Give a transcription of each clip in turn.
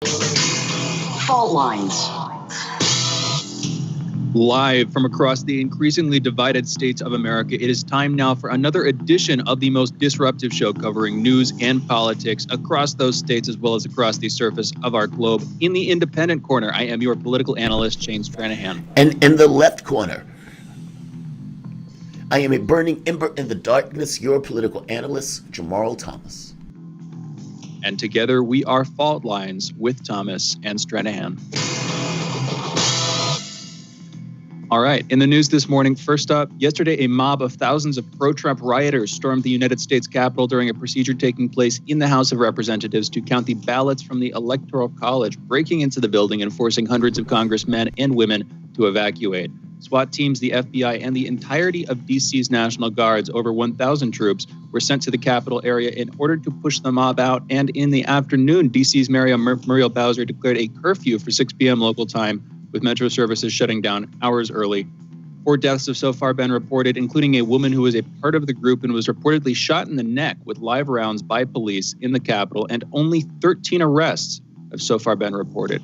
Fault lines. Live from across the increasingly divided states of America, it is time now for another edition of the most disruptive show covering news and politics across those states as well as across the surface of our globe. In the independent corner, I am your political analyst, Shane Stranahan. And in the left corner, I am a burning ember in the darkness, your political analyst, Jamarl Thomas. And together we are Fault Lines with Thomas and Stranahan. All right, in the news this morning, first up, yesterday a mob of thousands of pro-Trump rioters stormed the United States Capitol during a procedure taking place in the House of Representatives to count the ballots from the Electoral College, breaking into the building and forcing hundreds of congressmen and women to evacuate. SWAT teams, the FBI, and the entirety of D.C.'s National Guards, over 1,000 troops, were sent to the Capitol area in order to push the mob out. And in the afternoon, D.C.'s Muriel Bowser declared a curfew for 6 p.m. local time, with metro services shutting down hours early. 4 deaths have so far been reported, including a woman who was a part of the group and was reportedly shot in the neck with live rounds by police in the Capitol, and only 13 arrests have so far been reported.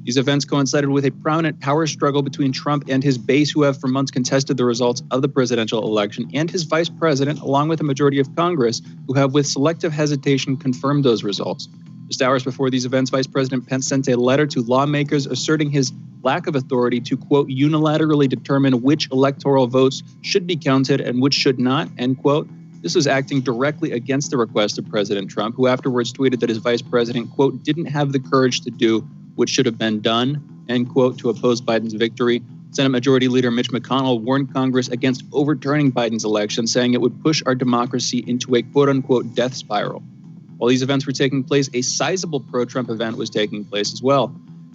These events coincided with a prominent power struggle between Trump and his base, who have for months contested the results of the presidential election, and his vice president, along with a majority of Congress, who have with selective hesitation confirmed those results. Just hours before these events, Vice President Pence sent a letter to lawmakers asserting his lack of authority to, quote, unilaterally determine which electoral votes should be counted and which should not, end quote. This was acting directly against the request of President Trump, who afterwards tweeted that his vice president, quote, didn't have the courage to do what should have been done, end quote, to oppose Biden's victory. Senate Majority Leader Mitch McConnell warned Congress against overturning Biden's election, saying it would push our democracy into a, quote unquote, death spiral. While these events were taking place, a sizable pro-Trump event was taking place as well.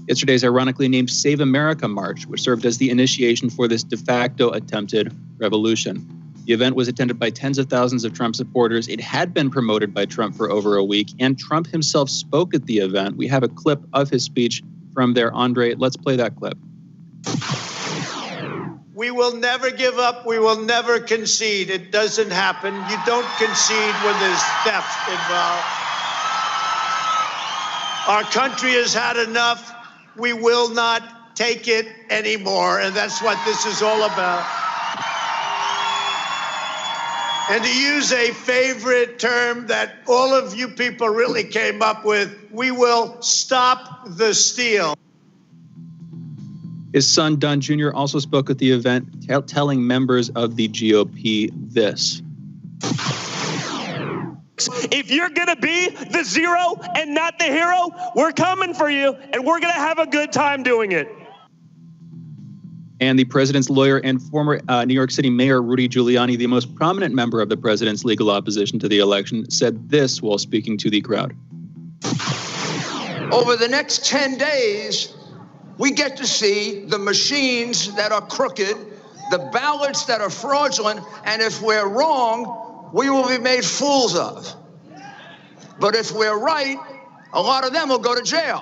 Yesterday's ironically named Save America March, which served as the initiation for this de facto attempted revolution. The event was attended by tens of thousands of Trump supporters. It had been promoted by Trump for over a week, and Trump himself spoke at the event. We have a clip of his speech from there. Andre, let's play that clip. We will never give up. We will never concede. It doesn't happen. You don't concede when there's theft involved. Our country has had enough. We will not take it anymore. And that's what this is all about. And to use a favorite term that all of you people really came up with, we will stop the steal. His son, Don Jr., also spoke at the event, telling members of the GOP this. If you're going to be the zero and not the hero, we're coming for you, and we're going to have a good time doing it. And the president's lawyer and former New York City Mayor Rudy Giuliani, the most prominent member of the president's legal opposition to the election, said this while speaking to the crowd. Over the next 10 days, we get to see the machines that are crooked, the ballots that are fraudulent, and if we're wrong, we will be made fools of. But if we're right, a lot of them will go to jail.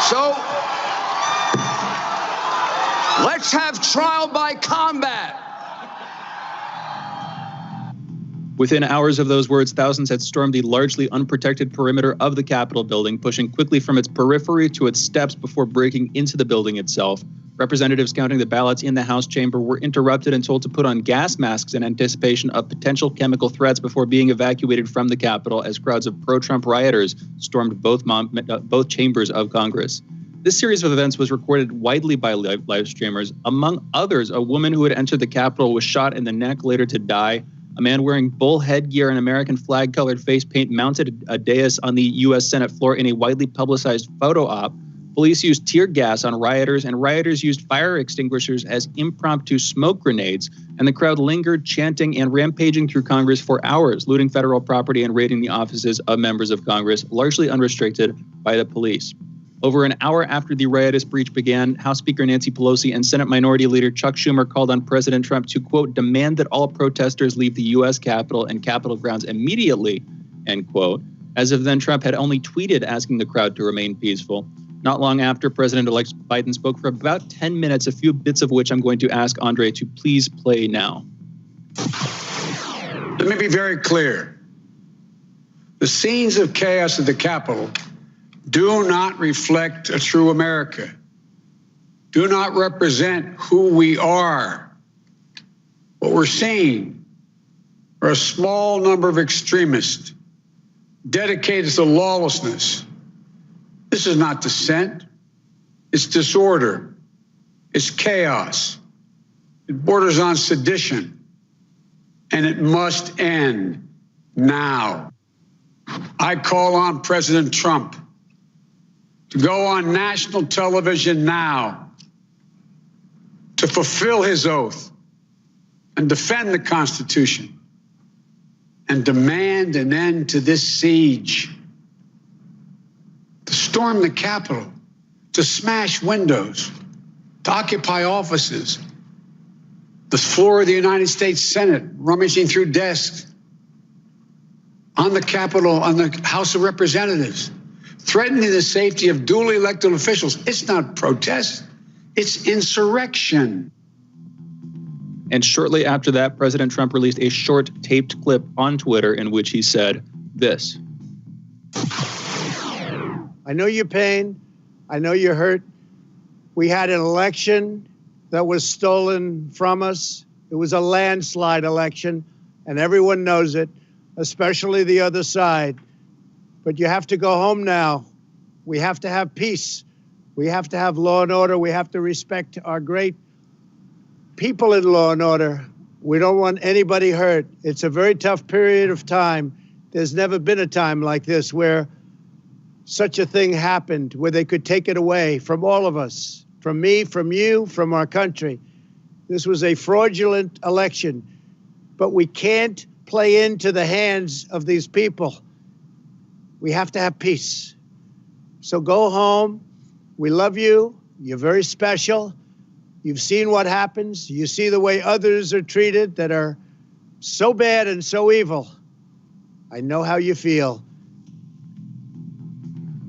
So let's have trial by combat. Within hours of those words, thousands had stormed the largely unprotected perimeter of the Capitol building, pushing quickly from its periphery to its steps before breaking into the building itself. Representatives counting the ballots in the House chamber were interrupted and told to put on gas masks in anticipation of potential chemical threats before being evacuated from the Capitol as crowds of pro-Trump rioters stormed both chambers of Congress. This series of events was recorded widely by live streamers. Among others, a woman who had entered the Capitol was shot in the neck, later to die. A man wearing bull headgear and American flag-colored face paint mounted a dais on the U.S. Senate floor in a widely publicized photo op. Police used tear gas on rioters, and rioters used fire extinguishers as impromptu smoke grenades, and the crowd lingered, chanting and rampaging through Congress for hours, looting federal property and raiding the offices of members of Congress, largely unrestricted by the police. Over an hour after the riotous breach began, House Speaker Nancy Pelosi and Senate Minority Leader Chuck Schumer called on President Trump to, quote, demand that all protesters leave the U.S. Capitol and Capitol grounds immediately, end quote. As of then, Trump had only tweeted asking the crowd to remain peaceful. Not long after, President-elect Biden spoke for about 10 minutes, a few bits of which I'm going to ask Andre to please play now. Let me be very clear. The scenes of chaos at the Capitol do not reflect a true America, do not represent who we are. What we're seeing are a small number of extremists dedicated to lawlessness. This is not dissent. It's disorder. It's chaos. It borders on sedition. And it must end now. I call on President Trump to go on national television now to fulfill his oath and defend the Constitution and demand an end to this siege, to storm the Capitol, to smash windows, to occupy offices, the floor of the United States Senate, rummaging through desks, on the Capitol, on the House of Representatives, threatening the safety of duly elected officials. It's not protest, it's insurrection. And shortly after that, President Trump released a short taped clip on Twitter in which he said this. I know your pain. I know you're hurt. We had an election that was stolen from us. It was a landslide election, and everyone knows it, especially the other side. But you have to go home now. We have to have peace. We have to have law and order. We have to respect our great people in law and order. We don't want anybody hurt. It's a very tough period of time. There's never been a time like this where such a thing happened, where they could take it away from all of us, from me, from you, from our country. This was a fraudulent election, but we can't play into the hands of these people. We have to have peace. So go home. We love you. You're very special. You've seen what happens. You see the way others are treated that are so bad and so evil. I know how you feel.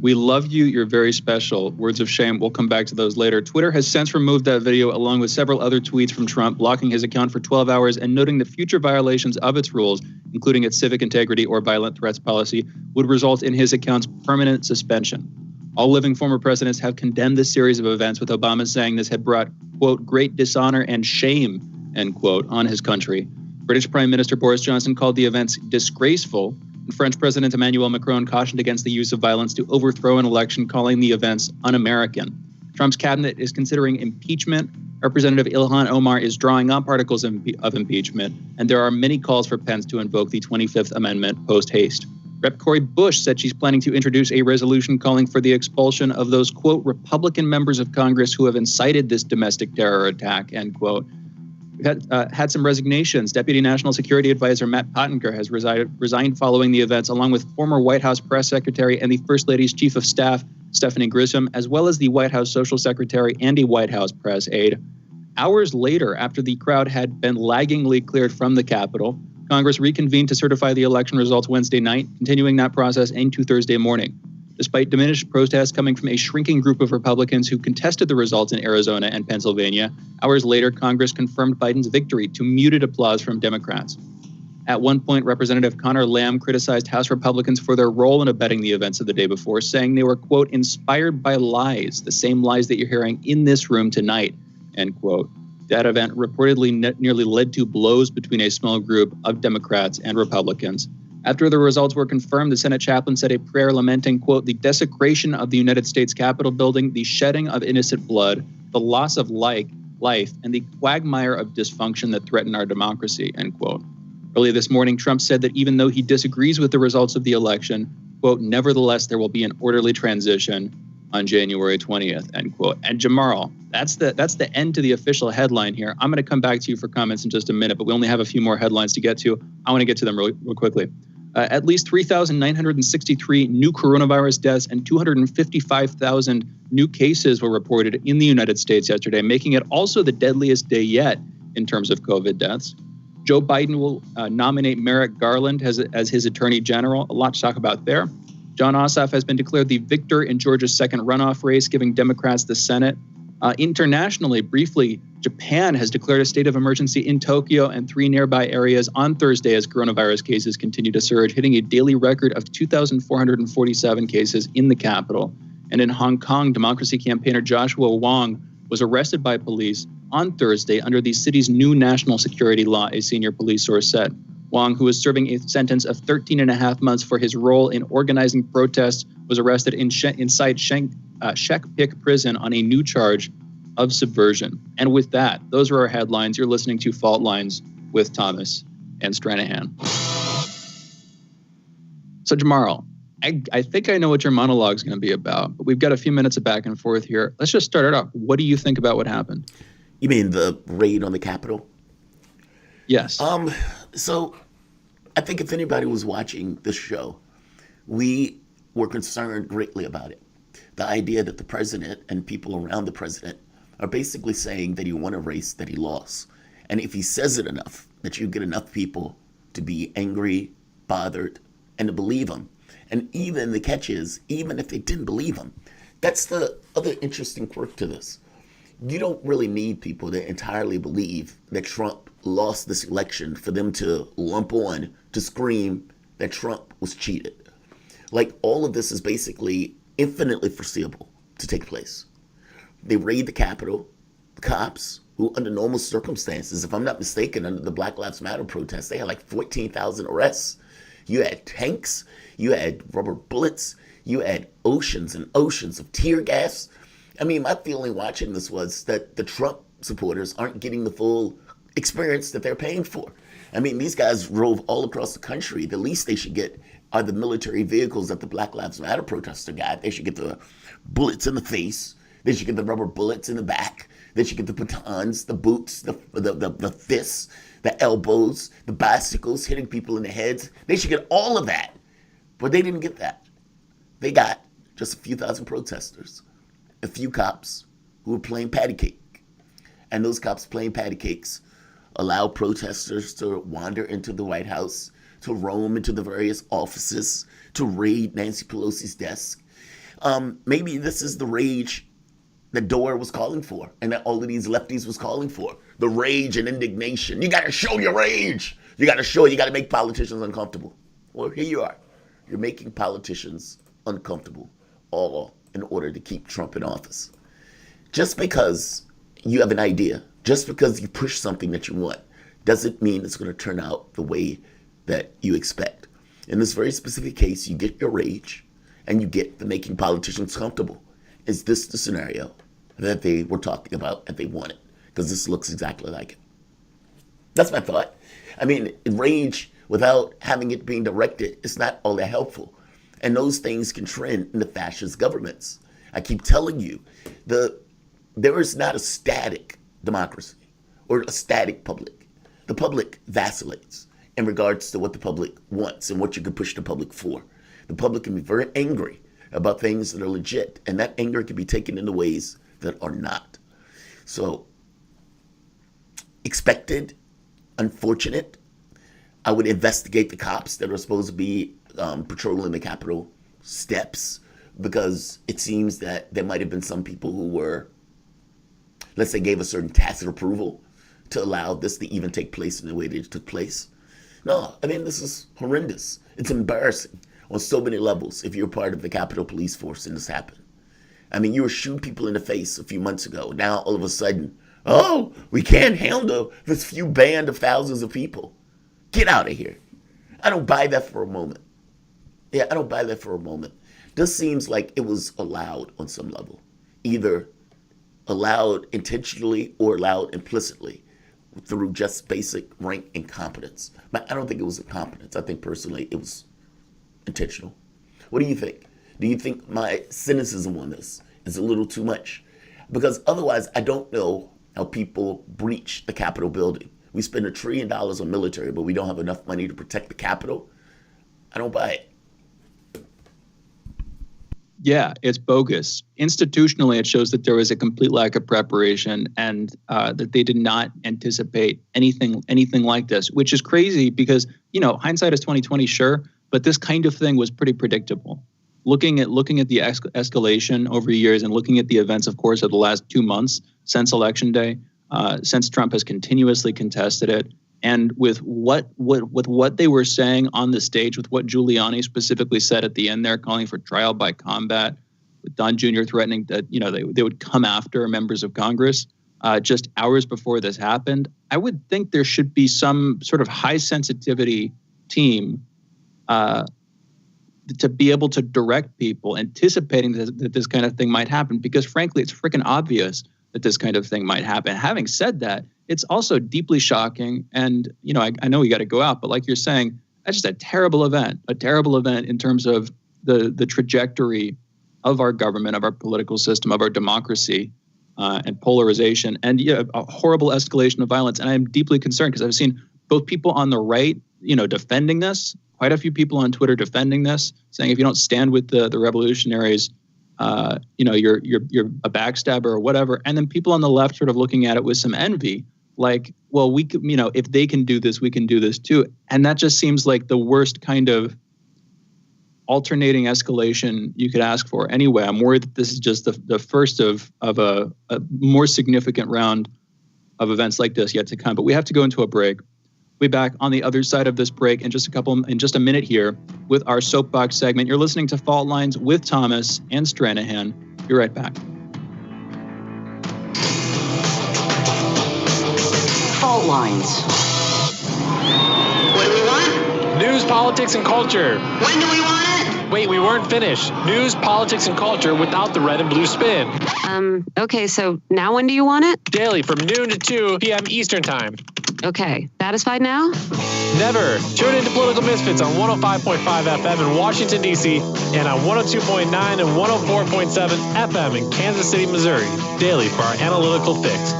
We love you. You're very special. Words of shame. We'll come back to those later. Twitter has since removed that video along with several other tweets from Trump, blocking his account for 12 hours and noting that future violations of its rules, including its civic integrity or violent threats policy, would result in his account's permanent suspension. All living former presidents have condemned this series of events, with Obama saying this had brought, quote, great dishonor and shame, end quote, on his country. British Prime Minister Boris Johnson called the events disgraceful, and French President Emmanuel Macron cautioned against the use of violence to overthrow an election, calling the events un-American. Trump's cabinet is considering impeachment. Representative Ilhan Omar is drawing up articles of impeachment, and there are many calls for Pence to invoke the 25th Amendment post-haste. Rep. Cori Bush said she's planning to introduce a resolution calling for the expulsion of those, quote, Republican members of Congress who have incited this domestic terror attack, end quote. We've had some resignations. Deputy National Security Advisor Matt Pottinger has resigned following the events, along with former White House Press Secretary and the First Lady's Chief of Staff, Stephanie Grisham, as well as the White House Social Secretary and a White House press aide. Hours later, after the crowd had been laggingly cleared from the Capitol, Congress reconvened to certify the election results Wednesday night, continuing that process into Thursday morning. Despite diminished protests coming from a shrinking group of Republicans who contested the results in Arizona and Pennsylvania, hours later, Congress confirmed Biden's victory to muted applause from Democrats. At one point, Representative Connor Lamb criticized House Republicans for their role in abetting the events of the day before, saying they were, quote, inspired by lies, the same lies that you're hearing in this room tonight, end quote. That event reportedly nearly led to blows between a small group of Democrats and Republicans. After the results were confirmed, the Senate chaplain said a prayer lamenting, quote, the desecration of the United States Capitol building, the shedding of innocent blood, the loss of life, and the quagmire of dysfunction that threaten our democracy, end quote. Early this morning, Trump said that even though he disagrees with the results of the election, quote, nevertheless, there will be an orderly transition on January 20th, end quote. And Jamarl, that's the end to the official headline here. I'm going to come back to you for comments in just a minute, but we only have a few more headlines to get to. I want to get to them real quickly. At least 3,963 new coronavirus deaths and 255,000 new cases were reported in the United States yesterday, making it also the deadliest day yet in terms of COVID deaths. Joe Biden will nominate Merrick Garland as his attorney general. A lot to talk about there. John Ossoff has been declared the victor in Georgia's second runoff race, giving Democrats the Senate. Internationally, briefly, Japan has declared a state of emergency in Tokyo and 3 nearby areas on Thursday as coronavirus cases continue to surge, hitting a daily record of 2,447 cases in the capital. And in Hong Kong, democracy campaigner Joshua Wong was arrested by police on Thursday under the city's new national security law, a senior police source said. Wong, who was serving a sentence of 13 and a half months for his role in organizing protests, was arrested inside Shek Pik prison on a new charge of subversion. And with that, those are our headlines. You're listening to Fault Lines with Thomas and Stranahan. So, Jamarl, I think I know what your monologue is going to be about, but we've got a few minutes of back and forth here. Let's just start it off. What do you think about what happened? You mean the raid on the Capitol? Yes. So I think if anybody was watching this show, we were concerned greatly about it. The idea that the president and people around the president are basically saying that he won a race that he lost. And if he says it enough, that you get enough people to be angry, bothered, and to believe him. And even the catch is, even if they didn't believe him, that's the other interesting quirk to this. You don't really need people to entirely believe that Trump lost this election for them to lump on to scream that Trump was cheated. Like, all of this is basically infinitely foreseeable to take place. They raid the Capitol. The cops, who under normal circumstances, if I'm not mistaken, under the Black Lives Matter protests, they had like 14,000 arrests. You had tanks, you had rubber bullets, you had oceans and oceans of tear gas. I mean, my feeling watching this was that the Trump supporters aren't getting the full experience that they're paying for. I mean, these guys drove all across the country. The least they should get are the military vehicles that the Black Lives Matter protester got. They should get the bullets in the face. They should get the rubber bullets in the back. They should get the batons, the boots, the fists, the elbows, the bicycles hitting people in the heads. They should get all of that. But they didn't get that. They got just a few thousand protesters, a few cops who were playing patty cake. And those cops playing patty cakes allow protesters to wander into the White House, to roam into the various offices, to raid Nancy Pelosi's desk. Maybe this is the rage that Dore was calling for and that all of these lefties was calling for. The rage and indignation. You got to show your rage. You got to make politicians uncomfortable. Well, here you are. You're making politicians uncomfortable, all in order to keep Trump in office. Just because you have an idea, just because you push something that you want, doesn't mean it's going to turn out the way that you expect. In this very specific case, you get your rage and you get the making politicians comfortable. Is this the scenario that they were talking about and they wanted? Because this looks exactly like it. That's my thought. I mean, rage without having it being directed is not all that helpful. And those things can trend into fascist governments. I keep telling you, there is not a static democracy or a static public. The public vacillates in regards to what the public wants and what you can push the public for. The public can be very angry about things that are legit, and that anger can be taken into ways that are not. So, expected, unfortunate. I would investigate the cops that are supposed to be patrolling the Capitol steps, because it seems that there might have been some people who were, let's say, gave a certain tacit approval to allow this to even take place in the way that it took place. No, I mean, this is horrendous. It's embarrassing on so many levels if you're part of the Capitol Police Force and this happened. I mean, you were shooting people in the face a few months ago. Now, all of a sudden, oh, we can't handle this few band of thousands of people. Get out of here. I don't buy that for a moment. Yeah, I don't buy that for a moment. This seems like it was allowed on some level. Either allowed intentionally or allowed implicitly through just basic rank incompetence. But I don't think it was incompetence. I think personally it was intentional. What do you think? Do you think my cynicism on this is a little too much? Because otherwise I don't know how people breach the Capitol building. We spend $1 trillion on military, but we don't have enough money to protect the Capitol. I don't buy it. Yeah, it's bogus. Institutionally, it shows that there was a complete lack of preparation and that they did not anticipate anything like this, which is crazy because, hindsight is 20/20, sure, but this kind of thing was pretty predictable. looking at the escalation over years and looking at the events, of course, of the last 2 months since Election Day, since Trump has continuously contested it, and with what they were saying on the stage, with what Giuliani specifically said at the end there, calling for trial by combat, with Don Jr. threatening that they would come after members of Congress just hours before this happened, I would think there should be some sort of high sensitivity team to be able to direct people, anticipating that this kind of thing might happen, because frankly, it's freaking obvious that this kind of thing might happen. Having said that, it's also deeply shocking. And, I know we got to go out, but like you're saying, that's just a terrible event in terms of the trajectory of our government, of our political system, of our democracy, and polarization, and a horrible escalation of violence. And I'm deeply concerned because I've seen both people on the right, defending this, quite a few people on Twitter defending this, saying if you don't stand with the revolutionaries, you're a backstabber or whatever. And then people on the left sort of looking at it with some envy, like, well, we could, if they can do this, we can do this too. And that just seems like the worst kind of alternating escalation you could ask for. Anyway, I'm worried that this is just the first of a more significant round of events like this yet to come. But we have to go into a break. We'll be back on the other side of this break in just a minute here with our soapbox segment. You're listening to Fault Lines with Thomas and Stranahan. Be right back. Fault Lines. What do we want? News, politics, and culture. When do we want it? Wait, we weren't finished. News, politics, and culture without the red and blue spin. Okay, so now when do you want it? Daily from noon to 2 p.m. Eastern Time. Okay, satisfied now? Never. Tune in to Political Misfits on 105.5 FM in Washington, D.C. and on 102.9 and 104.7 FM in Kansas City, Missouri. Daily for our analytical fix.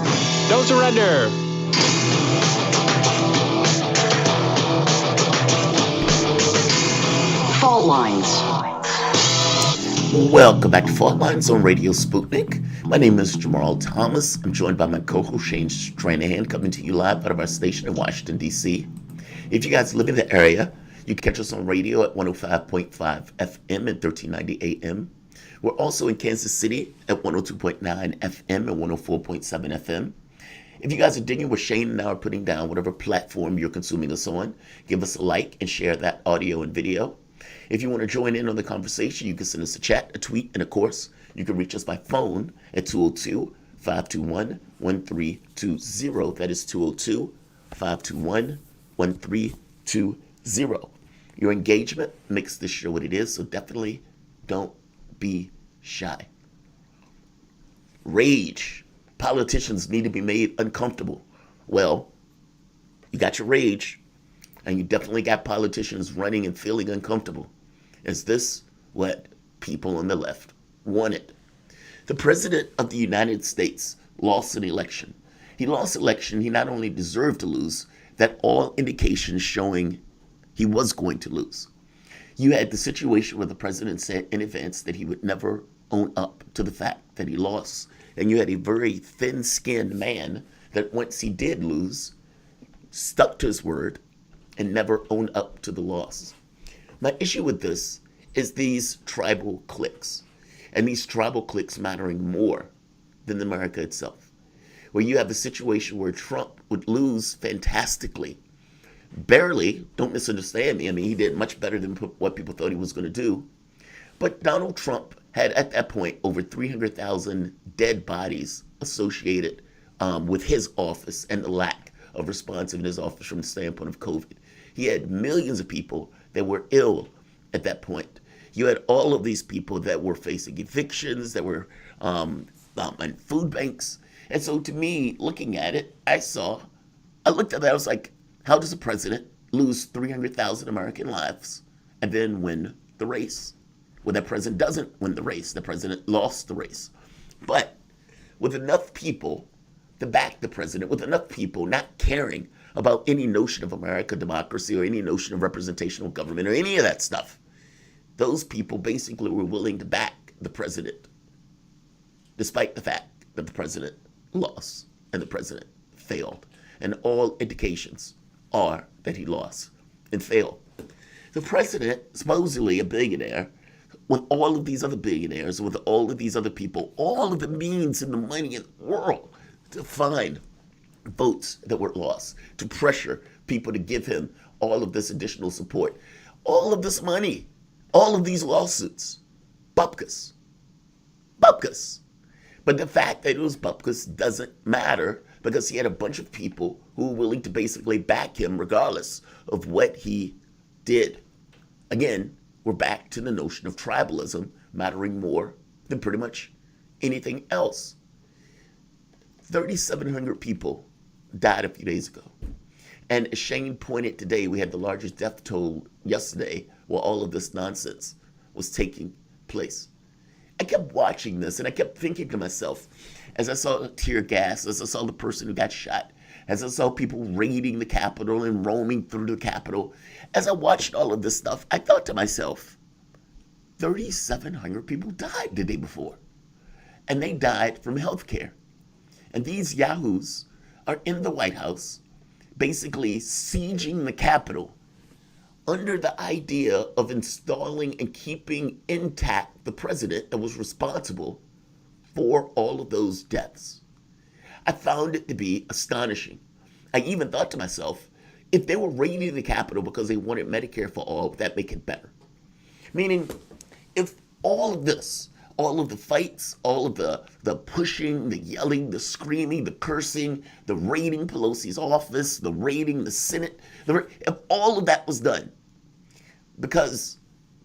Don't surrender. Fault Lines. Welcome back to Fault Lines on Radio Sputnik. My name is Jamarl Thomas. I'm joined by my co-host Shane Stranahan, coming to you live out of our station in Washington, D.C. If you guys live in the area, you can catch us on radio at 105.5 FM and 1390 AM. We're also in Kansas City at 102.9 FM and 104.7 FM. If you guys are digging what Shane and I are putting down, whatever platform you're consuming us on, give us a like and share that audio and video. If you want to join in on the conversation, you can send us a chat, a tweet, and of course, you can reach us by phone at 202-521-1320. That is 202-521-1320. Your engagement makes this show what it is, so definitely don't be shy. Rage. Politicians need to be made uncomfortable. Well, you got your rage, and you definitely got politicians running and feeling uncomfortable. Is this what people on the left wanted? The President of the United States lost an election. He lost an election he not only deserved to lose, that all indications showing he was going to lose. You had the situation where the president said in advance that he would never own up to the fact that he lost. And you had a very thin-skinned man that once he did lose, stuck to his word and never owned up to the loss. My issue with this is these tribal cliques, and these tribal cliques mattering more than America itself, where you have a situation where Trump would lose fantastically, barely, don't misunderstand me, I mean, he did much better than what people thought he was going to do, but Donald Trump had at that point over 300,000 dead bodies associated with his office and the lack of response in his office from the standpoint of COVID. He had millions of people that were ill at that point. You had all of these people that were facing evictions, that were in food banks. And so to me, looking at it, I looked at that, I was like, how does a president lose 300,000 American lives and then win the race? Well, that president doesn't win the race. The president lost the race. But with enough people to back the president, with enough people not caring about any notion of American democracy or any notion of representational government or any of that stuff, those people basically were willing to back the president, despite the fact that the president lost and the president failed. And all indications are that he lost and failed. The president, supposedly a billionaire, with all of these other billionaires, with all of these other people, all of the means and the money in the world to find votes that were lost, to pressure people to give him all of this additional support, all of this money, all of these lawsuits. Bupkis. Bupkis. But the fact that it was bupkis doesn't matter, because he had a bunch of people who were willing to basically back him regardless of what he did. Again, we're back to the notion of tribalism mattering more than pretty much anything else. 3,700 people died a few days ago. And as Shane pointed today, we had the largest death toll yesterday while all of this nonsense was taking place. I kept watching this and I kept thinking to myself, as I saw tear gas, as I saw the person who got shot, as I saw people raiding the Capitol and roaming through the Capitol, as I watched all of this stuff, I thought to myself, 3,700 people died the day before. And they died from healthcare. And these yahoos are in the White House, basically sieging the Capitol under the idea of installing and keeping intact the president that was responsible for all of those deaths. I found it to be astonishing. I even thought to myself, if they were raiding the Capitol because they wanted Medicare for all, would that make it better? Meaning, if all of this, all of the fights, all of the pushing, the yelling, the screaming, the cursing, the raiding Pelosi's office, the raiding the Senate, if all of that was done because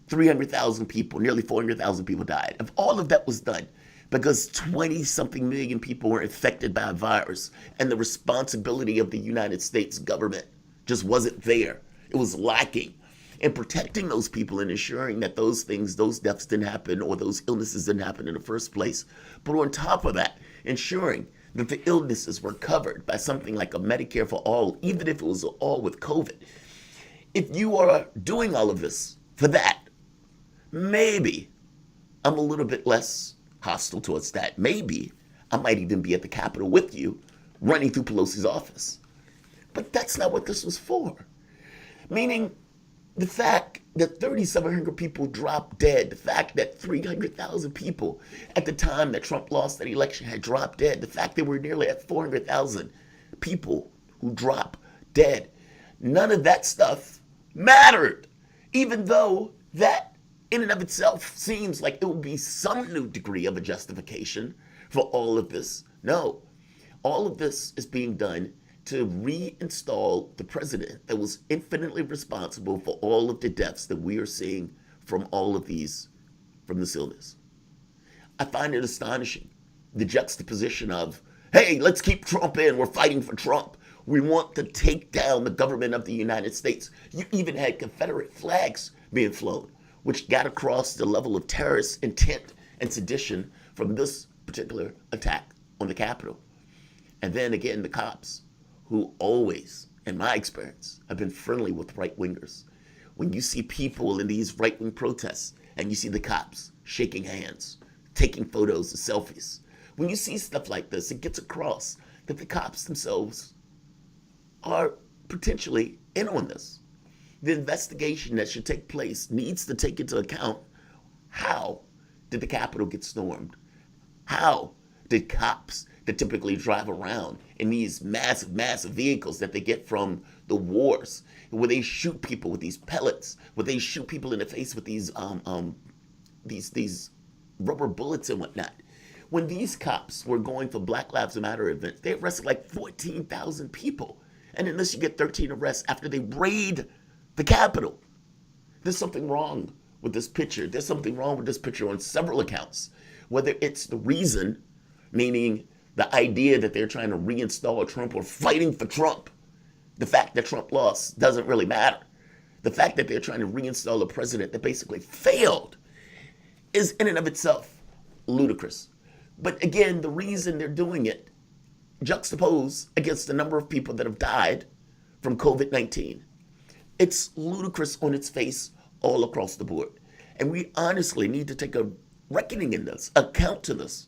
300,000 people, nearly 400,000 people died, if all of that was done because 20-something million people were infected by a virus and the responsibility of the United States government just wasn't there, it was lacking in protecting those people and ensuring that those things, those deaths didn't happen or those illnesses didn't happen in the first place. But on top of that, ensuring that the illnesses were covered by something like a Medicare for all, even if it was all with COVID. If you are doing all of this for that, maybe I'm a little bit less hostile towards that. Maybe I might even be at the Capitol with you, running through Pelosi's office. But that's not what this was for. Meaning, the fact that 3,700 people dropped dead, the fact that 300,000 people at the time that Trump lost that election had dropped dead, the fact that we're nearly at 400,000 people who drop dead, none of that stuff mattered, even though that in and of itself seems like it would be some new degree of a justification for all of this. No, all of this is being done to reinstall the president that was infinitely responsible for all of the deaths that we are seeing from all of these, from this illness. I find it astonishing, the juxtaposition of, hey, let's keep Trump in, we're fighting for Trump. We want to take down the government of the United States. You even had Confederate flags being flown, which got across the level of terrorist intent and sedition from this particular attack on the Capitol. And then again, the cops, who always, in my experience, have been friendly with right-wingers. When you see people in these right-wing protests and you see the cops shaking hands, taking photos and selfies, when you see stuff like this, it gets across that the cops themselves are potentially in on this. The investigation that should take place needs to take into account, how did the Capitol get stormed? How did cops that typically drive around in these massive, massive vehicles that they get from the wars, where they shoot people with these pellets, where they shoot people in the face with these rubber bullets and whatnot. When these cops were going for Black Lives Matter events, they arrested like 14,000 people. And unless you get 13 arrests after they raid the Capitol, there's something wrong with this picture. There's something wrong with this picture on several accounts. Whether it's the reason, meaning the idea that they're trying to reinstall Trump or fighting for Trump. The fact that Trump lost doesn't really matter. The fact that they're trying to reinstall a president that basically failed is in and of itself ludicrous. But again, the reason they're doing it juxtaposed against the number of people that have died from COVID-19. It's ludicrous on its face all across the board. And we honestly need to take a reckoning in this, account to this.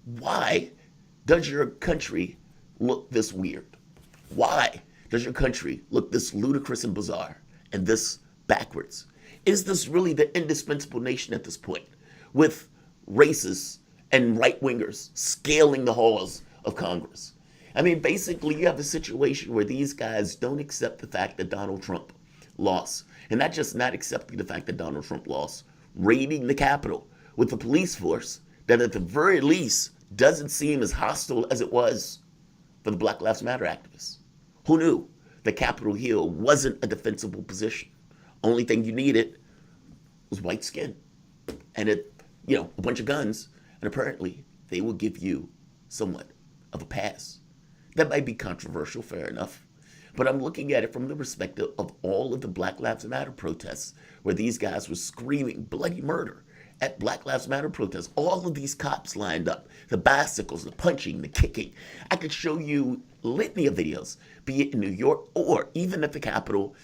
Why does your country look this weird? Why does your country look this ludicrous and bizarre and this backwards? Is this really the indispensable nation at this point, with racists and right-wingers scaling the halls of Congress? I mean, basically, you have a situation where these guys don't accept the fact that Donald Trump lost. And not just not accepting the fact that Donald Trump lost, raiding the Capitol with a police force that at the very least doesn't seem as hostile as it was for the Black Lives Matter activists. Who knew that Capitol Hill wasn't a defensible position? Only thing you needed was white skin and a bunch of guns, and apparently they will give you somewhat of a pass. That might be controversial, fair enough, but I'm looking at it from the perspective of all of the Black Lives Matter protests where these guys were screaming bloody murder at Black Lives Matter protests. All of these cops lined up, the bicycles, the punching, the kicking. I could show you litany of videos, be it in New York or even at the Capitol,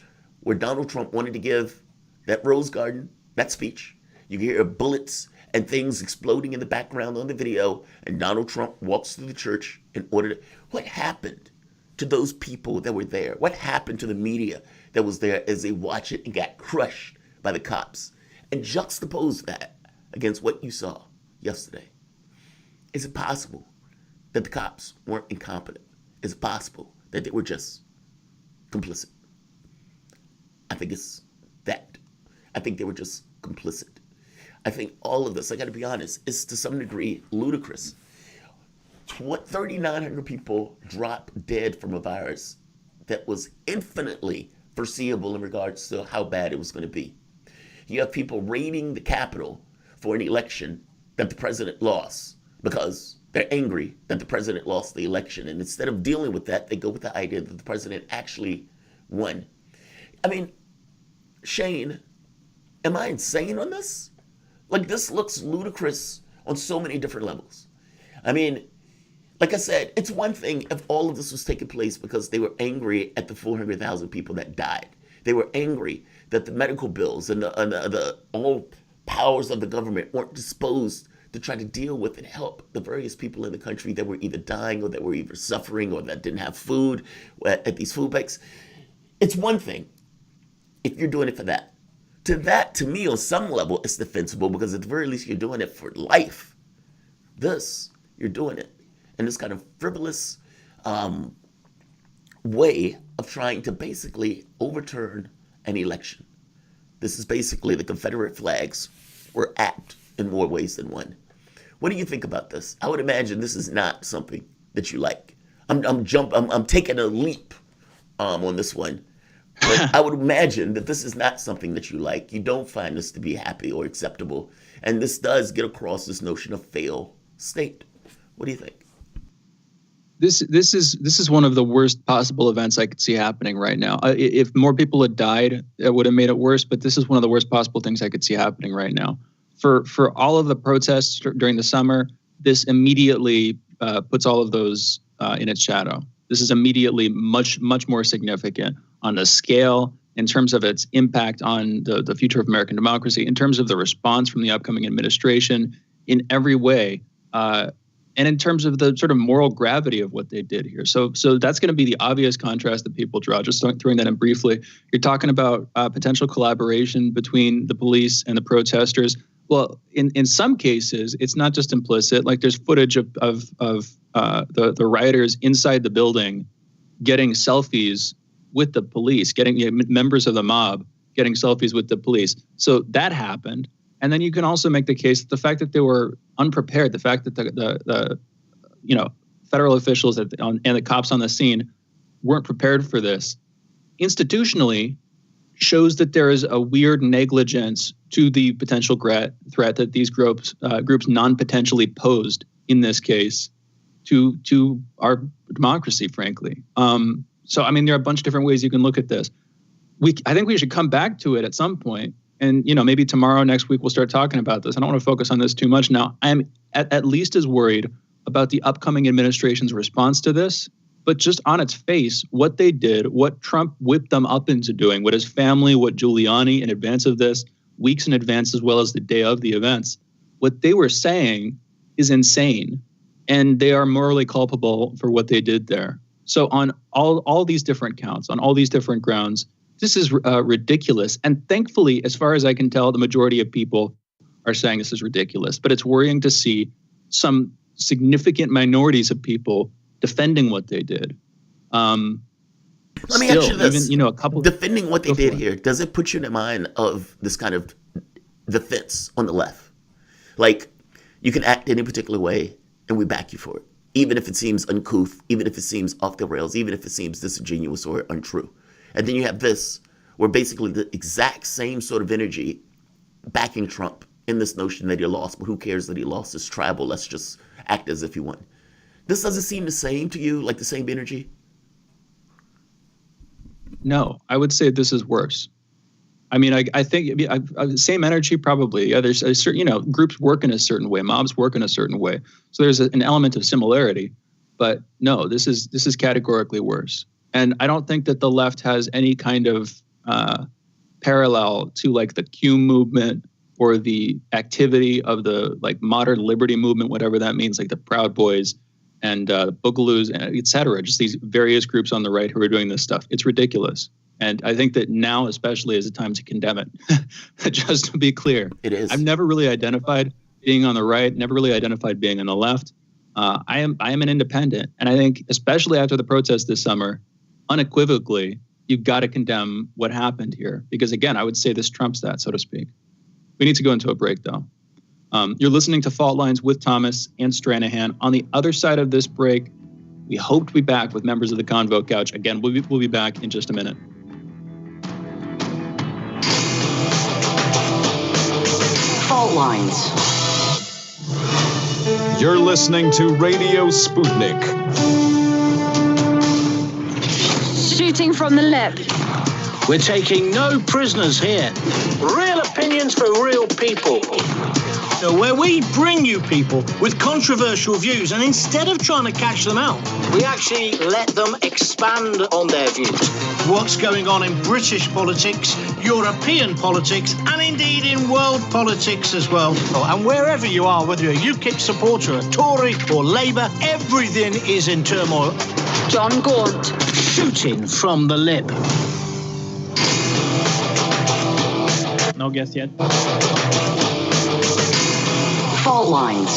where Donald Trump wanted to give that Rose Garden, that speech. You hear bullets and things exploding in the background on the video, and Donald Trump walks through the church in order to... What happened to those people that were there? What happened to the media that was there as they watched it and got crushed by the cops? And juxtapose that against what you saw yesterday. Is it possible that the cops weren't incompetent? Is it possible that they were just complicit? I think it's that. I think they were just complicit. I think all of this, I got to be honest, is to some degree ludicrous. 3,900 people dropped dead from a virus that was infinitely foreseeable in regards to how bad it was going to be. You have people raiding the Capitol for an election that the president lost because they're angry that the president lost the election. And instead of dealing with that, they go with the idea that the president actually won. I mean, Shane, am I insane on this? Like, this looks ludicrous on so many different levels. I mean, like I said, it's one thing if all of this was taking place because they were angry at the 400,000 people that died. They were angry that the medical bills and the all powers of the government weren't disposed to try to deal with and help the various people in the country that were either dying or that were either suffering or that didn't have food at these food banks. It's one thing if you're doing it for that. To me, on some level, it's defensible because at the very least, you're doing it for life. This, you're doing it in this kind of frivolous way of trying to basically overturn an election. This is basically the Confederate flags were apt in more ways than one. What do you think about this? I would imagine this is not something that you like. I'm taking a leap on this one. But I would imagine that this is not something that you like. You don't find this to be happy or acceptable. And this does get across this notion of failed state. What do you think? This is one of the worst possible events I could see happening right now. If more people had died, it would have made it worse. But this is one of the worst possible things I could see happening right now. For all of the protests during the summer, this immediately puts all of those in its shadow. This is immediately much more significant on the scale, in terms of its impact on the future of American democracy, in terms of the response from the upcoming administration, in every way, and in terms of the sort of moral gravity of what they did here. So that's going to be the obvious contrast that people draw. Just throwing that in briefly, you're talking about potential collaboration between the police and the protesters. Well, in some cases, it's not just implicit. Like, there's footage of the rioters inside the building getting selfies with the police, getting members of the mob getting selfies with the police. So that happened. And then you can also make the case that the fact that they were unprepared, the fact that the federal officials and the cops on the scene weren't prepared for this, institutionally shows that there is a weird negligence to the potential threat that these groups non-potentially posed in this case to our democracy, frankly. So, I mean, there are a bunch of different ways you can look at this. I think we should come back to it at some point. And, maybe tomorrow, next week, we'll start talking about this. I don't want to focus on this too much now. I'm at least as worried about the upcoming administration's response to this. But just on its face, what they did, what Trump whipped them up into doing, what his family, what Giuliani in advance of this, weeks in advance, as well as the day of the events, what they were saying is insane. And they are morally culpable for what they did there. So on all these different counts, on all these different grounds, ridiculous. And thankfully, as far as I can tell, the majority of people are saying this is ridiculous. But it's worrying to see some significant minorities of people defending what they did. Let me ask you this. Even, a couple defending what they did here, does it put you in the mind of this kind of defense on the left? Like, you can act any particular way and we back you for it, even if it seems uncouth, even if it seems off the rails, even if it seems disingenuous or untrue. And then you have this, where basically the exact same sort of energy backing Trump in this notion that he lost, but who cares that he lost? It's tribal. Let's just act as if he won. This doesn't seem the same to you, like the same energy? No, I would say this is worse. I mean, I think same energy probably. Yeah, there's a certain, groups work in a certain way, mobs work in a certain way. So there's an element of similarity, but no, this is categorically worse. And I don't think that the left has any kind of parallel to like the Q movement or the activity of the like modern liberty movement, whatever that means, like the Proud Boys and Boogaloos, et cetera, just these various groups on the right who are doing this stuff. It's ridiculous. And I think that now especially is a time to condemn it. Just to be clear. It is. I've never really identified being on the right, never really identified being on the left. I am an independent. And I think especially after the protests this summer, unequivocally, you've got to condemn what happened here. Because again, I would say this trumps that, so to speak. We need to go into a break though. You're listening to Fault Lines with Thomas and Stranahan. On the other side of this break, we hope to be back with members of the Convo Couch. Again, we'll be back in just a minute. Fault Lines. You're listening to Radio Sputnik. Shooting from the lip. We're taking no prisoners here. Real opinions for real people. Where we bring you people with controversial views, and instead of trying to catch them out, we actually let them expand on their views. What's going on in British politics, European politics, and indeed in world politics as well. And wherever you are, whether you're a UKIP supporter, a Tory or Labour, everything is in turmoil. John Gaunt. Shooting from the lip. No guess yet. Fault Lines.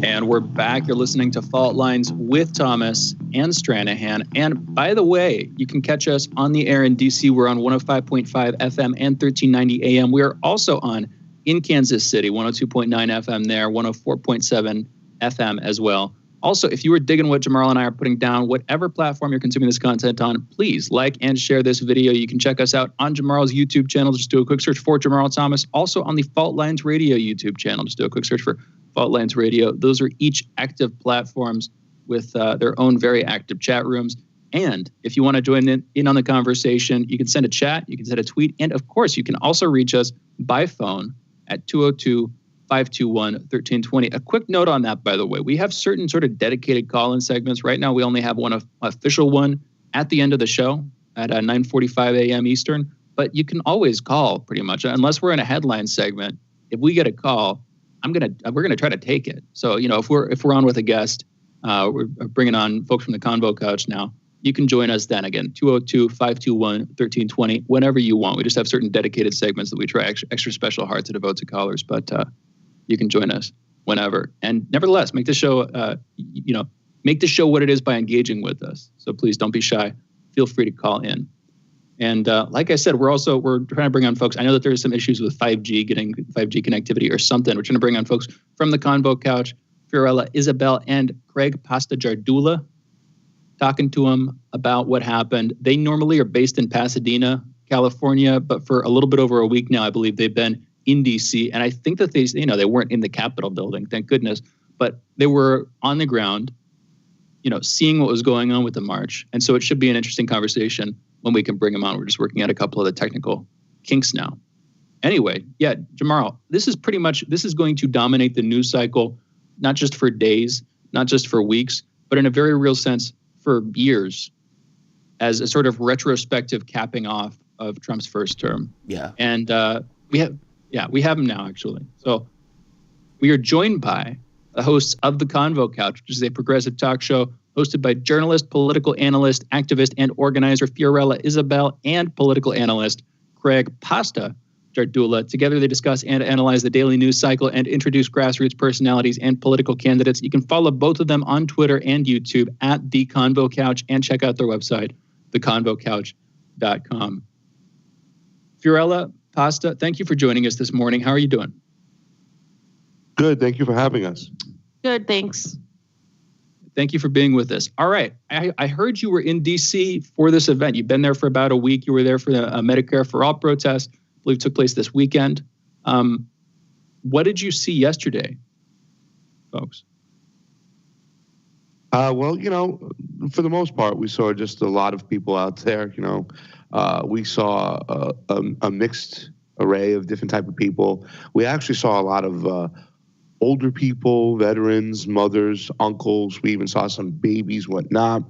And we're back. You're listening to Fault Lines with Thomas and Stranahan. And by the way, you can catch us on the air in DC. We're on 105.5 FM and 1390 AM. We are also on in Kansas City, 102.9 FM there, 104.7 FM as well. Also, if you were digging what Jamarl and I are putting down, whatever platform you're consuming this content on, please like and share this video. You can check us out on Jamarl's YouTube channel. Just do a quick search for Jamarl Thomas. Also on the Fault Lines Radio YouTube channel. Just do a quick search for Fault Lines Radio. Those are each active platforms with their own very active chat rooms. And if you want to join in on the conversation, you can send a chat, you can send a tweet, and of course, you can also reach us by phone at 202-521-1320. A quick note on that, by the way. We have certain sort of dedicated call-in segments. Right now, we only have one official one at the end of the show at 9:45 a.m. Eastern. But you can always call, pretty much, unless we're in a headline segment. If we get a call, we're gonna try to take it. So if we're on with a guest, we're bringing on folks from the Convo Couch now. You can join us then again, 202-521-1320, whenever you want. We just have certain dedicated segments that we try extra special hard to devote to callers, but you can join us whenever. And nevertheless, make the show, make the show what it is by engaging with us. So please don't be shy. Feel free to call in. And like I said, we're trying to bring on folks. I know that there's some issues with 5G, getting 5G connectivity or something. We're trying to bring on folks from the Convo Couch, Fiorella Isabel and Craig Pastajardula, talking to them about what happened. They normally are based in Pasadena, California, but for a little bit over a week now, I believe they've been in DC. And I think that they weren't in the Capitol building, thank goodness, but they were on the ground, seeing what was going on with the march. And so it should be an interesting conversation when we can bring them on. We're just working out a couple of the technical kinks now. Anyway, yeah, Jamarl, this is going to dominate the news cycle, not just for days, not just for weeks, but in a very real sense, for years, as a sort of retrospective capping off of Trump's first term. Yeah. And we have him now, actually. So we are joined by the hosts of the Convo Couch, which is a progressive talk show hosted by journalist, political analyst, activist, and organizer Fiorella Isabel and political analyst Craig Pasta Jardula. Together, they discuss and analyze the daily news cycle and introduce grassroots personalities and political candidates. You can follow both of them on Twitter and YouTube at The Convo Couch and check out their website, theconvocouch.com. Fiorella, Pasta, thank you for joining us this morning. How are you doing? Good. Thank you for having us. Good, thanks. Thank you for being with us. All right. I heard you were in D.C. for this event. You've been there for about a week. You were there for the Medicare for All protest. I believe it took place this weekend. What did you see yesterday, folks? Well, for the most part, we saw just a lot of people out there. We saw a mixed array of different type of people. We actually saw a lot of older people, veterans, mothers, uncles. We even saw some babies, whatnot.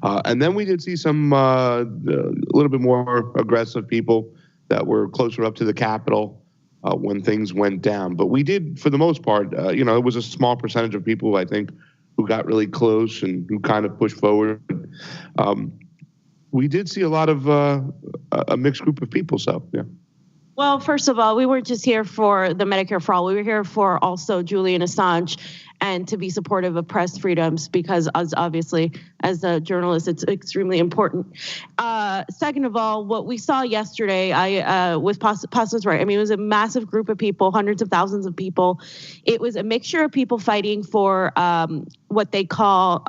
And then we did see some a little bit more aggressive people that were closer up to the Capitol when things went down. But we did, for the most part, it was a small percentage of people, I think, who got really close and who kind of pushed forward. We did see a lot of a mixed group of people, so yeah. Well, first of all, we weren't just here for the Medicare for All. We were here for also Julian Assange and to be supportive of press freedoms because obviously as a journalist, it's extremely important. Second of all, what we saw yesterday, with Pasta's right. I mean, it was a massive group of people, hundreds of thousands of people. It was a mixture of people fighting for what they call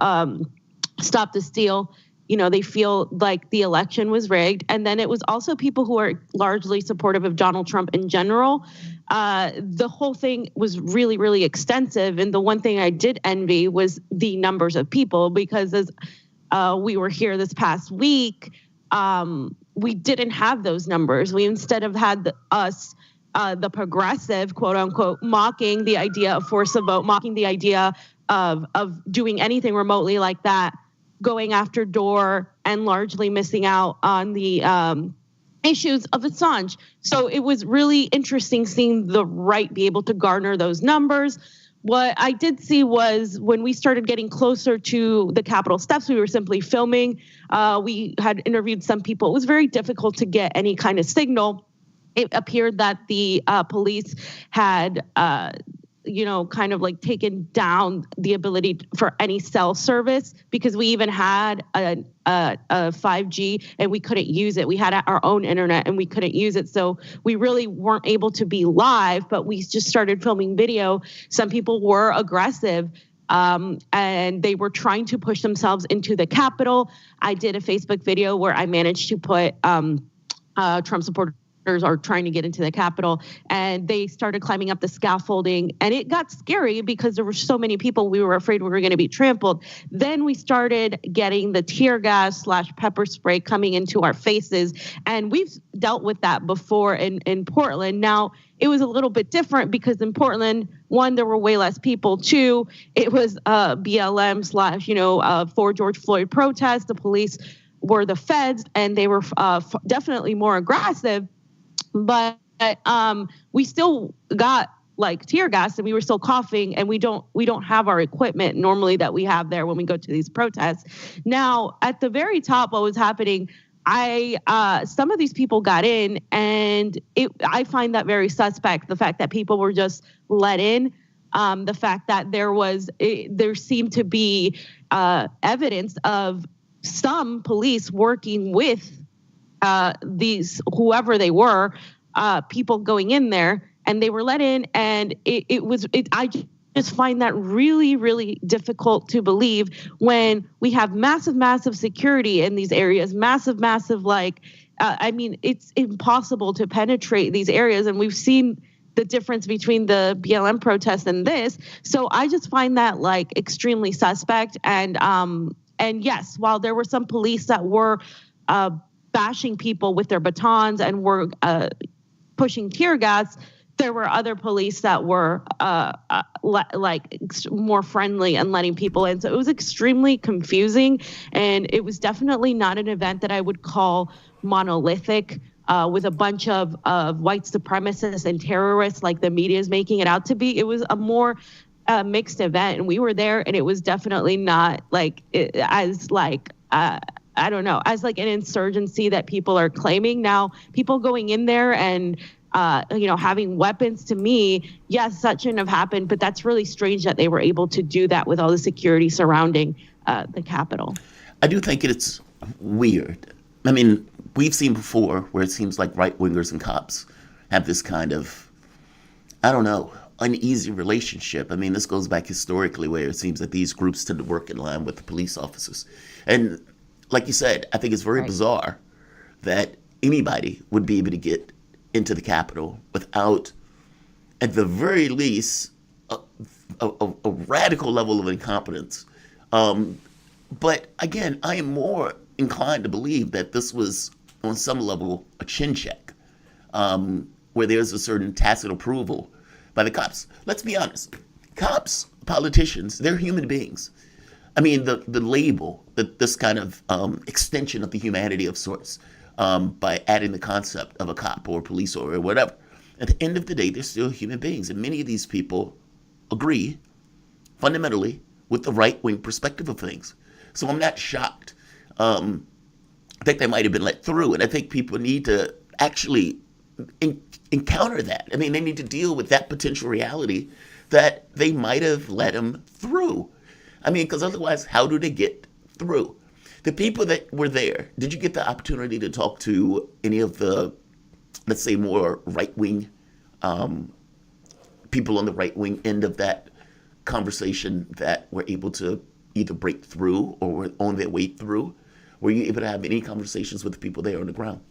stop the steal. They feel like the election was rigged. And then it was also people who are largely supportive of Donald Trump in general. The whole thing was really, really extensive. And the one thing I did envy was the numbers of people because as we were here this past week, we didn't have those numbers. We instead have had the progressive, quote unquote, mocking the idea of force of vote, mocking the idea of doing anything remotely like that, going after door and largely missing out on the issues of Assange. So it was really interesting seeing the right be able to garner those numbers. What I did see was when we started getting closer to the Capitol steps, we were simply filming. We had interviewed some people. It was very difficult to get any kind of signal. It appeared that the police had kind of like taken down the ability for any cell service because we even had a 5G and we couldn't use it. We had our own internet and we couldn't use it. So we really weren't able to be live, but we just started filming video. Some people were aggressive and they were trying to push themselves into the Capitol. I did a Facebook video where I managed to put Trump supporters are trying to get into the Capitol, and they started climbing up the scaffolding, and it got scary because there were so many people. We were afraid we were going to be trampled. Then we started getting the tear gas / pepper spray coming into our faces, and we've dealt with that before in Portland. Now, it was a little bit different because in Portland, one, there were way less people. Two, it was BLM / for George Floyd protest. The police were the feds, and they were definitely more aggressive. But we still got like tear gas and we were still coughing, and we don't have our equipment normally that we have there when we go to these protests. Now, at the very top, what was happening, some of these people got in, and I find that very suspect. The fact that people were just let in, the fact that there seemed to be evidence of some police working with these, whoever they were, people going in there, and they were let in, and I just find that really, really difficult to believe when we have massive security in these areas, massive, it's impossible to penetrate these areas, and we've seen the difference between the BLM protests and this. So I just find that like extremely suspect, and yes, while there were some police that were bashing people with their batons and were pushing tear gas, there were other police that were more friendly and letting people in. So it was extremely confusing, and it was definitely not an event that I would call monolithic with a bunch of white supremacists and terrorists like the media is making it out to be. It was a more a mixed event, and we were there, and it was definitely not like as like I don't know, as like an insurgency that people are claiming. Now, people going in there and having weapons, to me, yes, that shouldn't have happened, but that's really strange that they were able to do that with all the security surrounding the Capitol. I do think it's weird. I mean, we've seen before where it seems like right-wingers and cops have this kind of, I don't know, uneasy relationship. I mean, this goes back historically where it seems that these groups tend to work in line with the police officers. And like you said, I think it's very bizarre that anybody would be able to get into the Capitol without, at the very least, a radical level of incompetence. But again, I am more inclined to believe that this was, on some level, a chin check, where there's a certain tacit approval by the cops. Let's be honest. Cops, politicians, they're human beings. I mean, the label, this kind of extension of the humanity of sorts, by adding the concept of a cop or police or whatever. At the end of the day, they're still human beings. And many of these people agree fundamentally with the right-wing perspective of things. So I'm not shocked. I think they might have been let through. And I think people need to actually encounter that. I mean, they need to deal with that potential reality that they might have let them through. I mean, because otherwise, how do they get through? The people that were there, did you get the opportunity to talk to any of the, let's say, more right-wing people on the right-wing end of that conversation that were able to either break through or were on their way through? Were you able to have any conversations with the people there on the ground?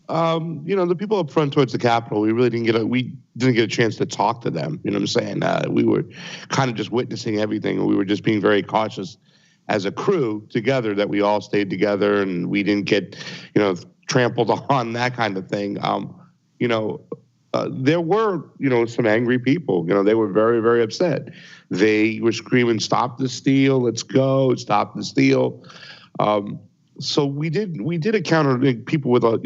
The people up front towards the Capitol, we didn't get a chance to talk to them. You know what I'm saying? We were kind of just witnessing everything, and we were just being very cautious as a crew together that we all stayed together and we didn't get, trampled on, that kind of thing. There were, some angry people. They were very, very upset. They were screaming, "Stop the steal! Let's go! Stop the steal!" So we did encounter people with a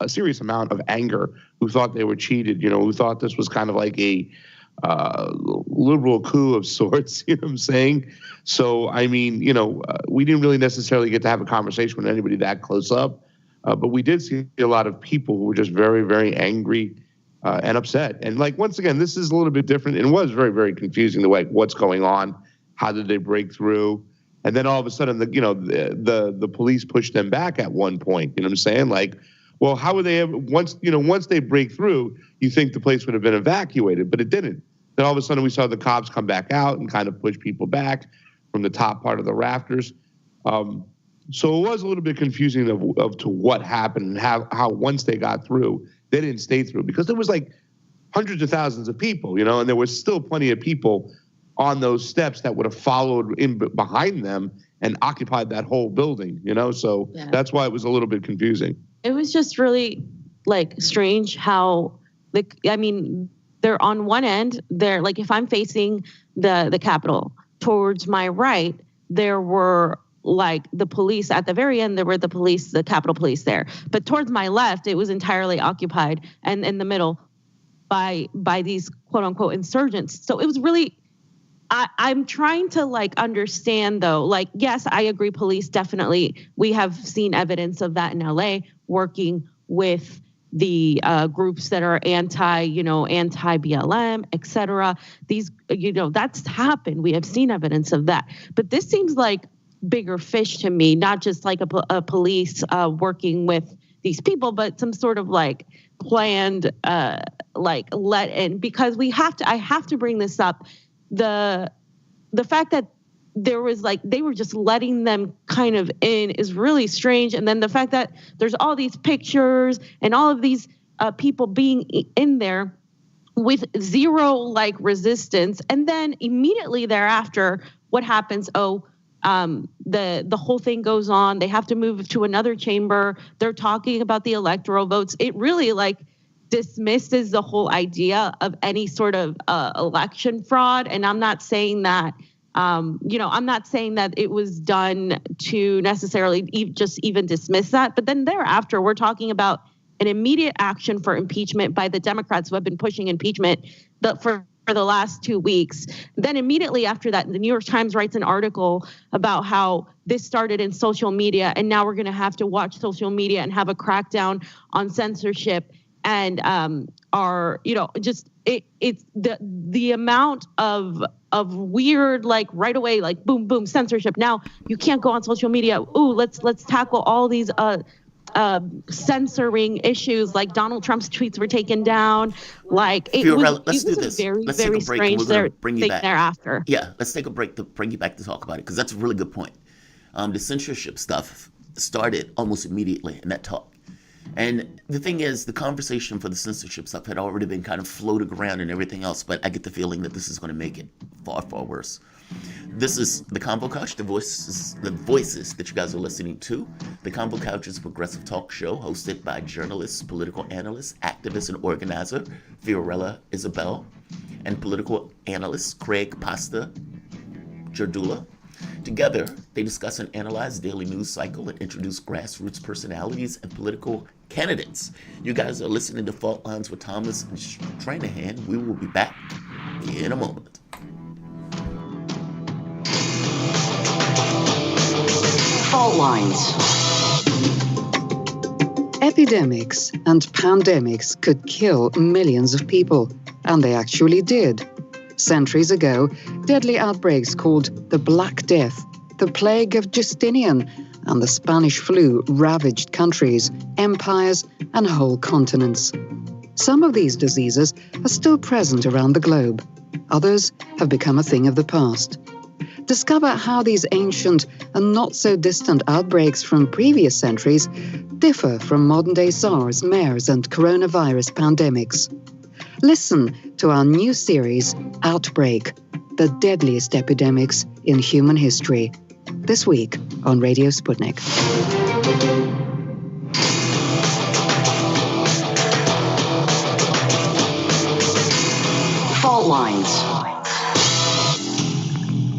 serious amount of anger who thought they were cheated. Who thought this was kind of like a liberal coup of sorts. You know what I'm saying? So I mean, we didn't really necessarily get to have a conversation with anybody that close up. But we did see a lot of people who were just very, very angry and upset. And once again, this is a little bit different. And it was very, very confusing the way what's going on. How did they break through? And then all of a sudden, the police pushed them back at one point. You know what I'm saying? Well, how would they ever, once they break through, you think the place would have been evacuated, but it didn't. Then all of a sudden we saw the cops come back out and kind of push people back from the top part of the rafters. So it was a little bit confusing of to what happened and how once they got through, they didn't stay through, because there was hundreds of thousands of people, and there was still plenty of people on those steps that would have followed in behind them and occupied that whole building, So that's why it was a little bit confusing. It was just really strange how they're on one end, they're if I'm facing the Capitol towards my right, there were the police at the very end, there were the Capitol Police there. But towards my left, it was entirely occupied, and in the middle by these quote unquote insurgents. So it was really, I'm trying to understand though, yes, I agree. Police definitely, we have seen evidence of that in LA, working with the groups that are anti-BLM, et cetera. These, that's happened. We have seen evidence of that. But this seems like bigger fish to me, not just a police working with these people, but some sort of planned let in, because I have to bring this up. The fact that there was they were just letting them kind of in is really strange. And then the fact that there's all these pictures and all of these people being in there with zero resistance. And then immediately thereafter, what happens? The whole thing goes on. They have to move to another chamber. They're talking about the electoral votes. It really dismisses the whole idea of any sort of election fraud. And I'm not saying that, I'm not saying that it was done to necessarily just even dismiss that. But then thereafter, we're talking about an immediate action for impeachment by the Democrats who have been pushing impeachment for the last 2 weeks. Then immediately after that, the New York Times writes an article about how this started in social media, and now we're going to have to watch social media and have a crackdown on censorship. And it's the amount of weird, like right away, like boom, boom, censorship. Now you can't go on social media. Ooh, let's tackle all these censoring issues, like Donald Trump's tweets were taken down. Like it was a very, very strange thing thereafter. Yeah, let's take a break to bring you back to talk about it, because that's a really good point. The censorship stuff started almost immediately in that talk. And the thing is, the conversation for the censorship stuff had already been kind of floated around and everything else, but I get the feeling that this is going to make it far, far worse. This is the Convo Couch, the voices that you guys are listening to. The Convo Couch is a progressive talk show hosted by journalist, political analyst, activist, and organizer Fiorella Isabel, and political analyst Craig Pasta Jardula. Together, they discuss and analyze the daily news cycle and introduce grassroots personalities and political candidates. You guys are listening to Fault Lines with Thomas and Stranahan. We will be back in a moment. Fault Lines. Epidemics and pandemics could kill millions of people, and they actually did. Centuries ago, deadly outbreaks called the Black Death, the Plague of Justinian, and the Spanish flu ravaged countries, empires, and whole continents. Some of these diseases are still present around the globe. Others have become a thing of the past. Discover how these ancient and not-so-distant outbreaks from previous centuries differ from modern-day SARS, MERS, and coronavirus pandemics. Listen to our new series, Outbreak, the deadliest epidemics in human history, this week on Radio Sputnik. Fault Lines.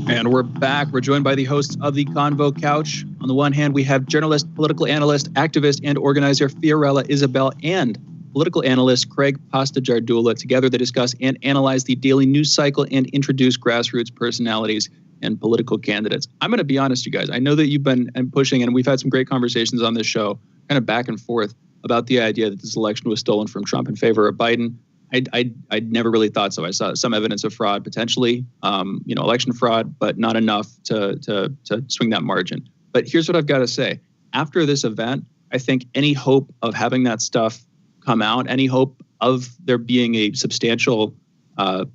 And we're back. We're joined by the hosts of the Convo Couch. On the one hand, we have journalist, political analyst, activist, and organizer Fiorella Isabel and political analyst Craig Pasta Jardula. Together, they discuss and analyze the daily news cycle and introduce grassroots personalities and political candidates. I'm going to be honest, you guys. I know that you've been pushing, and we've had some great conversations on this show, kind of back and forth, about the idea that this election was stolen from Trump in favor of Biden. I never really thought so. I saw some evidence of fraud, potentially, election fraud, but not enough to swing that margin. But here's what I've got to say. After this event, I think any hope of having that stuff come out, any hope of there being a substantial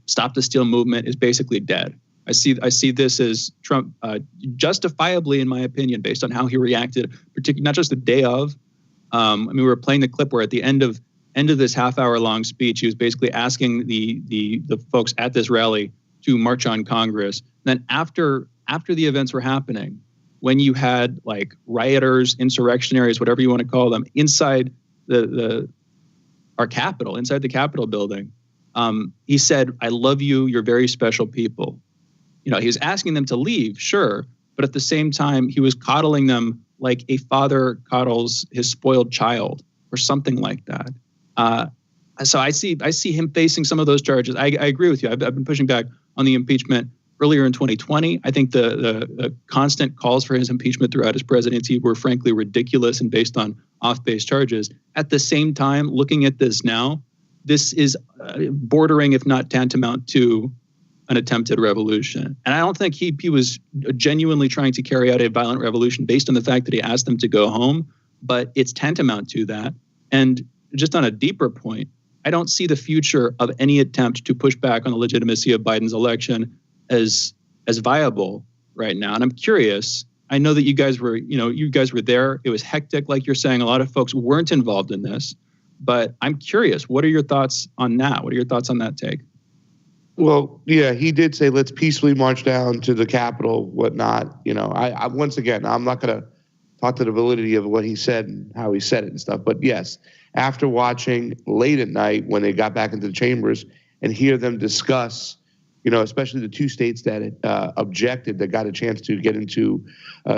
stop the steal movement is basically dead. I see this as Trump justifiably, in my opinion, based on how he reacted, particularly not just the day of. We were playing the clip where at the end of this half-hour-long speech, he was basically asking the folks at this rally to march on Congress. And then after the events were happening, when you had like rioters, insurrectionaries, whatever you want to call them, inside our Capitol, inside the Capitol building, he said, "I love you. You're very special people." He was asking them to leave, sure, but at the same time, he was coddling them like a father coddles his spoiled child, or something like that. So I see him facing some of those charges. I agree with you. I've been pushing back on the impeachment earlier in 2020. I think the constant calls for his impeachment throughout his presidency were frankly ridiculous and based on off-base charges. At the same time, looking at this now, this is bordering, if not tantamount to, an attempted revolution. And I don't think he was genuinely trying to carry out a violent revolution based on the fact that he asked them to go home, but it's tantamount to that. And just on a deeper point, I don't see the future of any attempt to push back on the legitimacy of Biden's election as viable right now. And I'm curious, I know that you guys were there. It was hectic, like you're saying. A lot of folks weren't involved in this, but I'm curious, what are your thoughts on that? What are your thoughts on that take? Well, yeah, he did say, let's peacefully march down to the Capitol, whatnot. I once again, I'm not going to talk to the validity of what he said and how he said it and stuff. But yes, after watching late at night when they got back into the chambers and hear them discuss especially the two states that objected, that got a chance to get into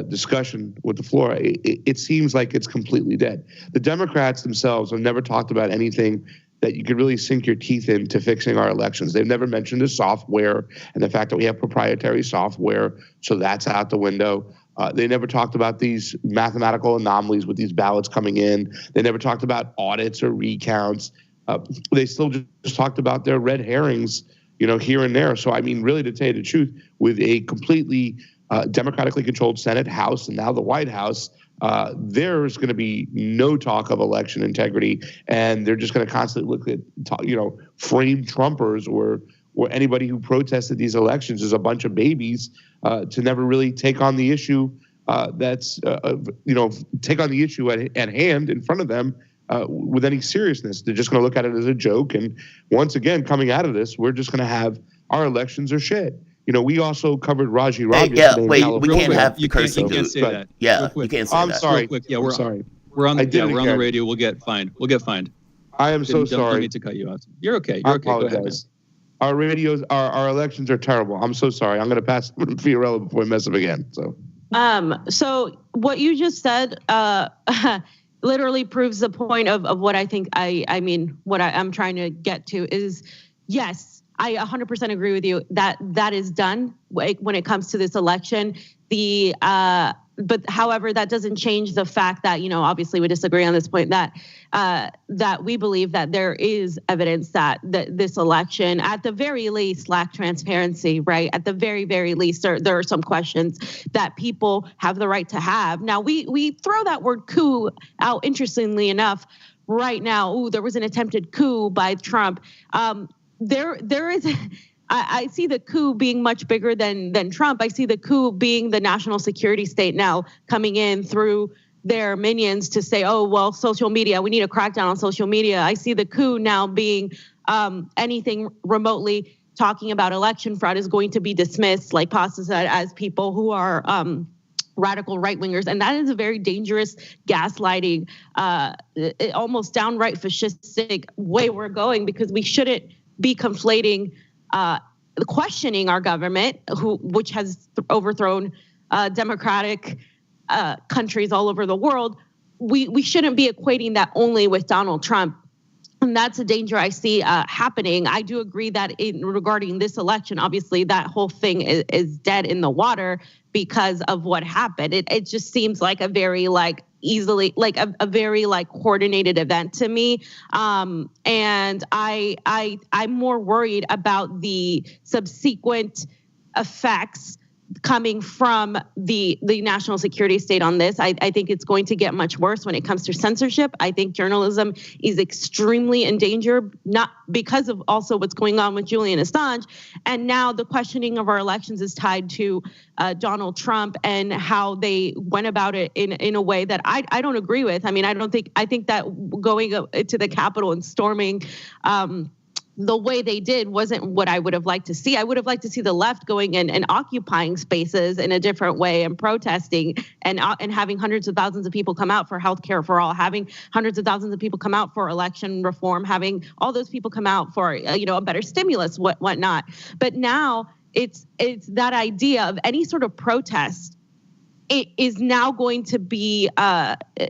discussion with the floor, it seems like it's completely dead. The Democrats themselves have never talked about anything that you could really sink your teeth into fixing our elections. They've never mentioned the software and the fact that we have proprietary software, so that's out the window. They never talked about these mathematical anomalies with these ballots coming in. They never talked about audits or recounts. They still just talked about their red herrings, here and there. So, I mean, really, to tell you the truth, with a completely democratically controlled Senate, House, and now the White House, there's going to be no talk of election integrity, and they're just going to constantly look at, framed Trumpers or anybody who protested these elections as a bunch of babies to never really take on the issue take on the issue at hand in front of them with any seriousness. They're just going to look at it as a joke. And once again, coming out of this, we're just going to have our elections are shit. We also covered Raji Ram. We can't have the cursing. You can't say that. Yeah, you can't say that. I'm sorry. Real quick. Yeah, we're sorry. We're on the radio. We'll get fined. I am so sorry. Don't mean to cut you off. You're okay. I apologize. Our radios, our elections are terrible. I'm so sorry. I'm going to pass it to Fiorella before we mess up again. So what you just said literally proves the point of what I think. What I'm trying to get to is, yes, I 100% agree with you that is done when it comes to this election. But however, that doesn't change the fact that, obviously we disagree on this point, that we believe that there is evidence that this election, at the very least, lacked transparency, right? At the very, very least, there are some questions that people have the right to have. Now, we throw that word coup out, interestingly enough, right now. Ooh, there was an attempted coup by Trump. There is, I see the coup being much bigger than Trump. I see the coup being the national security state now coming in through their minions to say, oh, well, social media, we need a crackdown on social media. I see the coup now being anything remotely talking about election fraud is going to be dismissed, like Pasta said, as people who are radical right-wingers. And that is a very dangerous gaslighting, almost downright fascistic way we're going, because we shouldn't be conflating questioning our government, which has overthrown democratic countries all over the world. We shouldn't be equating that only with Donald Trump. And that's a danger I see happening. I do agree that regarding this election, obviously that whole thing is dead in the water because of what happened. It just seems like a very a very coordinated event to me. And I'm more worried about the subsequent effects coming from the national security state on this. I think it's going to get much worse when it comes to censorship. I think journalism is extremely in danger, not because of also what's going on with Julian Assange. And now the questioning of our elections is tied to Donald Trump and how they went about it in a way that I don't agree with. I mean, I think that going to the Capitol and storming the way they did wasn't what I would have liked to see. I would have liked to see the left going in and occupying spaces in a different way and protesting and having hundreds of thousands of people come out for healthcare for all, having hundreds of thousands of people come out for election reform, having all those people come out for a better stimulus, whatnot. But now it's that idea of any sort of protest. It is now going to be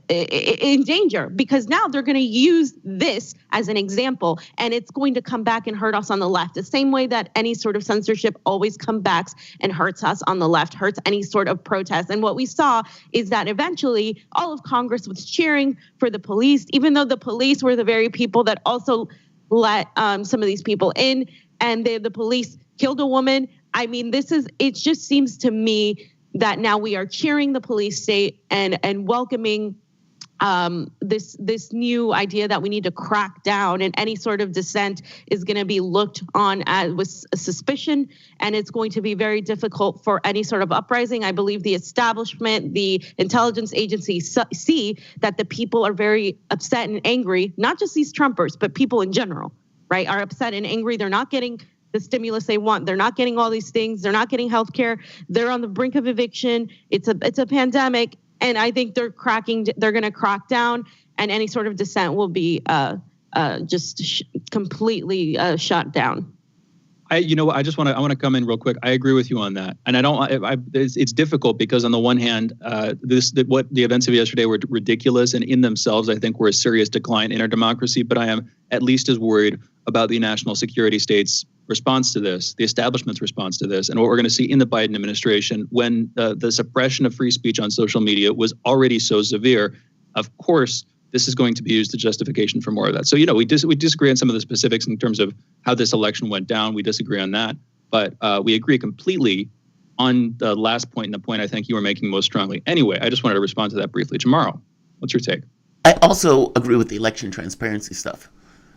in danger because now they're going to use this as an example, and it's going to come back and hurt us on the left. The same way that any sort of censorship always comes back and hurts us on the left, hurts any sort of protest. And what we saw is that eventually all of Congress was cheering for the police, even though the police were the very people that also let some of these people in, and the police killed a woman. I mean, it just seems to me that now we are cheering the police state and welcoming this new idea that we need to crack down, and any sort of dissent is going to be looked on with suspicion, and it's going to be very difficult for any sort of uprising. I believe the establishment, the intelligence agencies see that the people are very upset and angry, not just these Trumpers, but people in general, right, are upset and angry. They're not getting the stimulus they want. They're not getting all these things. They're not getting healthcare. They're on the brink of eviction. It's a pandemic, and I think they're going to crack down, and any sort of dissent will be just completely shut down. I want to come in real quick. I agree with you on that, and it's difficult because on the one hand, what the events of yesterday were ridiculous, and in themselves, I think were a serious decline in our democracy. But I am at least as worried about the national security state's response to this, the establishment's response to this, and what we're going to see in the Biden administration when the suppression of free speech on social media was already so severe. Of course, this is going to be used as justification for more of that. So, we disagree on some of the specifics in terms of how this election went down. We disagree on that, but we agree completely on the last point and the point I think you were making most strongly. Anyway, I just wanted to respond to that briefly. Jamarl, what's your take? I also agree with the election transparency stuff.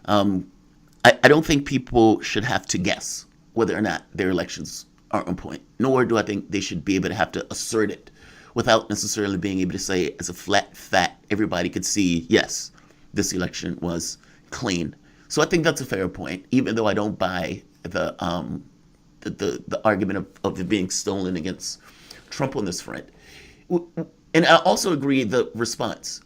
I don't think people should have to guess whether or not their elections are on point, nor do I think they should be able to have to assert it without necessarily being able to say as a flat fact, everybody could see, yes, this election was clean. So I think that's a fair point, even though I don't buy the argument of it being stolen against Trump on this front. And I also agree the response.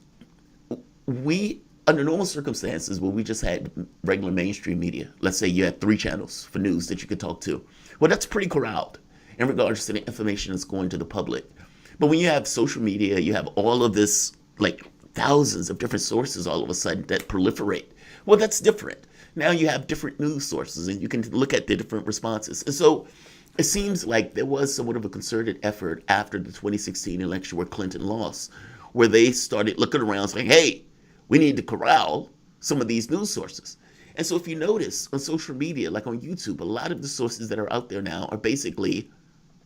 We, under normal circumstances, where we just had regular mainstream media, let's say you had 3 channels for news that you could talk to, well, that's pretty corralled in regards to the information that's going to the public. But when you have social media, you have all of this, like thousands of different sources all of a sudden that proliferate. Well, that's different. Now you have different news sources and you can look at the different responses. And so it seems like there was somewhat of a concerted effort after the 2016 election where Clinton lost, where they started looking around saying, hey, we need to corral some of these news sources. And so if you notice on social media, like on YouTube, a lot of the sources that are out there now are basically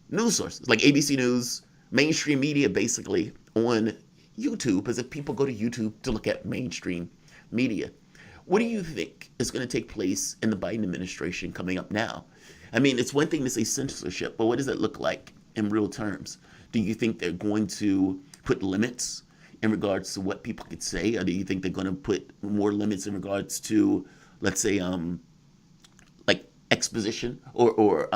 news sources, like ABC News, mainstream media basically on YouTube, as if people go to YouTube to look at mainstream media. What do you think is going to take place in the Biden administration coming up now? I mean, it's one thing to say censorship, but what does that look like in real terms? Do you think they're going to put limits in regards to what people could say? Or do you think they're going to put more limits in regards to, let's say, like exposition or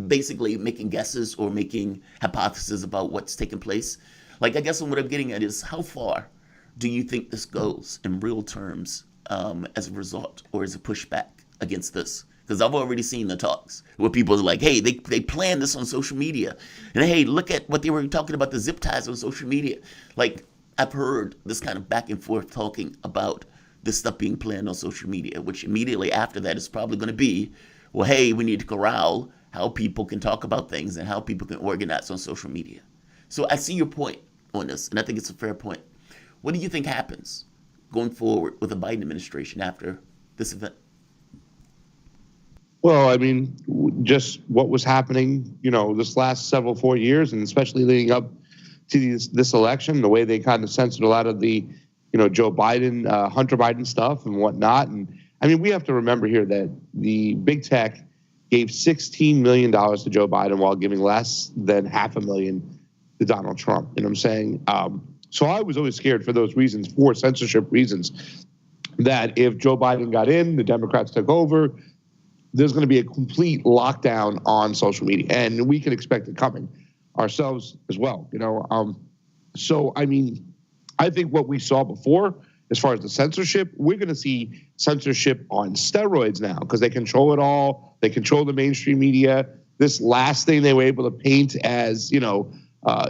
basically making guesses or making hypotheses about what's taking place? Like, I guess what I'm getting at is, how far do you think this goes in real terms as a result or as a pushback against this? Because I've already seen the talks where people are like, hey, they planned this on social media. And hey, look at what they were talking about, the zip ties on social media. Like, I've heard this kind of back and forth talking about this stuff being planned on social media, which immediately after that is probably going to be, well, hey, we need to corral how people can talk about things and how people can organize on social media. So I see your point on this, and I think it's a fair point. What do you think happens going forward with the Biden administration after this event? Well, I mean, just what was happening, this last 4 years, and especially leading up to this election, the way they kind of censored a lot of the, Joe Biden, Hunter Biden stuff and whatnot. And I mean, we have to remember here that the big tech gave $16 million to Joe Biden while giving less than $500,000 to Donald Trump. You know what I'm saying? So I was always scared for those reasons, for censorship reasons, that if Joe Biden got in, the Democrats took over, there's going to be a complete lockdown on social media. And we can expect it coming ourselves as well. So, I mean, I think what we saw before, as far as the censorship, we're going to see censorship on steroids now because they control it all. They control the mainstream media. This last thing they were able to paint as,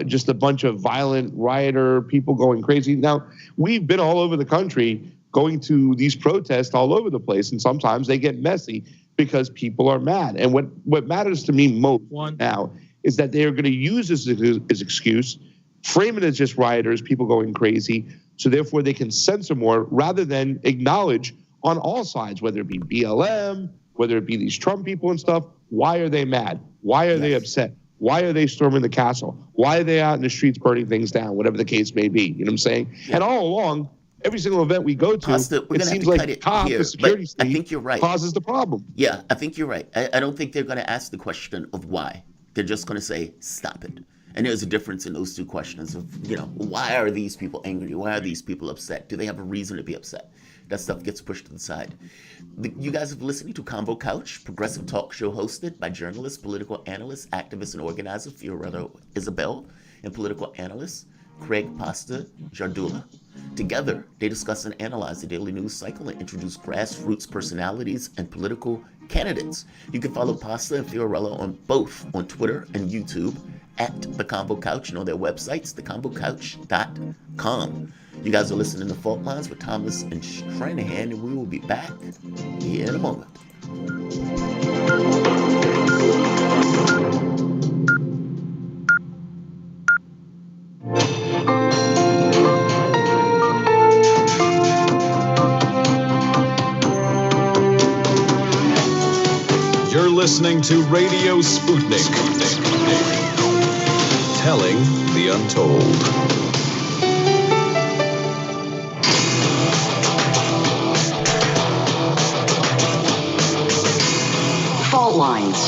just a bunch of violent rioter people going crazy. Now, we've been all over the country going to these protests all over the place, and sometimes they get messy because people are mad. And what matters to me most now is that they are going to use this as excuse, frame it as just rioters, people going crazy, so therefore they can censor more rather than acknowledge on all sides, whether it be BLM, whether it be these Trump people and stuff. Why are they mad? Why are they upset? Why are they storming the Capitol? Why are they out in the streets burning things down, whatever the case may be? You know what I'm saying? Yeah. And all along, every single event we go to, it seems like the security state, I think you're right, causes the problem. Yeah, I think you're right. I don't think they're going to ask the question of why. They're just going to say, stop it. And there's a difference in those two questions of, why are these people angry? Why are these people upset? Do they have a reason to be upset? That stuff gets pushed to the side. You guys have listening to Convo Couch, progressive talk show hosted by journalist, political analyst, activist, and organizer Fiorello Isabel, and political analyst Craig Pasta Jardula. Together, they discuss and analyze the daily news cycle and introduce grassroots personalities and political candidates. You can follow Pasta and Fiorello on both on Twitter and YouTube at The Combo Couch and on their websites, thecombocouch.com. You guys are listening to Fault Lines with Thomas and Stranahan, and we will be back in a moment. You're listening to Radio Sputnik. Telling the untold. Fault lines.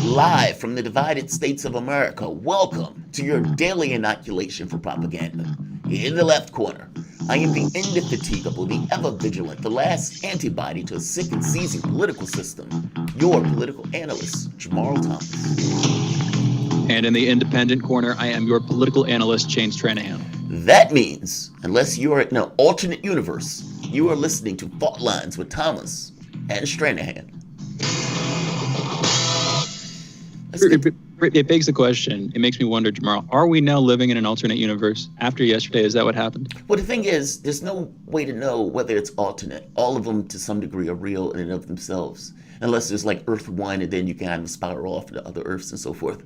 Live from the divided states of America, welcome to your daily inoculation for propaganda. In the left corner, I am the indefatigable, the ever-vigilant, the last antibody to a sick and seizing political system, your political analyst, Jamarl Thomas. And in the independent corner, I am your political analyst, Shane Stranahan. That means, unless you are in an alternate universe, you are listening to Fault Lines with Thomas and Stranahan. It begs the question, it makes me wonder, Jamarl, are we now living in an alternate universe? After yesterday, is that what happened? Well, the thing is, there's no way to know whether it's alternate. All of them, to some degree, are real in and of themselves. Unless there's like Earth 1, and then you can kind of spiral off to other Earths and so forth.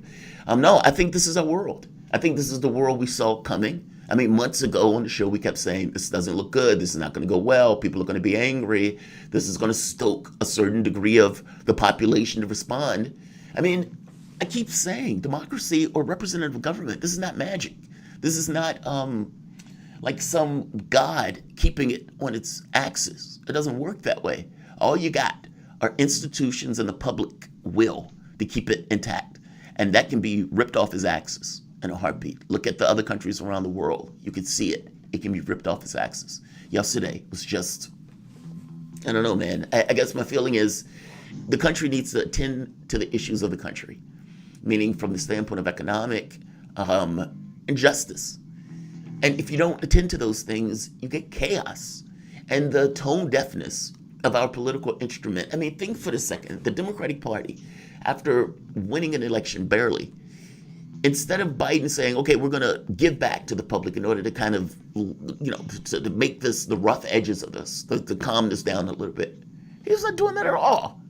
No, I think this is our world. I think this is the world we saw coming. I mean, months ago on the show, we kept saying, this doesn't look good. This is not going to go well. People are going to be angry. This is going to stoke a certain degree of the population to respond. I mean, I keep saying democracy or representative government, this is not magic. This is not like some God keeping it on its axis. It doesn't work that way. All you got are institutions and the public will to keep it intact. And that can be ripped off its axis in a heartbeat. Look at the other countries around the world. You can see it. It can be ripped off its axis. Yesterday was just, I don't know, man. I guess my feeling is the country needs to attend to the issues of the country, meaning from the standpoint of economic injustice. And if you don't attend to those things, you get chaos and the tone deafness of our political instrument. I mean, think for a second. The Democratic Party, after winning an election barely, instead of Biden saying, okay, we're going to give back to the public in order to kind of, to make this, the rough edges of this, to calm this down a little bit, he's not doing that at all.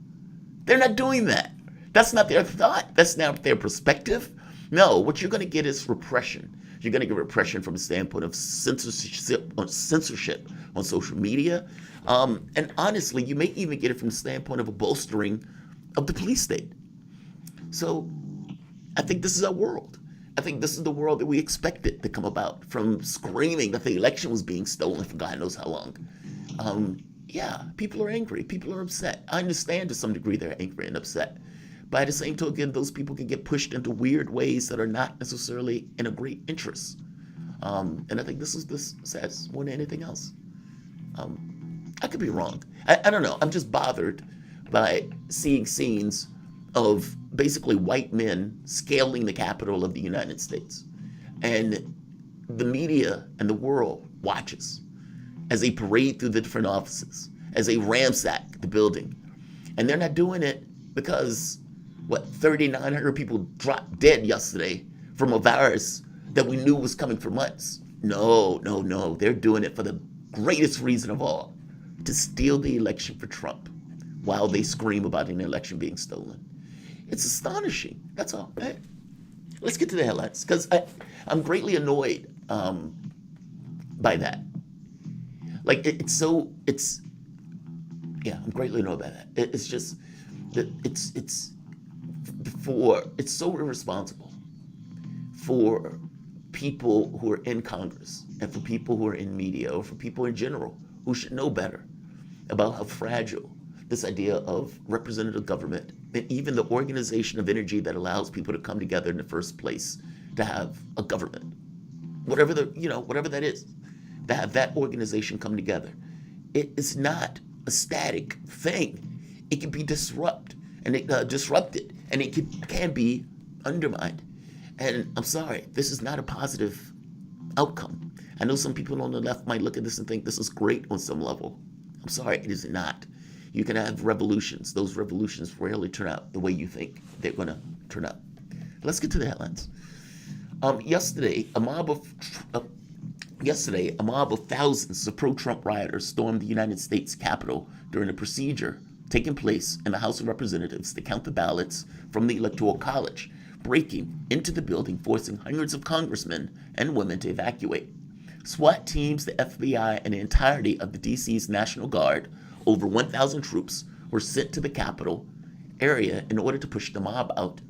They're not doing that. That's not their thought. That's not their perspective. No, what you're going to get is repression. You're going to get repression from the standpoint of censorship on social media. And honestly, you may even get it from the standpoint of a bolstering of the police state. So I think this is our world. I think this is the world that we expected to come about, from screaming that the election was being stolen for God knows how long. Yeah, people are angry. People are upset. I understand to some degree they're angry and upset. By the same token, those people can get pushed into weird ways that are not necessarily in a great interest. And I think this says more than anything else. I could be wrong. I don't know. I'm just bothered by seeing scenes of basically white men scaling the Capitol of the United States. And the media and the world watches as they parade through the different offices, as they ransack the building. And they're not doing it because 3,900 people dropped dead yesterday from a virus that we knew was coming for months. No. They're doing it for the greatest reason of all, to steal the election for Trump while they scream about an election being stolen. It's astonishing. That's all. Hey, let's get to the headlines, because I'm greatly annoyed by that. Like, I'm greatly annoyed by that. It's just that it's so irresponsible for people who are in Congress and for people who are in media, or for people in general who should know better about how fragile this idea of representative government and even the organization of energy that allows people to come together in the first place to have a government, whatever that is, to have that organization come together. It is not a static thing. It can be disrupted, and it can be undermined. And I'm sorry, this is not a positive outcome. I know some people on the left might look at this and think this is great on some level. I'm sorry, it is not. You can have revolutions. Those revolutions rarely turn out the way you think they're going to turn out. Let's get to the headlines. Yesterday, a mob of thousands of pro-Trump rioters stormed the United States Capitol during a procedure taking place in the House of Representatives to count the ballots from the Electoral College, breaking into the building, forcing hundreds of congressmen and women to evacuate. SWAT teams, the FBI, and the entirety of the DC's National Guard, over 1,000 troops, were sent to the Capitol area in order to push the mob out.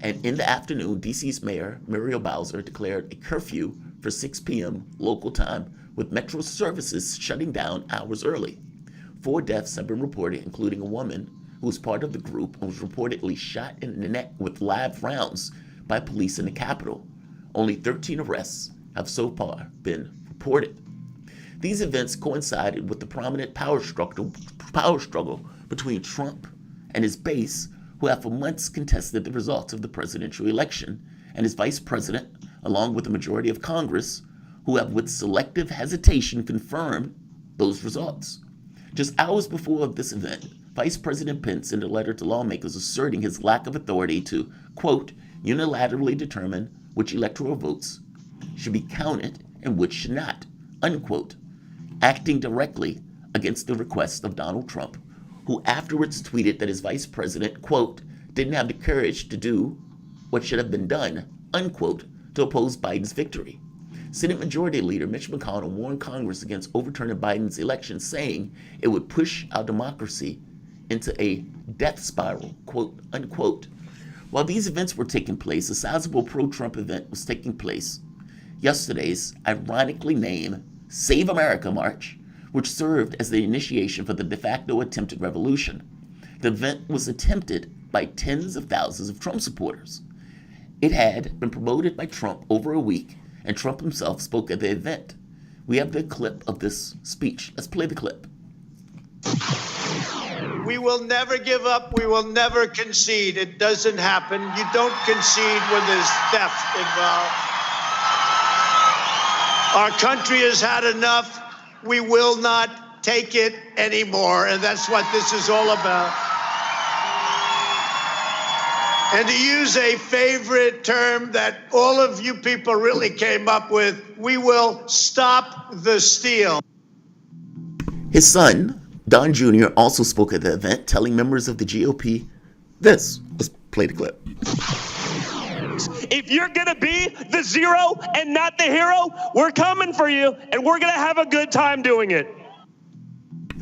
And in the afternoon, DC's Mayor Muriel Bowser declared a curfew for 6 p.m. local time, with metro services shutting down hours early. 4 deaths have been reported, including a woman who was part of the group and was reportedly shot in the neck with live rounds by police in the Capitol. Only 13 arrests have so far been reported. These events coincided with the prominent power struggle between Trump and his base, who have for months contested the results of the presidential election, and his vice president, along with the majority of Congress, who have with selective hesitation confirmed those results. Just hours before this event, Vice President Pence sent a letter to lawmakers asserting his lack of authority to, quote, unilaterally determine which electoral votes should be counted and which should not, unquote, acting directly against the request of Donald Trump, who afterwards tweeted that his vice president, quote, didn't have the courage to do what should have been done, unquote, to oppose Biden's victory. Senate Majority Leader Mitch McConnell warned Congress against overturning Biden's election, saying it would push our democracy into a death spiral, quote, unquote. While these events were taking place, a sizable pro-Trump event was taking place. Yesterday's ironically named Save America March, which served as the initiation for the de facto attempted revolution. The event was attempted by tens of thousands of Trump supporters. It had been promoted by Trump over a week, and Trump himself spoke at the event. We have the clip of this speech. Let's play the clip. We will never give up. We will never concede. It doesn't happen. You don't concede when there's theft involved. Our country has had enough. We will not take it anymore, and that's what this is all about. And to use a favorite term that all of you people really came up with, we will stop the steal. His son, Don Jr., also spoke at the event, telling members of the GOP this. Let's play the clip. If you're going to be the zero and not the hero, we're coming for you, and we're going to have a good time doing it.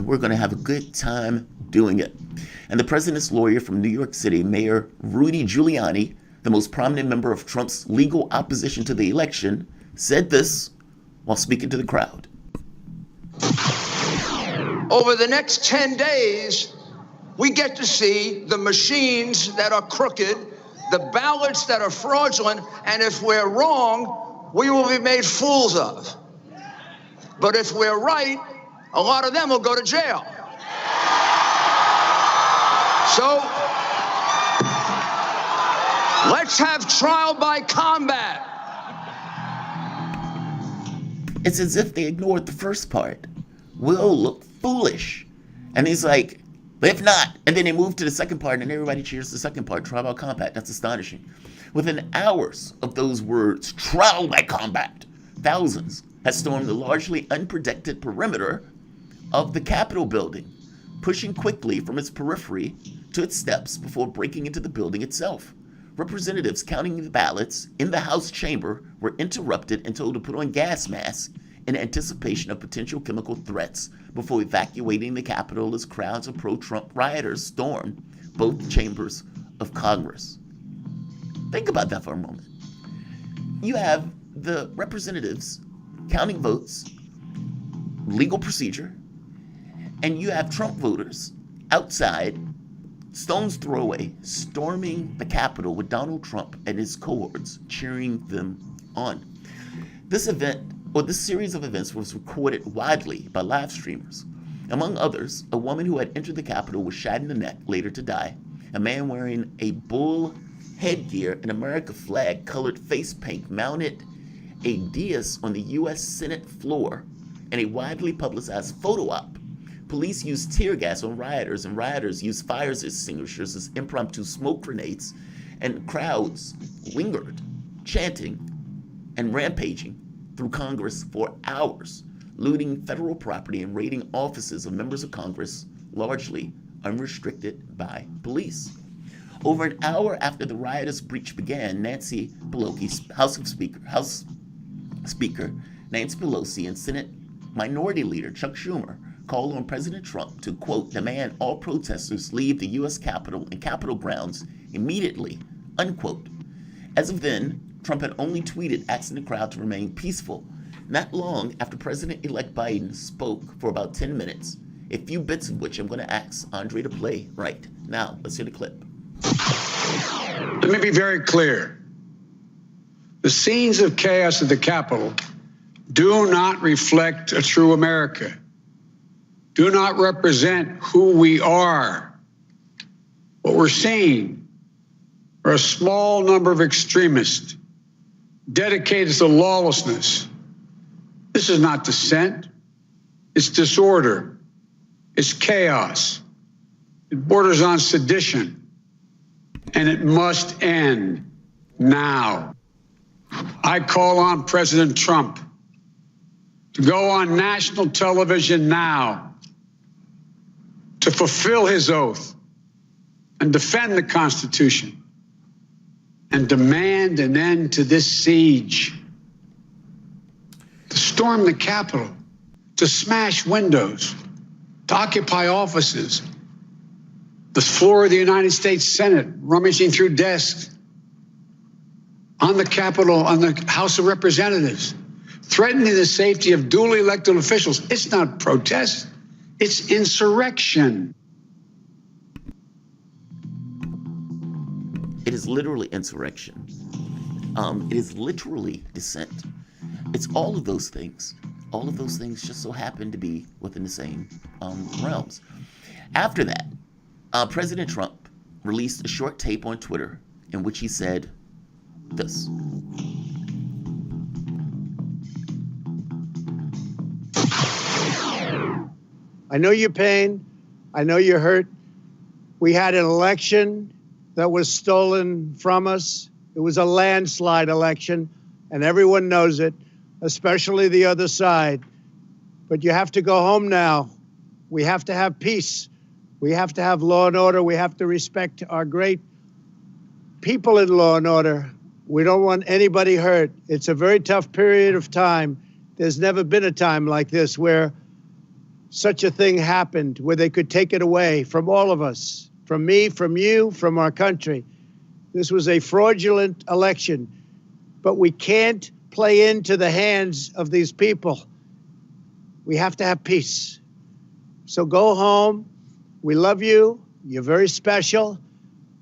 We're going to have a good time doing it. And the president's lawyer from New York City, Mayor Rudy Giuliani, the most prominent member of Trump's legal opposition to the election, said this while speaking to the crowd. Over the next 10 days, we get to see the machines that are crooked, the ballots that are fraudulent, and if we're wrong, we will be made fools of. But if we're right, a lot of them will go to jail. So let's have trial by combat. It's as if they ignored the first part. We'll look foolish. And he's like, if not. And then they move to the second part, and everybody cheers the second part, trial by combat. That's astonishing. Within hours of those words, trial by combat, thousands had stormed the largely unprotected perimeter of the Capitol building, pushing quickly from its periphery to its steps before breaking into the building itself. Representatives counting the ballots in the House chamber were interrupted and told to put on gas masks in anticipation of potential chemical threats before evacuating the Capitol as crowds of pro-Trump rioters stormed both chambers of Congress. Think about that for a moment. You have the representatives counting votes, legal procedure, and you have Trump voters outside, stone's throw away, storming the Capitol with Donald Trump and his cohorts cheering them on. This event, or this series of events, was recorded widely by live streamers. Among others, a woman who had entered the Capitol was shot in the neck, later to die. A man wearing a bull headgear and America flag colored face paint mounted a dais on the U.S. Senate floor in a widely publicized photo op. Police used tear gas on rioters, and rioters used fire extinguishers as impromptu smoke grenades, and crowds lingered, chanting and rampaging through Congress for hours, looting federal property and raiding offices of members of Congress, largely unrestricted by police. Over an hour after the riotous breach began, Nancy Pelosi, House Speaker Nancy Pelosi, and Senate Minority Leader Chuck Schumer called on President Trump to, quote, demand all protesters leave the U.S. Capitol and Capitol grounds immediately, unquote. As of then, Trump had only tweeted asking the crowd to remain peaceful, not long after President-elect Biden spoke for about 10 minutes, a few bits of which I'm going to ask Andre to play right now. Let's hear the clip. Let me be very clear. The scenes of chaos at the Capitol do not reflect a true America, do not represent who we are. What we're seeing are a small number of extremists dedicated to lawlessness. This is not dissent. It's disorder. It's chaos. It borders on sedition. And it must end now. I call on President Trump to go on national television now to fulfill his oath and defend the Constitution and demand an end to this siege, to storm the Capitol, to smash windows, to occupy offices, the floor of the United States Senate, rummaging through desks, on the Capitol, on the House of Representatives, threatening the safety of duly elected officials. It's not protest, it's insurrection. It is literally insurrection. It is literally dissent. It's all of those things. All of those things just so happen to be within the same realms. After that, President Trump released a short tape on Twitter in which he said this. I know your pain. I know you're hurt. We had an election that was stolen from us. It was a landslide election, and everyone knows it, especially the other side. But you have to go home now. We have to have peace. We have to have law and order. We have to respect our great people in law and order. We don't want anybody hurt. It's a very tough period of time. There's never been a time like this where such a thing happened, where they could take it away from all of us, from me, from you, from our country. This was a fraudulent election, but we can't play into the hands of these people. We have to have peace. So go home. We love you. You're very special.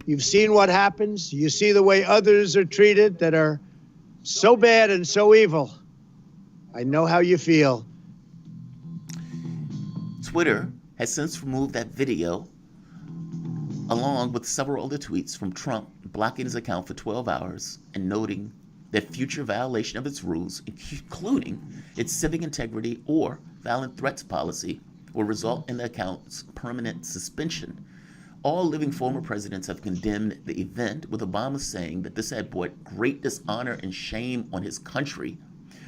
You've seen what happens. You see the way others are treated that are so bad and so evil. I know how you feel. Twitter has since removed that video, along with several other tweets from Trump blocking his account for 12 hours and noting that future violation of its rules, including its civic integrity or violent threats policy, will result in the account's permanent suspension. All living former presidents have condemned the event, with Obama saying that this had brought great dishonor and shame on his country.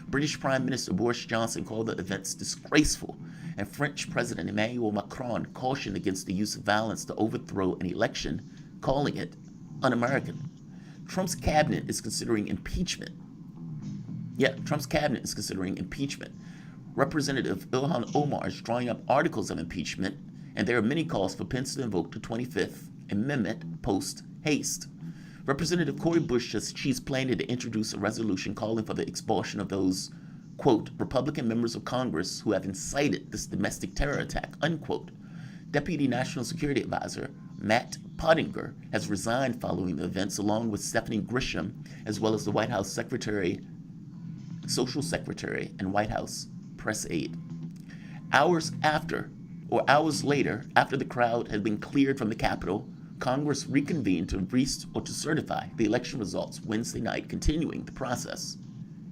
British Prime Minister Boris Johnson called the events disgraceful, and French President Emmanuel Macron cautioned against the use of violence to overthrow an election, calling it un-American. Trump's cabinet is considering impeachment. Trump's cabinet is considering impeachment. Representative Ilhan Omar is drawing up articles of impeachment, and there are many calls for Pence to invoke the 25th Amendment post-haste. Representative Cori Bush says she's planning to introduce a resolution calling for the expulsion of those, quote, Republican members of Congress who have incited this domestic terror attack, unquote. Deputy National Security Advisor Matt Pottinger has resigned following the events, along with Stephanie Grisham, as well as the White House Secretary, Social Secretary, and White House press aide. Hours later, after the crowd had been cleared from the Capitol, Congress reconvened to certify the election results Wednesday night, continuing the process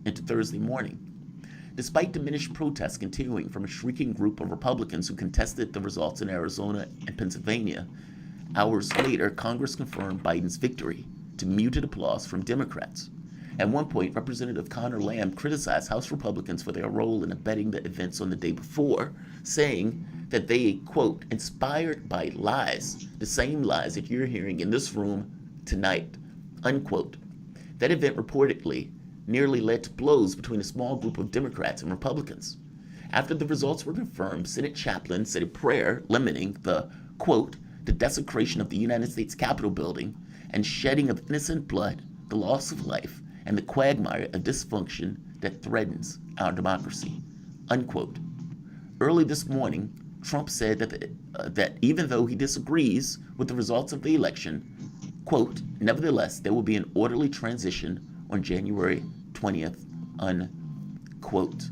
into Thursday morning. Despite diminished protests continuing from a shrieking group of Republicans who contested the results in Arizona and Pennsylvania, hours later, Congress confirmed Biden's victory to muted applause from Democrats. At one point, Representative Connor Lamb criticized House Republicans for their role in abetting the events on the day before, saying that they, quote, inspired by lies, the same lies that you're hearing in this room tonight, unquote. That event reportedly nearly led to blows between a small group of Democrats and Republicans. After the results were confirmed, Senate chaplain said a prayer limiting the, quote, the desecration of the United States Capitol building and shedding of innocent blood, the loss of life, and the quagmire of dysfunction that threatens our democracy, unquote. Early this morning, Trump said that even though he disagrees with the results of the election, quote, nevertheless, there will be an orderly transition on January 20th, unquote.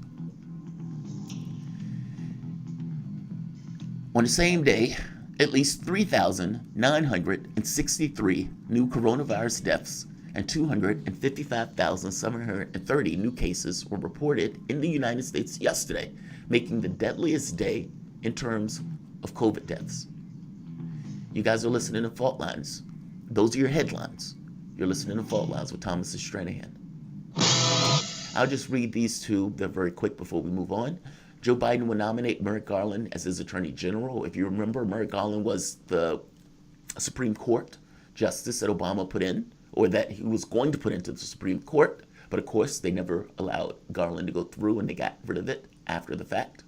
On the same day, at least 3,963 new coronavirus deaths and 255,730 new cases were reported in the United States yesterday, making the deadliest day in terms of COVID deaths. You guys are listening to Fault Lines. Those are your headlines. You're listening to Fault Lines with Thomas Stranahan. I'll just read these two. They're very quick before we move on. Joe Biden will nominate Merrick Garland as his Attorney General. If you remember, Merrick Garland was the Supreme Court justice that Obama put in, or that he was going to put into the Supreme Court. But of course, they never allowed Garland to go through, and they got rid of it after the fact.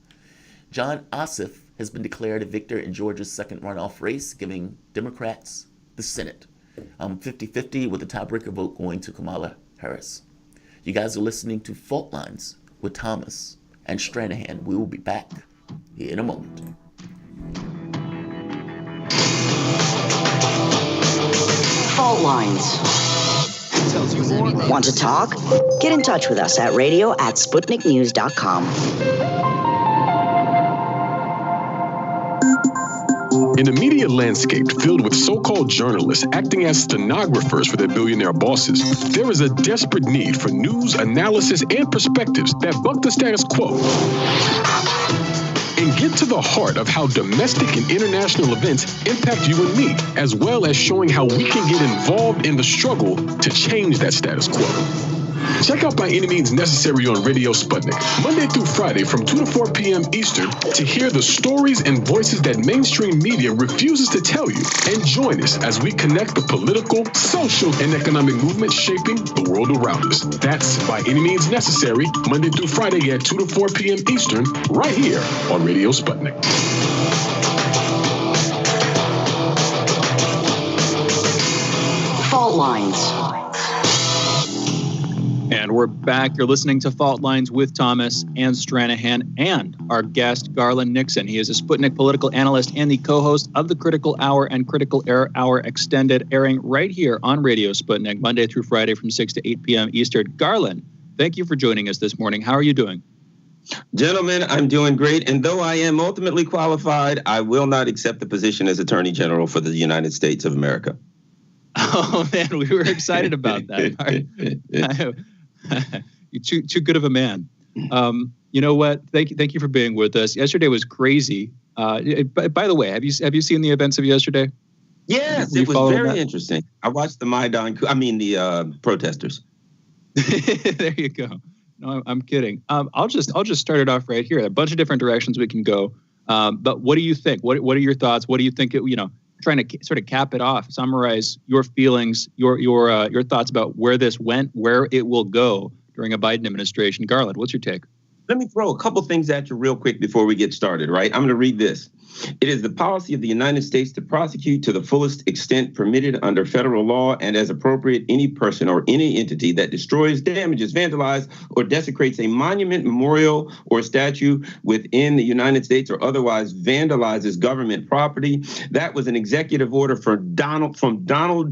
John Ossof has been declared a victor in Georgia's second runoff race, giving Democrats the Senate. 50-50 with the tiebreaker vote going to Kamala Harris. You guys are listening to Fault Lines with Thomas and Stranahan. We will be back in a moment. Fault Lines. Want to talk? Get in touch with us at radio@sputniknews.com. In a media landscape filled with so-called journalists acting as stenographers for their billionaire bosses, there is a desperate need for news, analysis, and perspectives that buck the status quo and get to the heart of how domestic and international events impact you and me, as well as showing how we can get involved in the struggle to change that status quo. Check out By Any Means Necessary on Radio Sputnik, Monday through Friday from 2 to 4 p.m. Eastern, to hear the stories and voices that mainstream media refuses to tell you. And join us as we connect the political, social, and economic movements shaping the world around us. That's By Any Means Necessary, Monday through Friday at 2 to 4 p.m. Eastern, right here on Radio Sputnik. Fault Lines. And we're back. You're listening to Fault Lines with Thomas and Stranahan and our guest, Garland Nixon. He is a Sputnik political analyst and the co-host of the Critical Hour and Critical Error Hour Extended, airing right here on Radio Sputnik, Monday through Friday from 6 to 8 p.m. Eastern. Garland, thank you for joining us this morning. How are you doing? Gentlemen, I'm doing great. And though I am ultimately qualified, I will not accept the position as Attorney General for the United States of America. Oh, man, we were excited about that. You're too good of a man. You know what? Thank you for being with us. Yesterday was crazy. By the way, have you seen the events of yesterday? Yes, it was very interesting. I watched the protesters. There you go. No, I'm kidding. I'll just start it off right here. A bunch of different directions we can go. But what do you think? What are your thoughts? What do you think? Trying to sort of cap it off, summarize your feelings, your thoughts about where this went, where it will go during a Biden administration. Garland, what's your take? Let me throw a couple things at you real quick before we get started, right? I'm going to read this. It is the policy of the United States to prosecute to the fullest extent permitted under federal law and as appropriate any person or any entity that destroys, damages, vandalizes, or desecrates a monument, memorial, or statue within the United States or otherwise vandalizes government property. That was an executive order from Donald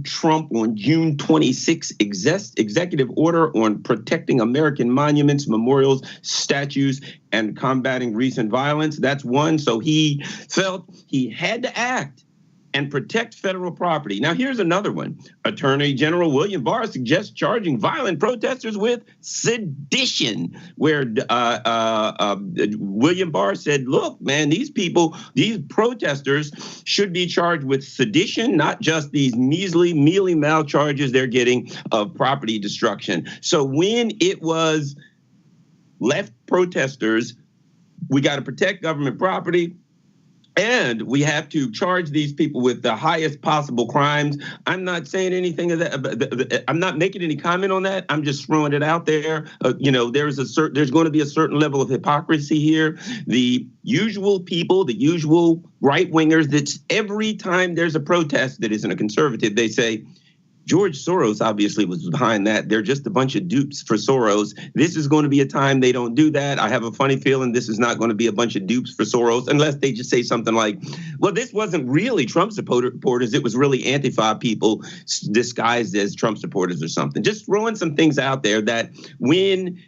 Trump on June 26, executive order on protecting American monuments, memorials, statues, and combating recent violence. That's one. So he felt he had to act. and protect federal property. Now, here's another one. Attorney General William Barr suggests charging violent protesters with sedition, where William Barr said, look, man, these protesters should be charged with sedition, not just these mealy-mouthed charges they're getting of property destruction. So when it was left protesters, we got to protect government property, and we have to charge these people with the highest possible crimes. I'm not saying anything of that. I'm not making any comment on that. I'm just throwing it out there. There's going to be a certain level of hypocrisy here. The usual people, the usual right-wingers, that's every time there's a protest that isn't a conservative, they say, George Soros obviously was behind that. They're just a bunch of dupes for Soros. This is going to be a time they don't do that. I have a funny feeling this is not going to be a bunch of dupes for Soros unless they just say something like, well, this wasn't really Trump supporters. It was really Antifa people disguised as Trump supporters or something. Just throwing some things out there that when...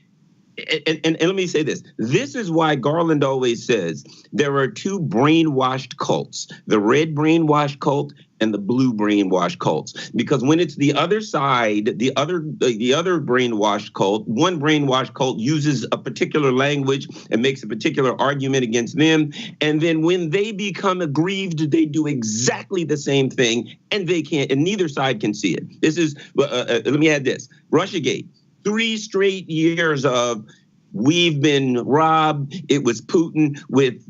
And let me say this. This is why Garland always says there are two brainwashed cults, the red brainwashed cult and the blue brainwashed cults. Because when it's the other side, the other brainwashed cult, one brainwashed cult uses a particular language and makes a particular argument against them. And then when they become aggrieved, they do exactly the same thing, and they can't, and neither side can see it. This is, let me add this, Russiagate. 3 straight years of we've been robbed. It was Putin with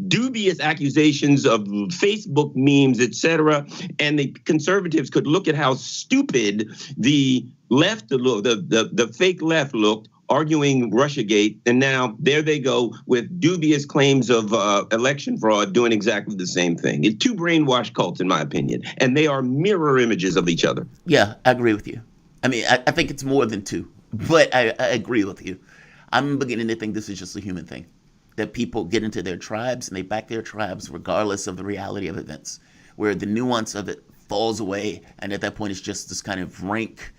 dubious accusations of Facebook memes, etc. And the conservatives could look at how stupid the left, the fake left looked, arguing Russiagate, and now there they go with dubious claims of election fraud, doing exactly the same thing. It's two brainwashed cults, in my opinion, and they are mirror images of each other. Yeah, I agree with you. I mean, I think it's more than two. But I agree with you. I'm beginning to think this is just a human thing, that people get into their tribes and they back their tribes regardless of the reality of events, where the nuance of it falls away. And at that point, it's just this kind of rank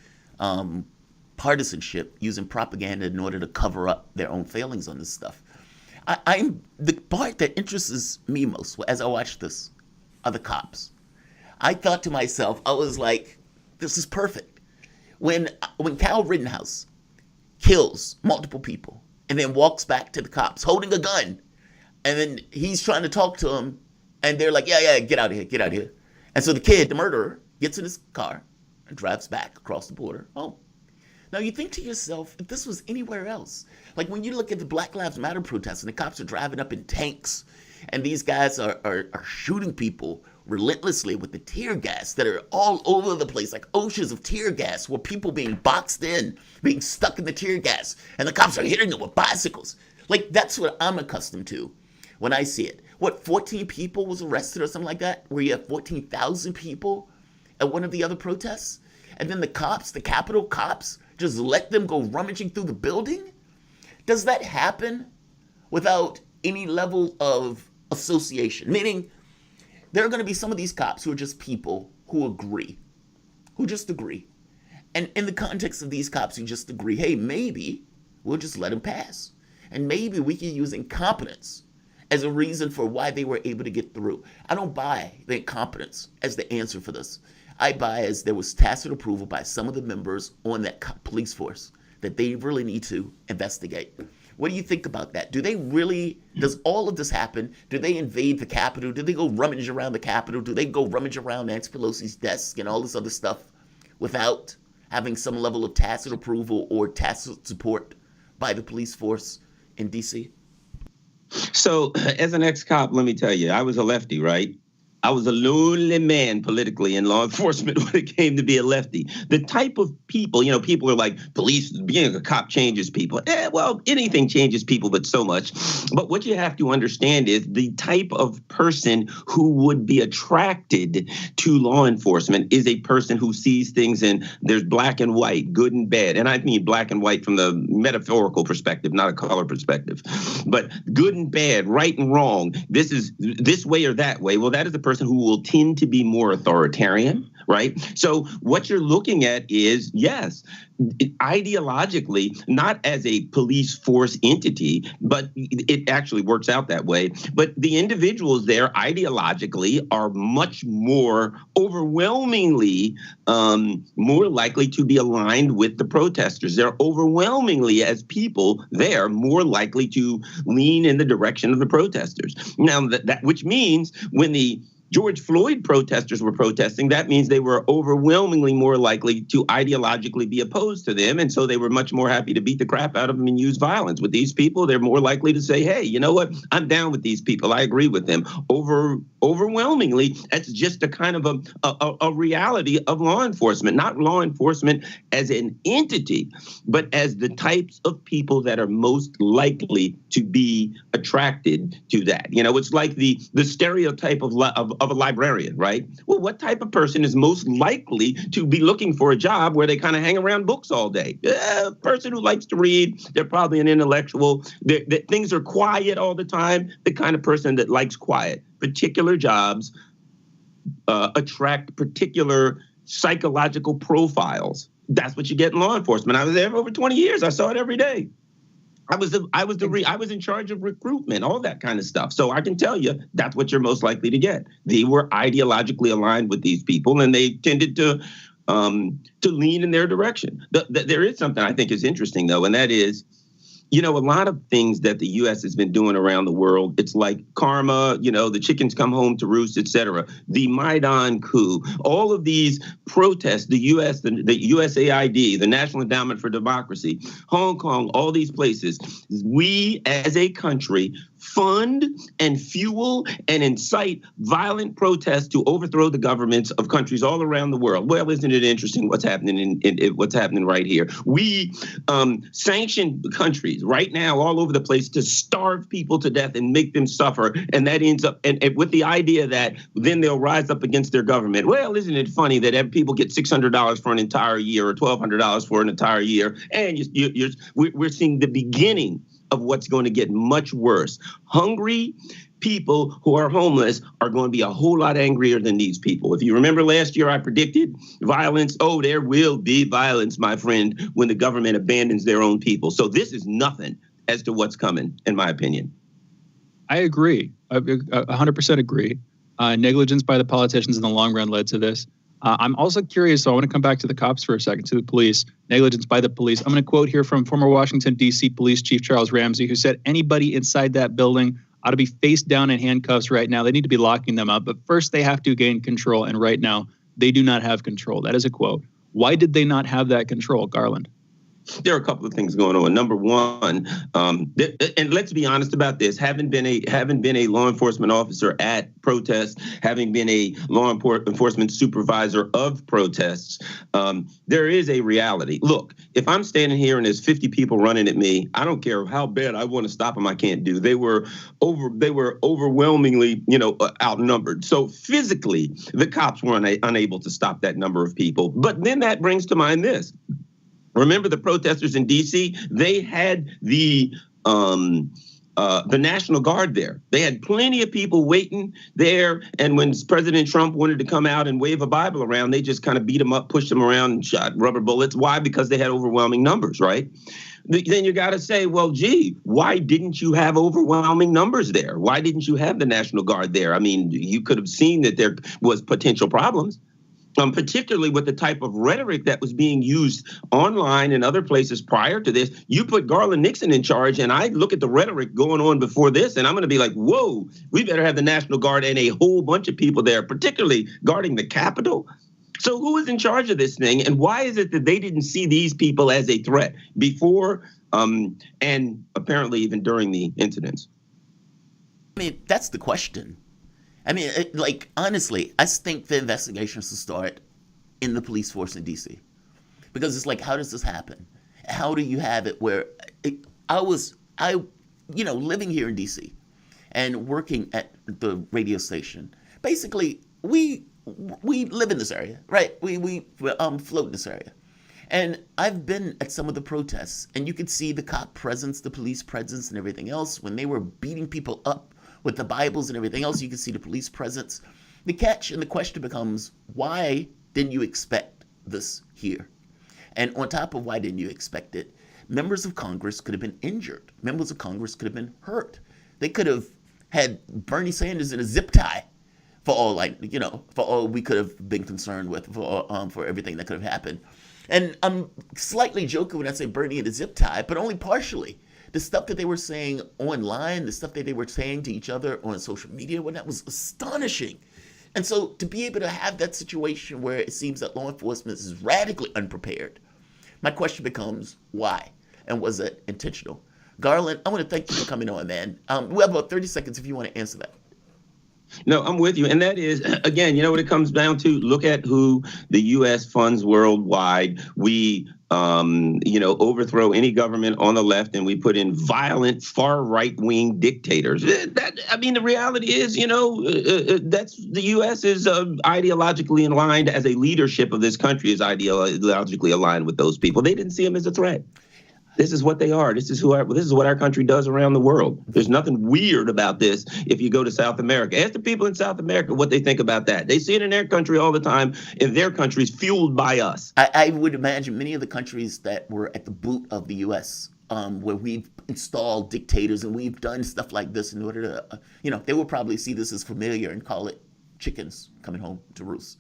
partisanship using propaganda in order to cover up their own failings on this stuff. The part that interests me most as I watch this are the cops. I thought to myself, I was like, this is perfect. When Kyle Rittenhouse kills multiple people and then walks back to the cops holding a gun, and then he's trying to talk to him, and they're like, yeah, get out of here. And so the kid, the murderer, gets in his car and drives back across the border home. Now you think to yourself, if this was anywhere else, like when you look at the Black Lives Matter protests and the cops are driving up in tanks and these guys are shooting people relentlessly with the tear gas that are all over the place, like oceans of tear gas, where people being boxed in, being stuck in the tear gas, and the cops are hitting them with bicycles. Like, that's what I'm accustomed to when I see it. What, 14 people was arrested or something like that, where you have 14,000 people at one of the other protests? And then the cops, the Capitol cops, just let them go rummaging through the building? Does that happen without any level of association? Meaning, there are going to be some of these cops who are just people who just agree. And in the context of these cops who just agree, hey, maybe we'll just let them pass. And maybe we can use incompetence as a reason for why they were able to get through. I don't buy the incompetence as the answer for this. I buy as there was tacit approval by some of the members on that police force that they really need to investigate. What do you think about that? Does all of this happen? Do they invade the Capitol? Do they go rummage around the Capitol? Do they go rummage around Nancy Pelosi's desk and all this other stuff without having some level of tacit approval or tacit support by the police force in D.C.? So as an ex-cop, let me tell you, I was a lefty, right? I was a lonely man politically in law enforcement when it came to be a lefty. The type of people, people are like, police, being a cop changes people. Well, anything changes people, but so much. But what you have to understand is the type of person who would be attracted to law enforcement is a person who sees things in there's black and white, good and bad. And I mean black and white from the metaphorical perspective, not a color perspective. But good and bad, right and wrong, this is this way or that way. Well, that is the person who will tend to be more authoritarian, right? So what you're looking at is, yes, ideologically, not as a police force entity, but it actually works out that way. But the individuals there ideologically are much more overwhelmingly more likely to be aligned with the protesters. They're overwhelmingly, as people there, more likely to lean in the direction of the protesters. Now, that which means when the George Floyd protesters were protesting, that means they were overwhelmingly more likely to ideologically be opposed to them. And so they were much more happy to beat the crap out of them and use violence. With these people, they're more likely to say, hey, you know what? I'm down with these people. I agree with them. Overwhelmingly, that's just a kind of a reality of law enforcement, not law enforcement as an entity, but as the types of people that are most likely to be attracted to that. You know, it's like the stereotype of a librarian, right? Well, what type of person is most likely to be looking for a job where they kind of hang around books all day? A person who likes to read, they're probably an intellectual. Things are quiet all the time. The kind of person that likes quiet. Particular jobs attract particular psychological profiles. That's what you get in law enforcement. I was there for over 20 years. I saw it every day. I was in charge of recruitment, all that kind of stuff. So I can tell you that's what you're most likely to get. They were ideologically aligned with these people, and they tended to lean in their direction. There is something I think is interesting, though, and that is, you know, a lot of things that the U.S. has been doing around the world, it's like karma, you know, the chickens come home to roost, et cetera. The Maidan coup, all of these protests, the USAID, the National Endowment for Democracy, Hong Kong, all these places, we as a country fund and fuel and incite violent protests to overthrow the governments of countries all around the world. Well, isn't it interesting what's happening what's happening right here? We sanction countries right now all over the place to starve people to death and make them suffer, and that ends up and with the idea that then they'll rise up against their government. Well, isn't it funny that people get $600 for an entire year or $1,200 for an entire year, and we're seeing the beginning of what's going to get much worse. Hungry people who are homeless are going to be a whole lot angrier than these people. If you remember last year, I predicted violence. Oh, there will be violence, my friend, when the government abandons their own people. So this is nothing as to what's coming, in my opinion. I agree. I 100% agree. Negligence by the politicians in the long run led to this. I'm also curious, so I want to come back to the cops for a second, to the police, negligence by the police. I'm going to quote here from former Washington, D.C. Police Chief Charles Ramsey, who said anybody inside that building ought to be face down in handcuffs right now. They need to be locking them up, but first they have to gain control, and right now they do not have control. That is a quote. Why did they not have that control, Garland? There are a couple of things going on. Number one, and let's be honest about this, having been a law enforcement officer at protests, having been a law enforcement supervisor of protests, there is a reality. Look, if I'm standing here and there's 50 people running at me, I don't care how bad I want to stop them, I can't do. They were overwhelmingly, outnumbered. So physically, the cops were unable to stop that number of people. But then that brings to mind this. Remember the protesters in D.C.? They had the National Guard there. They had plenty of people waiting there. And when President Trump wanted to come out and wave a Bible around, they just kind of beat him up, pushed him around, and shot rubber bullets. Why? Because they had overwhelming numbers, right? Then you got to say, well, gee, why didn't you have overwhelming numbers there? Why didn't you have the National Guard there? I mean, you could have seen that there was potential problems. Particularly with the type of rhetoric that was being used online and other places prior to this. You put Garland Nixon in charge, and I look at the rhetoric going on before this, and I'm going to be like, whoa, we better have the National Guard and a whole bunch of people there, particularly guarding the Capitol. So who is in charge of this thing, and why is it that they didn't see these people as a threat before and apparently even during the incidents? I mean, that's the question. I mean, honestly, I think the investigation should start in the police force in D.C. Because it's like, how does this happen? How do you have it where living here in D.C. and working at the radio station. Basically, we live in this area, right? We float in this area. And I've been at some of the protests, and you could see the cop presence, the police presence, and everything else. When they were beating people up with the Bibles and everything else, you could see the police presence. The catch and the question becomes, why didn't you expect this here? And on top of why didn't you expect it, members of Congress could have been injured. Members of Congress could have been hurt. They could have had Bernie Sanders in a zip tie for all we could have been concerned with, for everything that could have happened. And I'm slightly joking when I say Bernie in a zip tie, but only partially. The stuff that they were saying online, the stuff that they were saying to each other on social media, that was astonishing. And so to be able to have that situation where it seems that law enforcement is radically unprepared, my question becomes why? And was it intentional? Garland, I want to thank you for coming on, man. We have about 30 seconds if you want to answer that. No, I'm with you. And that is, again, you know what it comes down to? Look at who the U.S. funds worldwide. We, overthrow any government on the left and we put in violent far right-wing dictators. The reality is, that's the U.S. is ideologically aligned as a leadership of this country is ideologically aligned with those people. They didn't see them as a threat. This is what they are. This is what our country does around the world. There's nothing weird about this. If you go to South America, ask the people in South America what they think about that. They see it in their country all the time, in their countries fueled by us. I would imagine many of the countries that were at the boot of the U.S., where we've installed dictators and we've done stuff like this in order to, they will probably see this as familiar and call it chickens coming home to roost.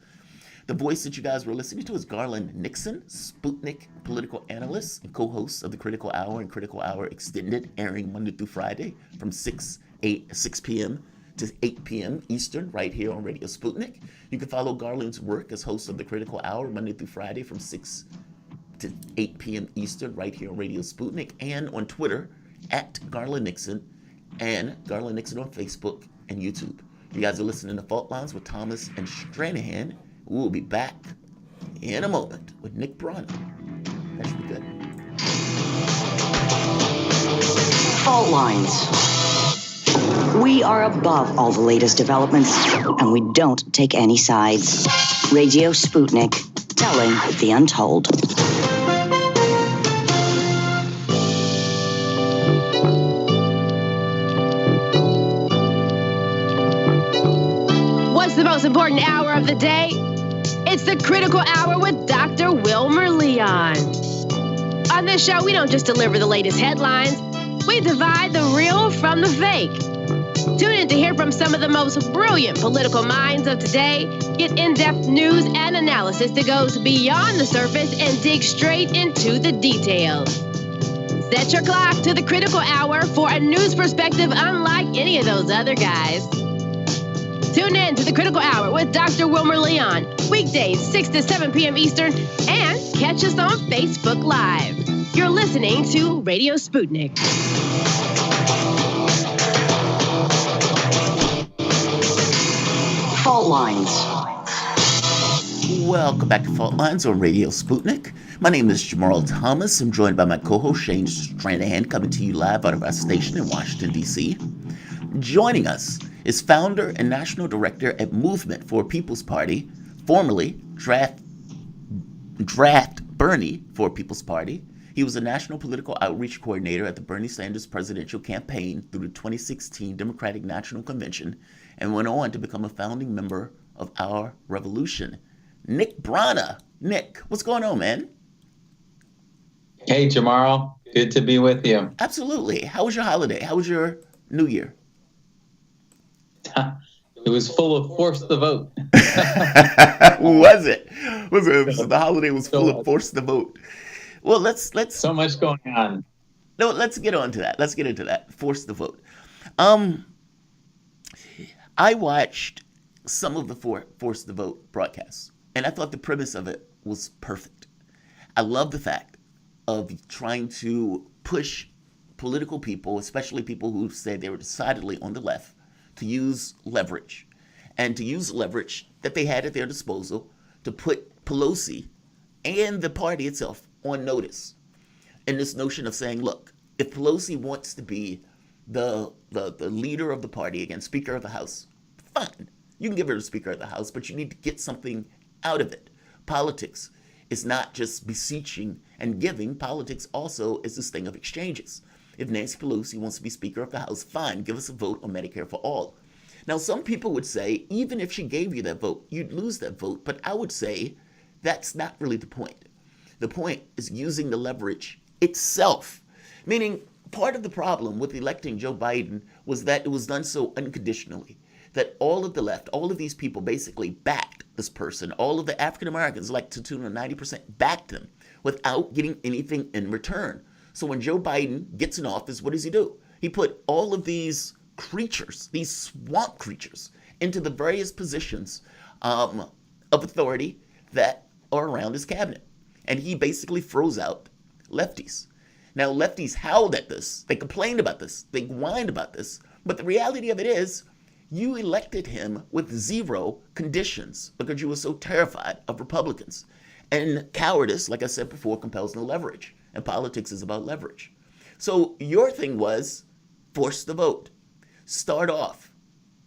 The voice that you guys were listening to is Garland Nixon, Sputnik political analyst and co-host of the Critical Hour and Critical Hour Extended, airing Monday through Friday from 6 p.m. to 8 p.m. Eastern, right here on Radio Sputnik. You can follow Garland's work as host of the Critical Hour Monday through Friday from 6 to 8 p.m. Eastern, right here on Radio Sputnik, and on Twitter at Garland Nixon and Garland Nixon on Facebook and YouTube. You guys are listening to Fault Lines with Thomas and Stranahan. We'll be back in a moment with Nick Brana. That should be good. Fault Lines. We are above all the latest developments, and we don't take any sides. Radio Sputnik, telling the untold. What's the most important hour of the day? It's the Critical Hour with Dr. Wilmer Leon. On this show, we don't just deliver the latest headlines. We divide the real from the fake. Tune in to hear from some of the most brilliant political minds of today. Get in-depth news and analysis that goes beyond the surface and dig straight into the details. Set your clock to the Critical Hour for a news perspective unlike any of those other guys. Tune in to the Critical Hour with Dr. Wilmer Leon, weekdays 6 to 7 p.m. Eastern, and catch us on Facebook Live. You're listening to Radio Sputnik. Fault Lines. Welcome back to Fault Lines on Radio Sputnik. My name is Jamarl Thomas. I'm joined by my co-host Shane Stranahan, coming to you live out of our station in Washington, D.C. Joining us is founder and national director at Movement for People's Party, formerly Draft Bernie for People's Party. He was a national political outreach coordinator at the Bernie Sanders presidential campaign through the 2016 Democratic National Convention, and went on to become a founding member of Our Revolution. Nick Brana. Nick, what's going on, man? Hey, Jamarl. Good to be with you. Absolutely. How was your holiday? How was your New Year? It was full of force the vote. Was it? The holiday was full of force the vote. Well, let's so much going on. No, let's get on to that. Let's get into that. Force the vote. I watched some of the Force the Vote broadcasts, and I thought the premise of it was perfect. I love the fact of trying to push political people, especially people who say they were decidedly on the left, to use leverage, and to use leverage that they had at their disposal to put Pelosi and the party itself on notice. And this notion of saying, look, if Pelosi wants to be the leader of the party, again, Speaker of the House, fine. You can give her the Speaker of the House, but you need to get something out of it. Politics is not just beseeching and giving. Politics also is this thing of exchanges. If Nancy Pelosi wants to be Speaker of the House, fine, give us a vote on Medicare for all. Now, some people would say, even if she gave you that vote, you'd lose that vote. But I would say That's not really the point. The point is using the leverage itself, meaning part of the problem with electing Joe Biden was that it was done so unconditionally, that all of the left, all of these people basically backed this person. All of the African Americans, like to tune of 90%, backed him without getting anything in return. So when Joe Biden gets in office, what does he do? He put all of these creatures, these swamp creatures, into the various positions of authority that are around his cabinet. And he basically froze out lefties. Now, lefties howled at this. They complained about this. They whined about this. But the reality of it is, you elected him with zero conditions because you were so terrified of Republicans. And cowardice, like I said before, compels no leverage. And politics is about leverage. So your thing was force the vote. Start off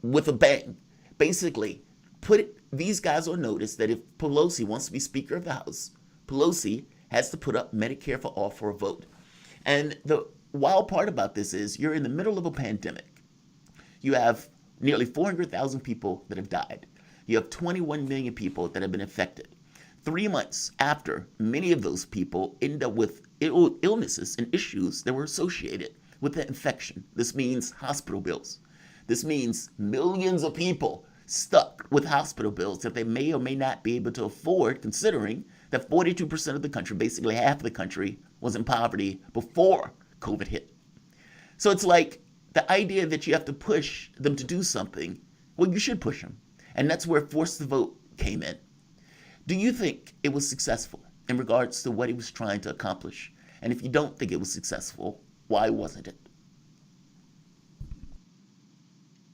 with a bang. Basically, put these guys on notice that if Pelosi wants to be Speaker of the House, Pelosi has to put up Medicare for all for a vote. And the wild part about this is you're in the middle of a pandemic. You have nearly 400,000 people that have died. You have 21 million people that have been infected. 3 months after, many of those people end up with illnesses and issues that were associated with the infection. This means hospital bills. This means millions of people stuck with hospital bills that they may or may not be able to afford, considering that 42% of the country, basically half of the country, was in poverty before COVID hit. So it's like the idea that you have to push them to do something, well, you should push them. And that's where force the vote came in. Do you think it was successful in regards to what he was trying to accomplish? And if you don't think it was successful, why wasn't it?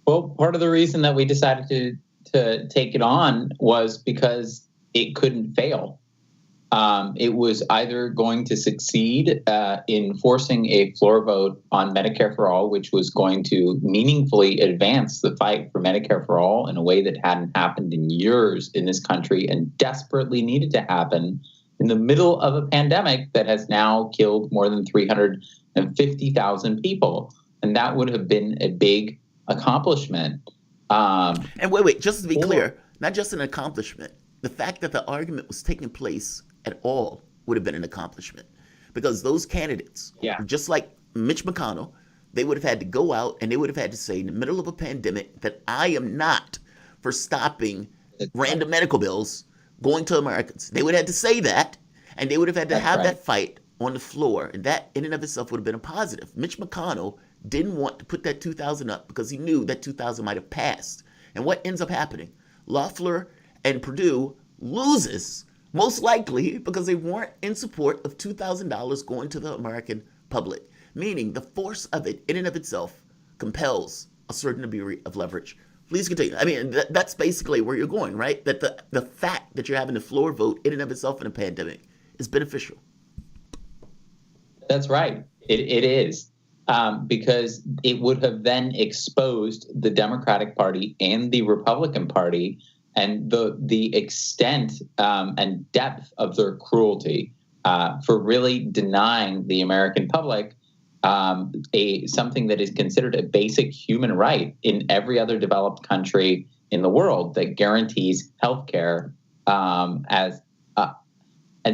Well, part of the reason that we decided to take it on was because it couldn't fail. It was either going to succeed in forcing a floor vote on Medicare for all, which was going to meaningfully advance the fight for Medicare for all in a way that hadn't happened in years in this country and desperately needed to happen in the middle of a pandemic that has now killed more than 350,000 people. And that would have been a big accomplishment. And wait, just to be clear, not just an accomplishment. The fact that the argument was taking place at all would have been an accomplishment, because those candidates, just like Mitch McConnell, they would have had to go out and they would have had to say in the middle of a pandemic that I am not for stopping random medical bills going to Americans. They would have had to say that, and they would have had to have that fight on the floor, and that in and of itself would have been a positive. Mitch McConnell didn't want to put that 2,000 up because he knew that 2,000 might have passed. And what ends up happening? Loeffler and Perdue loses, most likely because they weren't in support of $2,000 going to the American public, meaning the force of it in and of itself compels a certain degree of leverage. Please continue. I mean, that's basically where you're going, right? That the fact that you're having the floor vote in and of itself in a pandemic is beneficial. That's right. It is. Because it would have then exposed the Democratic Party and the Republican Party and the extent and depth of their cruelty for really denying the American public something that is considered a basic human right in every other developed country in the world that guarantees health care. And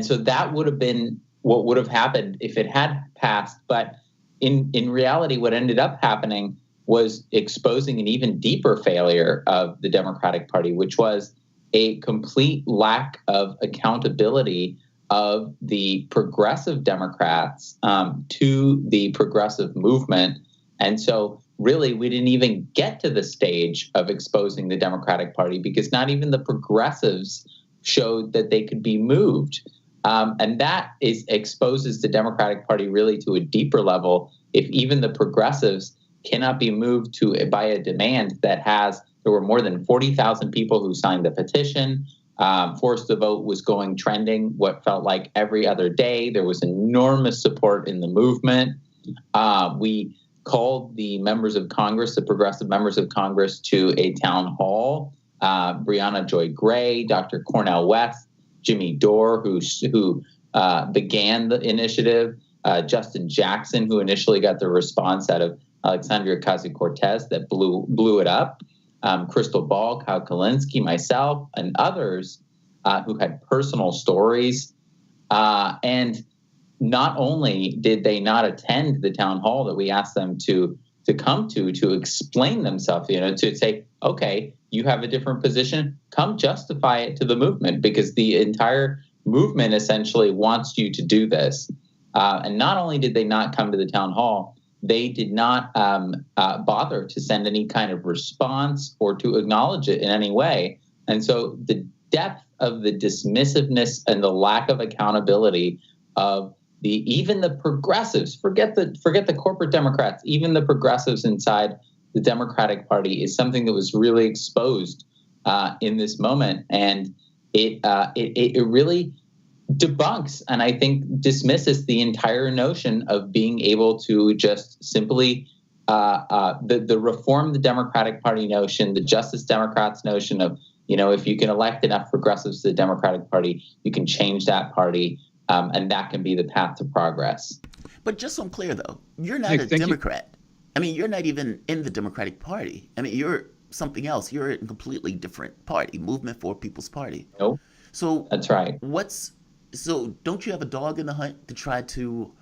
so that would have been what would have happened if it had passed. But in reality, what ended up happening was exposing an even deeper failure of the Democratic Party, which was a complete lack of accountability of the progressive Democrats to the progressive movement. And so really, we didn't even get to the stage of exposing the Democratic Party because not even the progressives showed that they could be moved. And that exposes the Democratic Party really to a deeper level if even the progressives cannot be moved by a demand that there were more than 40,000 people who signed the petition. Force the vote was going trending what felt like every other day. There was enormous support in the movement. We called the members of Congress, the progressive members of Congress, to a town hall. Brianna Joy Gray, Dr. Cornel West, Jimmy Dore, who began the initiative, Justin Jackson, who initially got the response out of Alexandria Ocasio-Cortez that blew it up, Crystal Ball, Kyle Kalinske, myself, and others. who had personal stories. And not only did they not attend the town hall that we asked them to come to explain themselves, to say, okay, you have a different position, come justify it to the movement, because the entire movement essentially wants you to do this. And not only did they not come to the town hall, they did not bother to send any kind of response or to acknowledge it in any way. And so the depth of the dismissiveness and the lack of accountability of even the progressives, forget the corporate Democrats, even the progressives inside the Democratic Party is something that was really exposed in this moment. And it really debunks and I think dismisses the entire notion of being able to just simply the reform the Democratic Party notion, the Justice Democrats notion of, if you can elect enough progressives to the Democratic Party, you can change that party, and that can be the path to progress. But just so I'm clear, though, you're not a Democrat. I mean, you're not even in the Democratic Party. I mean, you're something else. You're in a completely different party, Movement for People's Party. Nope. So that's right. So don't you have a dog in the hunt to try to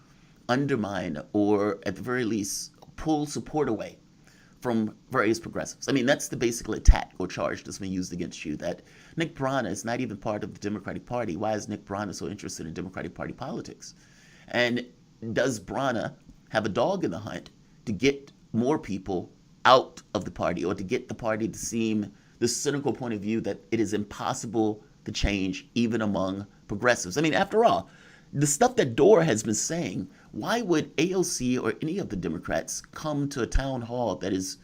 undermine or at the very least pull support away from various progressives? I mean, that's the basic attack or charge that's been used against you, that Nick Brana is not even part of the Democratic Party. Why is Nick Brana so interested in Democratic Party politics? And does Brana have a dog in the hunt to get more people out of the party, or to get the party to seem the cynical point of view that it is impossible to change even among progressives? I mean, after all, the stuff that Dore has been saying, why would AOC or any of the Democrats come to a town hall that is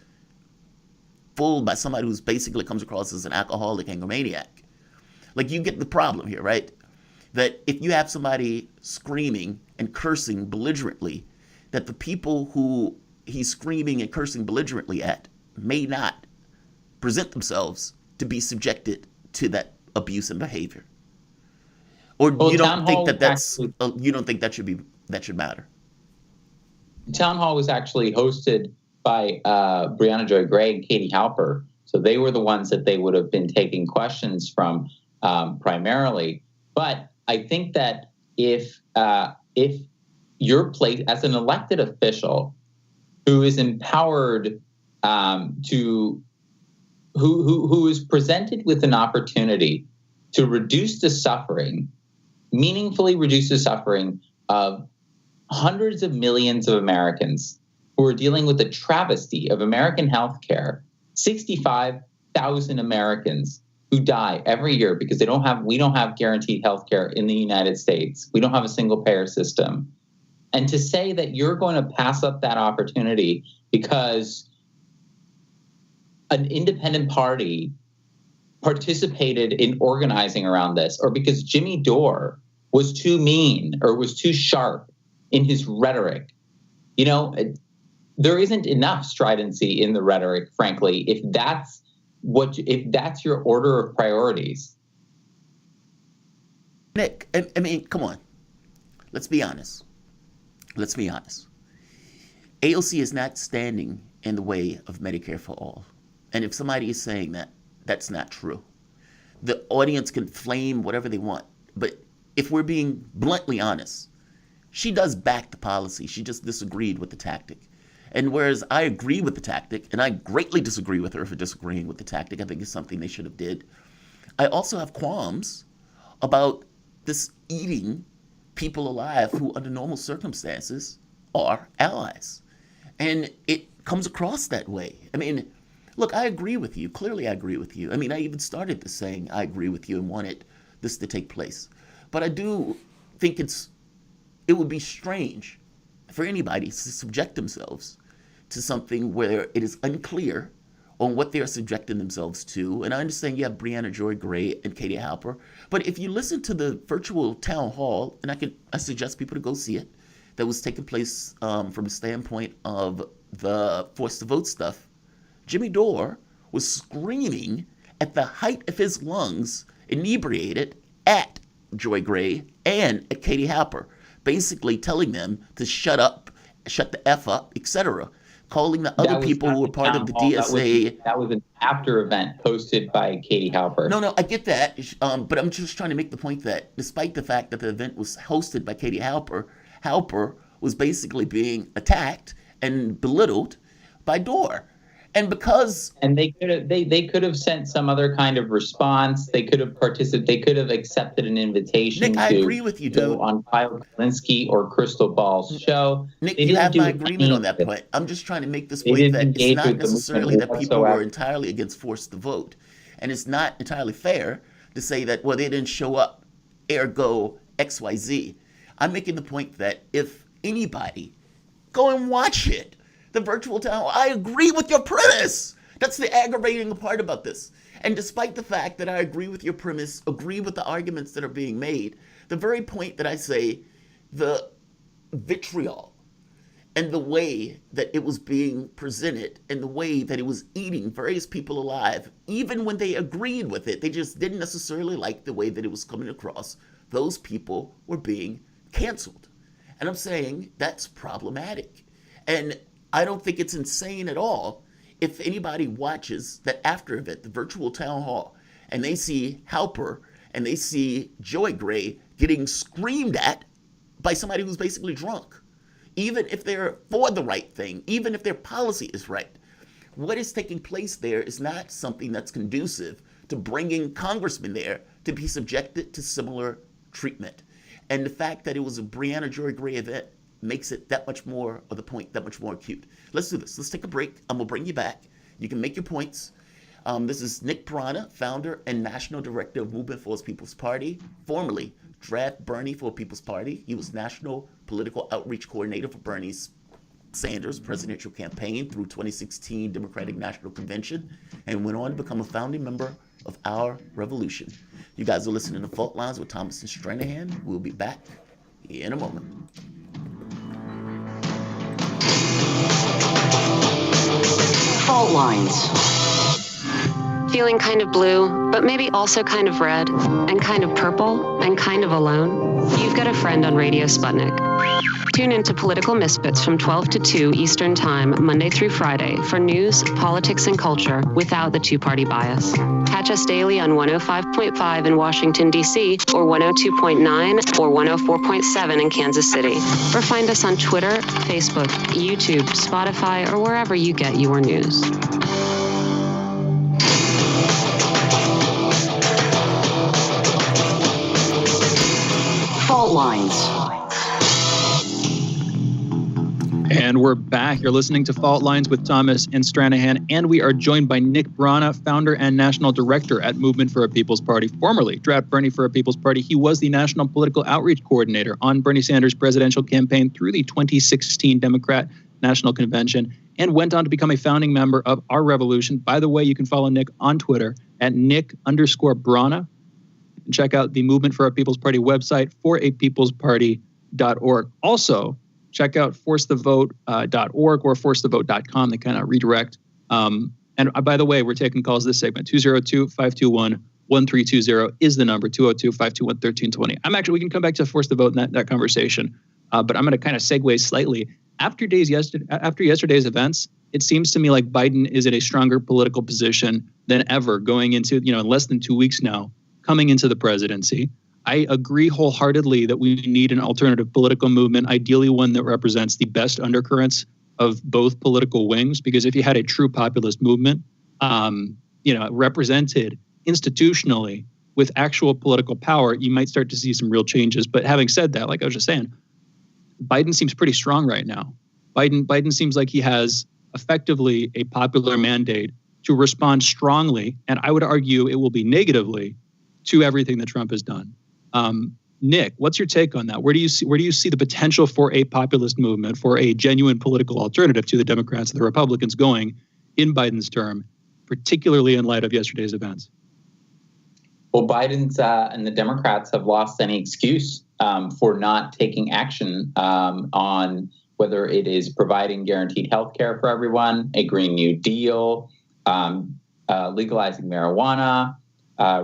full by somebody who's basically comes across as an alcoholic egomaniac? Like, you get the problem here, right? That if you have somebody screaming and cursing belligerently, that the people who he's screaming and cursing belligerently at may not present themselves to be subjected to that abuse and behavior. Or you don't think you don't think that should matter? Town hall was actually hosted by Brianna Joy Gray and Katie Halper, so they were the ones that they would have been taking questions from primarily. But I think that if you're placed as an elected official who is empowered who is presented with an opportunity to reduce the suffering, meaningfully reduce the suffering of hundreds of millions of Americans who are dealing with the travesty of American healthcare, 65,000 Americans who die every year because we don't have guaranteed healthcare in the United States. We don't have a single payer system. And to say that you're going to pass up that opportunity because an independent party participated in organizing around this, or because Jimmy Dore was too mean or was too sharp in his rhetoric, there isn't enough stridency in the rhetoric, frankly, if that's your order of priorities. Nick, I mean, come on. Let's be honest. AOC is not standing in the way of Medicare for all. And if somebody is saying that, that's not true. The audience can flame whatever they want. But if we're being bluntly honest, she does back the policy. She just disagreed with the tactic. And whereas I agree with the tactic, and I greatly disagree with her for disagreeing with the tactic, I think it's something they should have did, I also have qualms about this eating people alive who under normal circumstances are allies. And it comes across that way. I mean, look, I agree with you. Clearly I agree with you. I mean, I even started this saying I agree with you and wanted this to take place. But I do think it would be strange for anybody to subject themselves to something where it is unclear on what they are subjecting themselves to. And I understand you have Brianna Joy Gray and Katie Halper, but if you listen to the virtual town hall, and I suggest people to go see it, that was taking place from the standpoint of the forced to vote stuff, Jimmy Dore was screaming at the height of his lungs, inebriated, at Joy Gray and at Katie Halper, basically telling them to shut up, shut the F up, etc. calling the other people who were part of the DSA. That was an after event posted by Katie Halper. No, I get that. But I'm just trying to make the point that despite the fact that the event was hosted by Katie Halper, Halper was basically being attacked and belittled by Dore. And because they could have sent some other kind of response. They could have participated. They could have accepted an invitation. Nick, I agree with you, dude. On Kyle Kulinski or Crystal Ball's show. Nick, you have my agreement on that point. I'm just trying to make this point that it's not necessarily that people were entirely against forced to vote, and it's not entirely fair to say that they didn't show up, ergo XYZ. I'm making the point that if anybody, go and watch it. The virtual town hall. I agree with your premise. That's the aggravating part about this. And despite the fact that I agree with your premise, agree with the arguments that are being made, the very point that I say the vitriol and the way that it was being presented and the way that it was eating various people alive, even when they agreed with it, they just didn't necessarily like the way that it was coming across. Those people were being canceled. And I'm saying that's problematic. And I don't think it's insane at all if anybody watches that after event, the virtual town hall, and they see Halper and they see Joy Gray getting screamed at by somebody who's basically drunk, even if they're for the right thing, even if their policy is right. What is taking place there is not something that's conducive to bringing congressmen there to be subjected to similar treatment. And the fact that it was a Breonna Joy Gray event makes it that much more of the point, that much more acute. Let's do this. Let's take a break. I'm going to bring you back. You can make your points. This is Nick Brana, founder and national director of Movement for the People's Party, formerly Draft Bernie for the People's Party. He was national political outreach coordinator for Bernie Sanders' presidential campaign through 2016 Democratic National Convention, and went on to become a founding member of Our Revolution. You guys are listening to Fault Lines with Thomas and Stranahan. We'll be back in a moment. Fault lines. Feeling kind of blue, but maybe also kind of red, and kind of purple, and kind of alone? You've got a friend on Radio Sputnik. Tune into Political Misfits from 12 to 2 Eastern Time, Monday through Friday, for news, politics, and culture without the two-party bias. Catch us daily on 105.5 in Washington, D.C., or 102.9 or 104.7 in Kansas City. Or find us on Twitter, Facebook, YouTube, Spotify, or wherever you get your news. Fault lines. And we're back. You're listening to Fault Lines with Thomas and Stranahan, and we are joined by Nick Brana, founder and national director at Movement for a People's Party, formerly Draft Bernie for a People's Party. He was the national political outreach coordinator on Bernie Sanders' presidential campaign through the 2016 Democrat National Convention, and went on to become a founding member of Our Revolution. By the way, you can follow Nick on Twitter at Nick_Brana. And check out the Movement for a People's Party website, forapeoplesparty.org. Also, check out forcethevote.org or forcethevote.com. They kind of redirect. And by the way, we're taking calls this segment. 202-521-1320 is the number, 202-521-1320. We can come back to Force the Vote in that conversation. But I'm going to kind of segue slightly. After yesterday's events, it seems to me like Biden is in a stronger political position than ever going into, in less than 2 weeks now, coming into the presidency. I agree wholeheartedly that we need an alternative political movement, ideally one that represents the best undercurrents of both political wings, because if you had a true populist movement, represented institutionally with actual political power, you might start to see some real changes. But having said that, like I was just saying, Biden seems pretty strong right now. Biden seems like he has effectively a popular mandate to respond strongly, and I would argue it will be negatively, to everything that Trump has done. Nick, what's your take on that? Where do you see the potential for a populist movement, for a genuine political alternative to the Democrats and the Republicans going in Biden's term, particularly in light of yesterday's events? Well, Biden's and the Democrats have lost any excuse for not taking action on whether it is providing guaranteed health care for everyone, a Green New Deal, legalizing marijuana,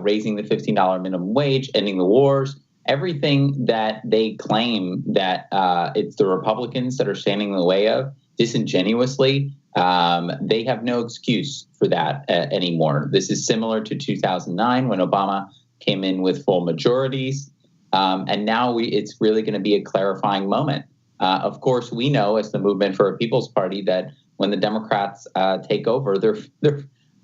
raising the $15 minimum wage, ending the wars, everything that they claim that it's the Republicans that are standing in the way of. disingenuously, they have no excuse for that anymore. This is similar to 2009 when Obama came in with full majorities. And now it's really going to be a clarifying moment. Of course, we know as the Movement for a People's Party that when the Democrats take over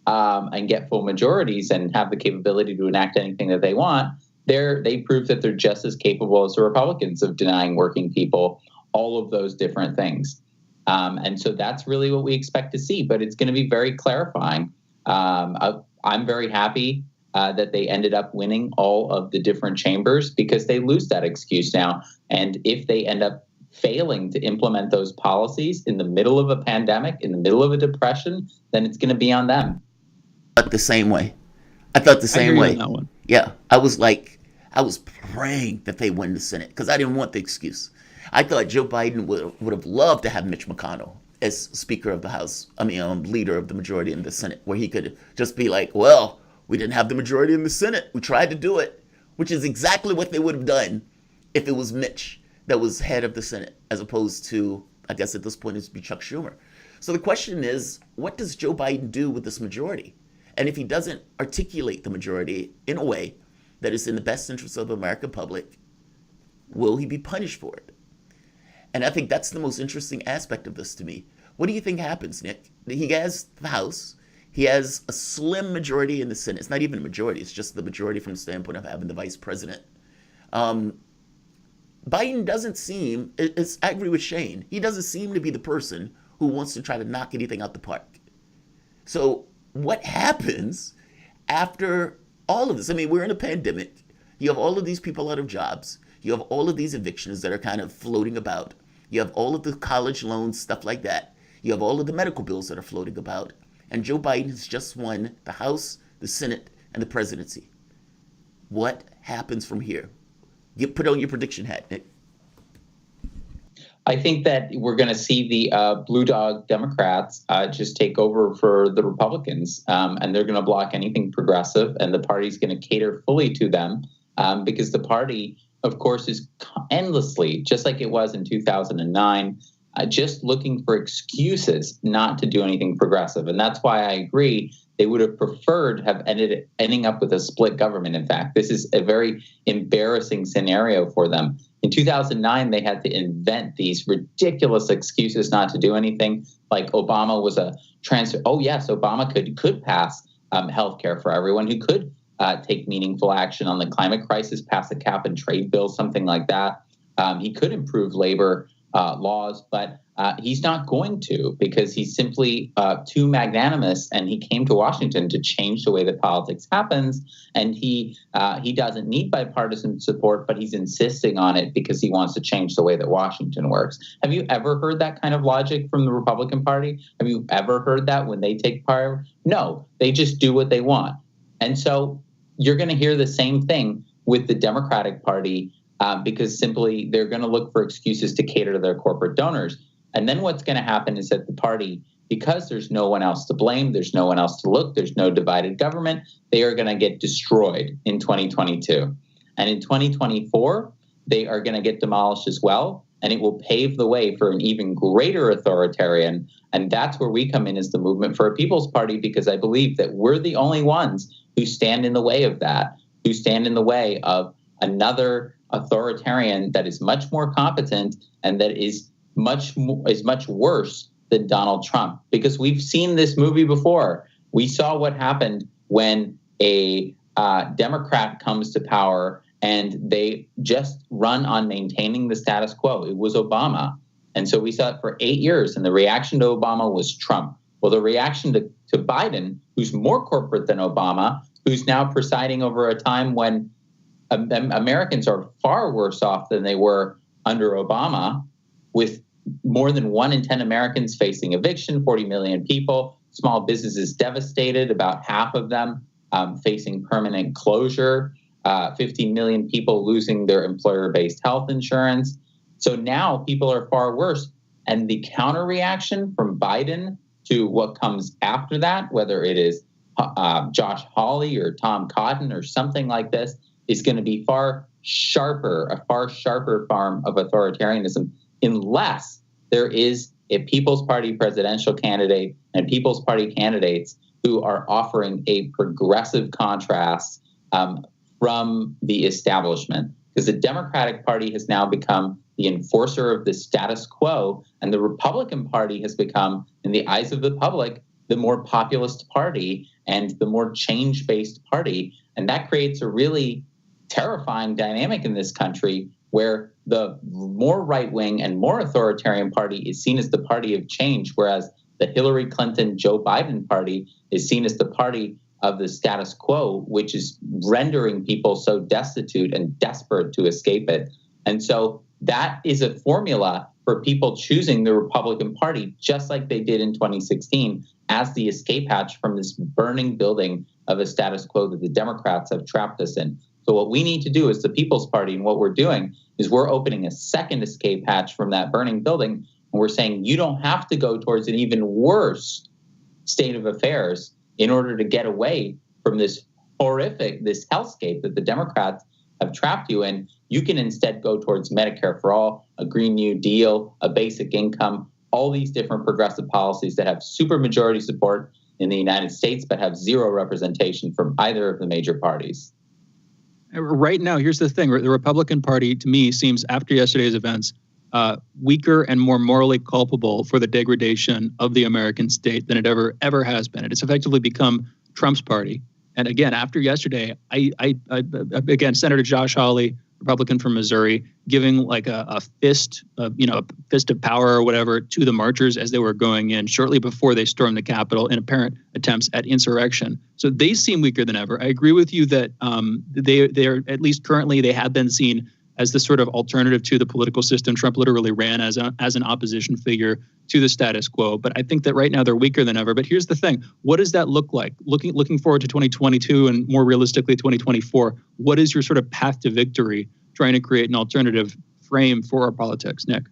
and get full majorities and have the capability to enact anything that they want, they prove that they're just as capable as the Republicans of denying working people all of those different things. And so that's really what we expect to see. But it's going to be very clarifying. I'm very happy that they ended up winning all of the different chambers because they lose that excuse now. And if they end up failing to implement those policies in the middle of a pandemic, in the middle of a depression, then it's going to be on them. But the same way. I thought the same way. On that one. Yeah. I was praying that they win the Senate because I didn't want the excuse. I thought Joe Biden would have loved to have Mitch McConnell as Speaker of the House, leader of the majority in the Senate, where he could just be like, well, we didn't have the majority in the Senate. We tried to do it, which is exactly what they would have done if it was Mitch that was head of the Senate, as opposed to, I guess at this point, it's be Chuck Schumer. So the question is, what does Joe Biden do with this majority? And if he doesn't articulate the majority in a way that is in the best interest of the American public, will he be punished for it? And I think that's the most interesting aspect of this to me. What do you think happens, Nick? He has the House. He has a slim majority in the Senate. It's not even a majority. It's just the majority from the standpoint of having the vice president. Biden doesn't seem, I agree with Shane, he doesn't seem to be the person who wants to try to knock anything out the park. So what happens after all of this? We're in a pandemic. You have all of these people out of jobs. You have all of these evictions that are kind of floating about. You have all of the college loans, stuff like that. You have all of the medical bills that are floating about. And Joe Biden has just won the House, the Senate, and the presidency. What happens from here? Put on your prediction hat, Nick. I think that we're going to see the blue dog Democrats just take over for the Republicans, and they're going to block anything progressive, and the party's going to cater fully to them because the party, of course, is endlessly, just like it was in 2009, just looking for excuses not to do anything progressive. And that's why I agree they would have preferred to have ending up with a split government. In fact, this is a very embarrassing scenario for them. In 2009, they had to invent these ridiculous excuses not to do anything, like Obama was a transfer. Oh, yes, Obama could pass health care for everyone, who could take meaningful action on the climate crisis, pass a cap and trade bill, something like that. He could improve labor laws, but he's not going to because he's simply too magnanimous, and he came to Washington to change the way that politics happens, and he doesn't need bipartisan support, but he's insisting on it because he wants to change the way that Washington works. Have you ever heard that kind of logic from the Republican Party? Have you ever heard that when they take power? No, they just do what they want. And so you're going to hear the same thing with the Democratic Party because simply they're going to look for excuses to cater to their corporate donors. And then what's going to happen is that the party, because there's no one else to blame, there's no one else to look, there's no divided government, they are going to get destroyed in 2022. And in 2024, they are going to get demolished as well. And it will pave the way for an even greater authoritarian. And that's where we come in as the Movement for a People's Party, because I believe that we're the only ones who stand in the way of that, who stand in the way of another authoritarian that is much more competent and that is much worse than Donald Trump. Because we've seen this movie before. We saw what happened when a Democrat comes to power and they just run on maintaining the status quo. It was Obama. And so we saw it for 8 years, and the reaction to Obama was Trump. Well, the reaction to Biden, who's more corporate than Obama, who's now presiding over a time when Americans are far worse off than they were under Obama, with more than 1 in 10 Americans facing eviction, 40 million people, small businesses devastated, about half of them facing permanent closure, 15 million people losing their employer-based health insurance. So now people are far worse. And the counter reaction from Biden to what comes after that, whether it is Josh Hawley or Tom Cotton or something like this, is going to be a far sharper form of authoritarianism, unless there is a People's Party presidential candidate and People's Party candidates who are offering a progressive contrast from the establishment. Because the Democratic Party has now become the enforcer of the status quo, and the Republican Party has become, in the eyes of the public, the more populist party and the more change-based party. And that creates a really terrifying dynamic in this country where the more right-wing and more authoritarian party is seen as the party of change, whereas the Hillary Clinton, Joe Biden party is seen as the party of the status quo, which is rendering people so destitute and desperate to escape it. And so that is a formula for people choosing the Republican Party, just like they did in 2016, as the escape hatch from this burning building of a status quo that the Democrats have trapped us in. So what we need to do as the People's Party, and what we're doing, is we're opening a second escape hatch from that burning building, and we're saying you don't have to go towards an even worse state of affairs in order to get away from this horrific, this hellscape that the Democrats have trapped you in. You can instead go towards Medicare for all, a Green New Deal, a basic income, all these different progressive policies that have supermajority support in the United States, but have zero representation from either of the major parties. Right now, here's the thing. The Republican Party, to me, seems, after yesterday's events, weaker and more morally culpable for the degradation of the American state than it ever has been. It's effectively become Trump's party. And again, after yesterday, again, Senator Josh Hawley, Republican from Missouri, giving like a fist of power or whatever to the marchers as they were going in shortly before they stormed the Capitol in apparent attempts at insurrection. So they seem weaker than ever. I agree with you that they're, at least currently, they have been seen as the sort of alternative to the political system. Trump literally ran as an opposition figure to the status quo. But I think that right now they're weaker than ever. But here's the thing. What does that look like? Looking forward to 2022 and more realistically 2024, what is your sort of path to victory trying to create an alternative frame for our politics? Nick?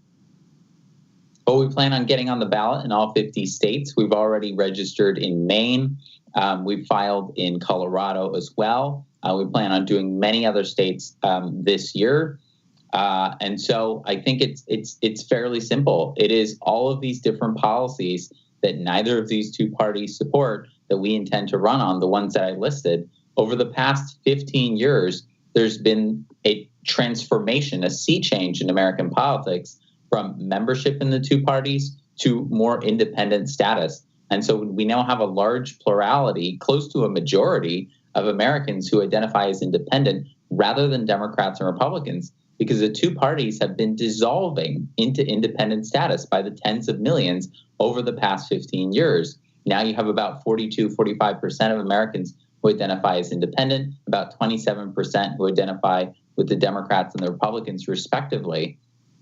Well, we plan on getting on the ballot in all 50 states. We've already registered in Maine. We've filed in Colorado as well. We plan on doing many other states this year. And so I think it's fairly simple. It is all of these different policies that neither of these two parties support that we intend to run on, the ones that I listed. Over the past 15 years, there's been a transformation, a sea change in American politics from membership in the two parties to more independent status. And so we now have a large plurality, close to a majority of Americans who identify as independent rather than Democrats and Republicans, because the two parties have been dissolving into independent status by the tens of millions over the past 15 years. Now you have about 45% of Americans who identify as independent, about 27% who identify with the Democrats and the Republicans respectively.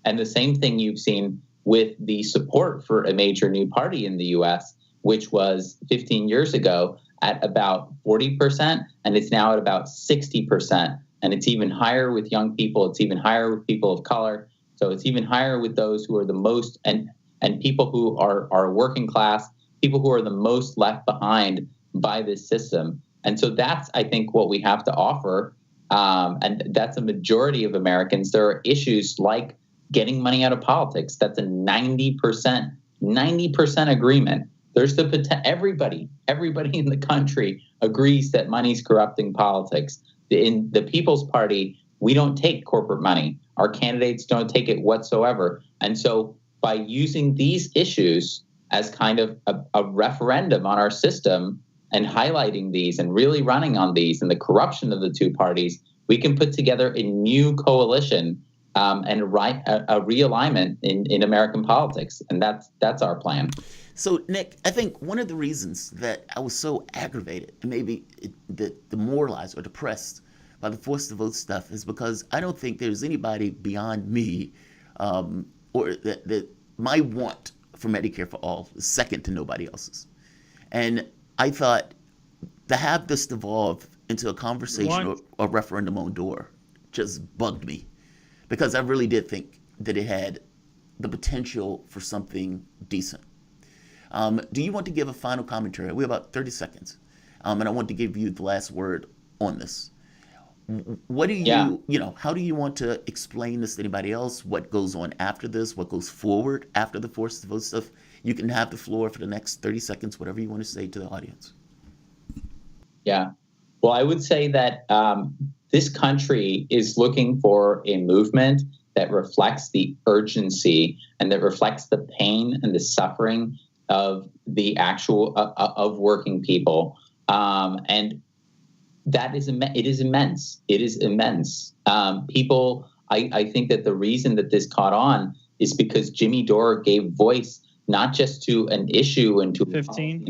And the same thing you've seen with the support for a major new party in the US, which was 15 years ago at about 40%, and it's now at about 60%. And it's even higher with young people. It's even higher with people of color. So it's even higher with those who are the most, and people who are working class, people who are the most left behind by this system. And so that's, I think, what we have to offer. And that's a majority of Americans. There are issues like getting money out of politics. That's a 90% agreement. There's everybody in the country agrees that money's corrupting politics. In the People's Party, we don't take corporate money. Our candidates don't take it whatsoever. And so by using these issues as kind of a referendum on our system and highlighting these and really running on these and the corruption of the two parties, we can put together a new coalition and a realignment in American politics. And that's our plan. So, Nick, I think one of the reasons that I was so aggravated and maybe demoralized or depressed by the forced to vote stuff is because I don't think there's anybody beyond me or that my want for Medicare for all is second to nobody else's. And I thought to have this devolve into a conversation or a referendum on door just bugged me, because I really did think that it had the potential for something decent. Do you want to give a final commentary? We have about 30 seconds. And I want to give you the last word on this. What do you, how do you want to explain this to anybody else? What goes on after this? What goes forward after the forced vote stuff? You can have the floor for the next 30 seconds, whatever you want to say to the audience. Yeah. Well, I would say that this country is looking for a movement that reflects the urgency and that reflects the pain and the suffering of the actual of working people. And that is it is immense. It is immense. People, I think that the reason that this caught on is because Jimmy Dore gave voice not just to an issue and to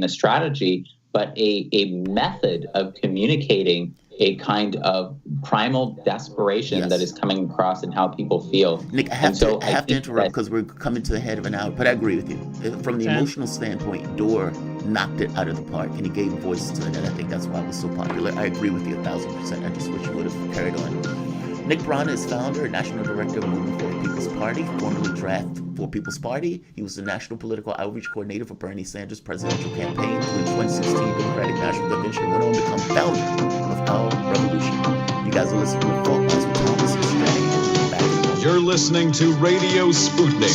a strategy, but a method of communicating a kind of primal desperation that is coming across in how people feel. Nick, I have to interrupt because we're coming to the head of an hour, but I agree with you. From the emotional standpoint, Dore knocked it out of the park and he gave voice to it, and I think that's why it was so popular. I agree with you 1,000%. I just wish you would have carried on. Nick Brana is founder and national director of Movement for People's Party, formerly Draft for People's Party. He was the national political outreach coordinator for Bernie Sanders' presidential campaign through the 2016 Democratic National Convention, and went on to become founder of Our Revolution. You guys are listening to Fault Lines with Thomas Shane. You're listening to Radio Sputnik.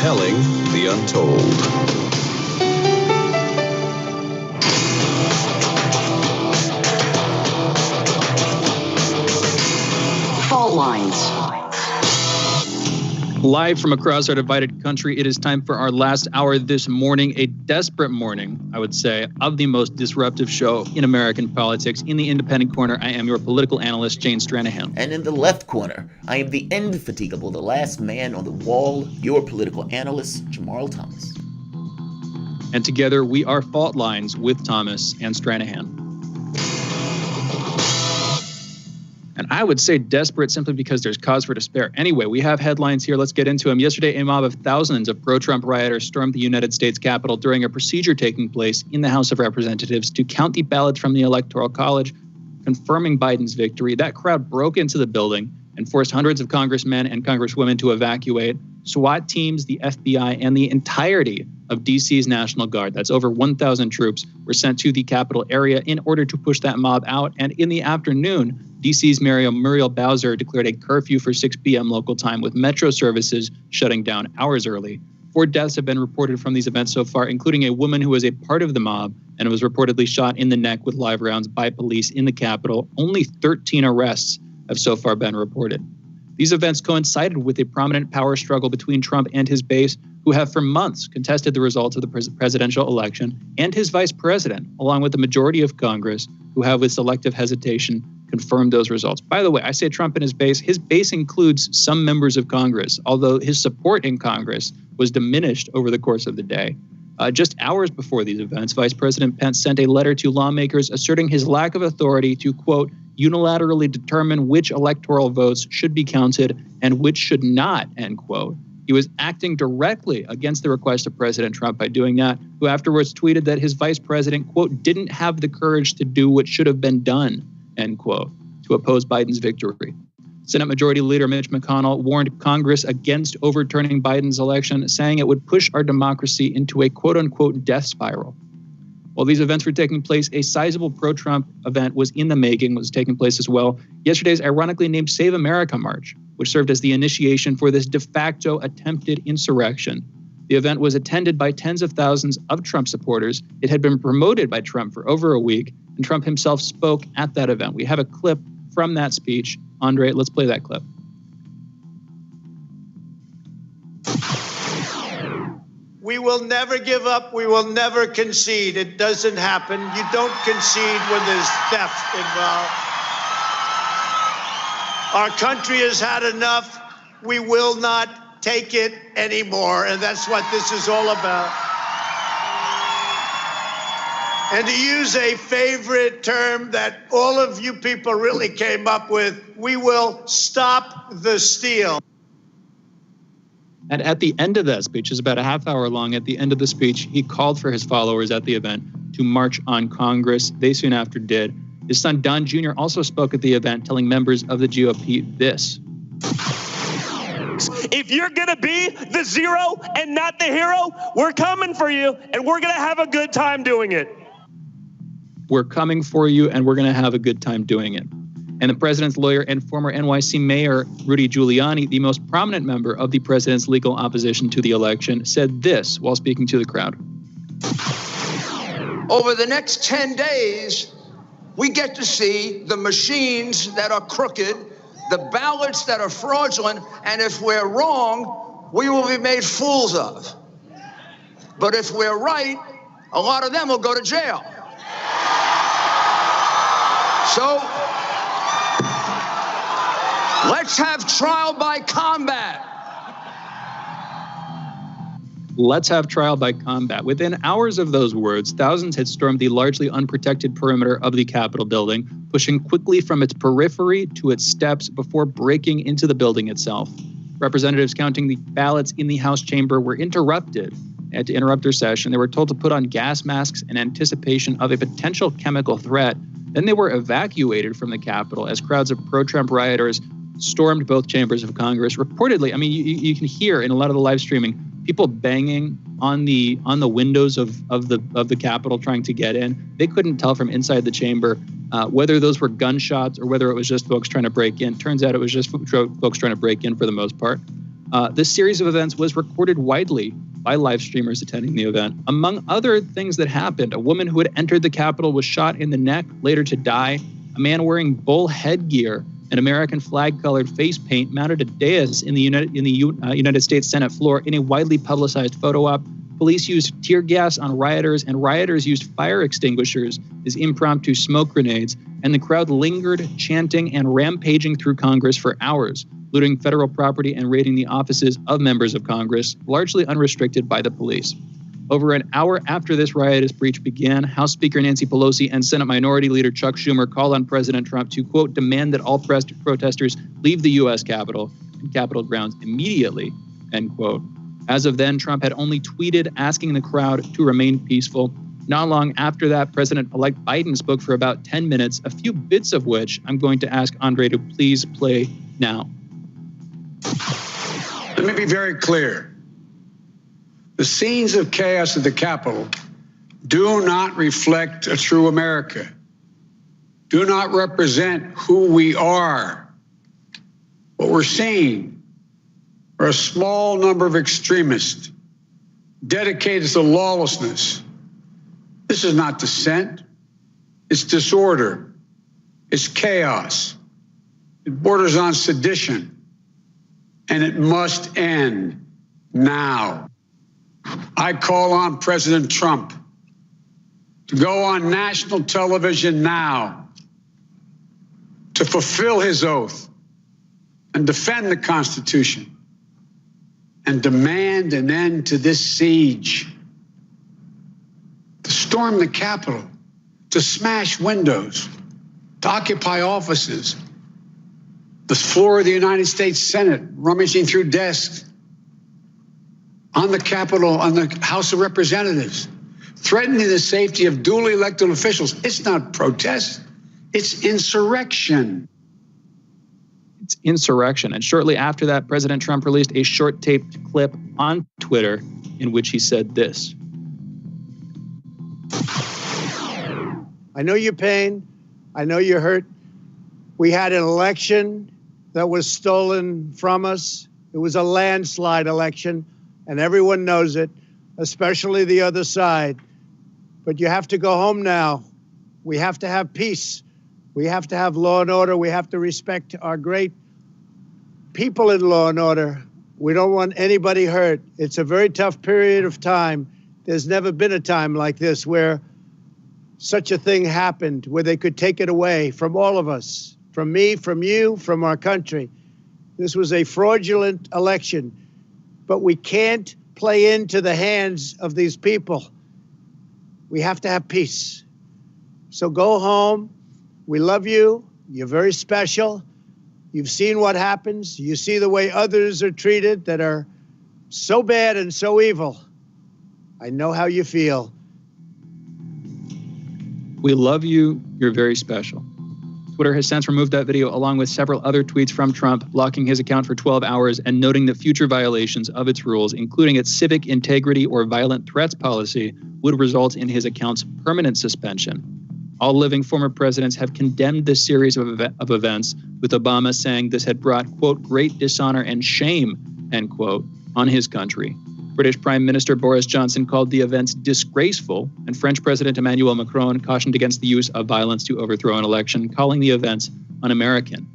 Telling the untold. Lines. Live from across our divided country, it is time for our last hour this morning, a desperate morning, I would say, of the most disruptive show in American politics. In the independent corner, I am your political analyst, Shane Stranahan. And in the left corner, I am the indefatigable, the last man on the wall, your political analyst, Jamarl Thomas. And together, we are Fault Lines with Thomas and Stranahan. And I would say desperate simply because there's cause for despair. Anyway, we have headlines here. Let's get into them. Yesterday, a mob of thousands of pro-Trump rioters stormed the United States Capitol during a procedure taking place in the House of Representatives to count the ballots from the Electoral College, confirming Biden's victory. That crowd broke into the building and forced hundreds of congressmen and congresswomen to evacuate. SWAT teams, the FBI, and the entirety of D.C.'s National Guard, that's over 1,000 troops, were sent to the Capitol area in order to push that mob out. And in the afternoon, D.C.'s Muriel Bowser declared a curfew for 6 p.m. local time, with metro services shutting down hours early. 4 deaths have been reported from these events so far, including a woman who was a part of the mob and was reportedly shot in the neck with live rounds by police in the Capitol. Only 13 arrests have so far been reported. These events coincided with a prominent power struggle between Trump and his base, who have for months contested the results of the presidential election, and his vice president, along with the majority of Congress, who have with selective hesitation confirmed those results. By the way, I say Trump and his base includes some members of Congress, although his support in Congress was diminished over the course of the day. Just hours before these events, Vice President Pence sent a letter to lawmakers asserting his lack of authority to, quote, unilaterally determine which electoral votes should be counted and which should not, end quote. He was acting directly against the request of President Trump by doing that, who afterwards tweeted that his vice president, quote, didn't have the courage to do what should have been done, end quote, to oppose Biden's victory. Senate Majority Leader Mitch McConnell warned Congress against overturning Biden's election, saying it would push our democracy into a quote-unquote death spiral. While these events were taking place, a sizable pro-Trump event was in the making, was taking place as well. Yesterday's ironically named Save America March, which served as the initiation for this de facto attempted insurrection. The event was attended by tens of thousands of Trump supporters. It had been promoted by Trump for over a week, and Trump himself spoke at that event. We have a clip from that speech. Andre, let's play that clip. We will never give up. We will never concede. It doesn't happen. You don't concede when there's death involved. Our country has had enough. We will not take it anymore. And that's what this is all about. And to use a favorite term that all of you people really came up with, we will stop the steal. And at the end of that speech, it's about a half hour long, at the end of the speech, he called for his followers at the event to march on Congress. They soon after did. His son, Don Jr., also spoke at the event, telling members of the GOP this. If you're going to be the zero and not the hero, we're coming for you, and we're going to have a good time doing it. We're coming for you, and we're going to have a good time doing it. And the president's lawyer and former NYC mayor, Rudy Giuliani, the most prominent member of the president's legal opposition to the election, said this while speaking to the crowd. Over the next 10 days, we get to see the machines that are crooked, the ballots that are fraudulent, and if we're wrong, we will be made fools of. But if we're right, a lot of them will go to jail. So let's have trial by combat. Let's have trial by combat. Within hours of those words, thousands had stormed the largely unprotected perimeter of the Capitol building, pushing quickly from its periphery to its steps before breaking into the building itself. Representatives counting the ballots in the House chamber were interrupted. They had to interrupt their session. They were told to put on gas masks in anticipation of a potential chemical threat. Then they were evacuated from the Capitol as crowds of pro-Trump rioters stormed both chambers of Congress. Reportedly, I mean, you can hear in a lot of the live streaming people banging on the windows of the Capitol trying to get in. They couldn't tell from inside the chamber whether those were gunshots or whether it was just folks trying to break in. Turns out it was just folks trying to break in for the most part. This series of events was recorded widely by live streamers attending the event. Among other things that happened, a woman who had entered the Capitol was shot in the neck, later to die. A man wearing bull headgear and American flag-colored face paint mounted a dais in the United States Senate floor in a widely publicized photo op. Police used tear gas on rioters, and rioters used fire extinguishers as impromptu smoke grenades, and the crowd lingered, chanting and rampaging through Congress for hours, looting federal property and raiding the offices of members of Congress, largely unrestricted by the police. Over an hour after this riotous breach began, House Speaker Nancy Pelosi and Senate Minority Leader Chuck Schumer called on President Trump to, quote, demand that all protesters leave the U.S. Capitol and Capitol grounds immediately, end quote. As of then, Trump had only tweeted asking the crowd to remain peaceful. Not long after that, President-elect Biden spoke for about 10 minutes, a few bits of which I'm going to ask Andre to please play now. Let me be very clear. The scenes of chaos at the Capitol do not reflect a true America, do not represent who we are. What we're seeing are a small number of extremists dedicated to lawlessness. This is not dissent. It's disorder. It's chaos. It borders on sedition. And it must end now. I call on President Trump to go on national television now to fulfill his oath and defend the Constitution and demand an end to this siege, to storm the Capitol, to smash windows, to occupy offices, the floor of the United States Senate, rummaging through desks, on the Capitol, on the House of Representatives, threatening the safety of duly elected officials. It's not protest, it's insurrection. It's insurrection. And shortly after that, President Trump released a short taped clip on Twitter in which he said this. I know your pain. I know you're hurt. We had an election that was stolen from us. It was a landslide election, and everyone knows it, especially the other side. But you have to go home now. We have to have peace. We have to have law and order. We have to respect our great people in law and order. We don't want anybody hurt. It's a very tough period of time. There's never been a time like this where such a thing happened, where they could take it away from all of us, from me, from you, from our country. This was a fraudulent election, but we can't play into the hands of these people. We have to have peace. So go home. We love you. You're very special. You've seen what happens. You see the way others are treated that are so bad and so evil. I know how you feel. We love you. You're very special. Twitter has since removed that video along with several other tweets from Trump, blocking his account for 12 hours and noting that future violations of its rules, including its civic integrity or violent threats policy, would result in his account's permanent suspension. All living former presidents have condemned this series of events, with Obama saying this had brought, quote, great dishonor and shame, end quote, on his country. British Prime Minister Boris Johnson called the events disgraceful, and French President Emmanuel Macron cautioned against the use of violence to overthrow an election, calling the events un-American.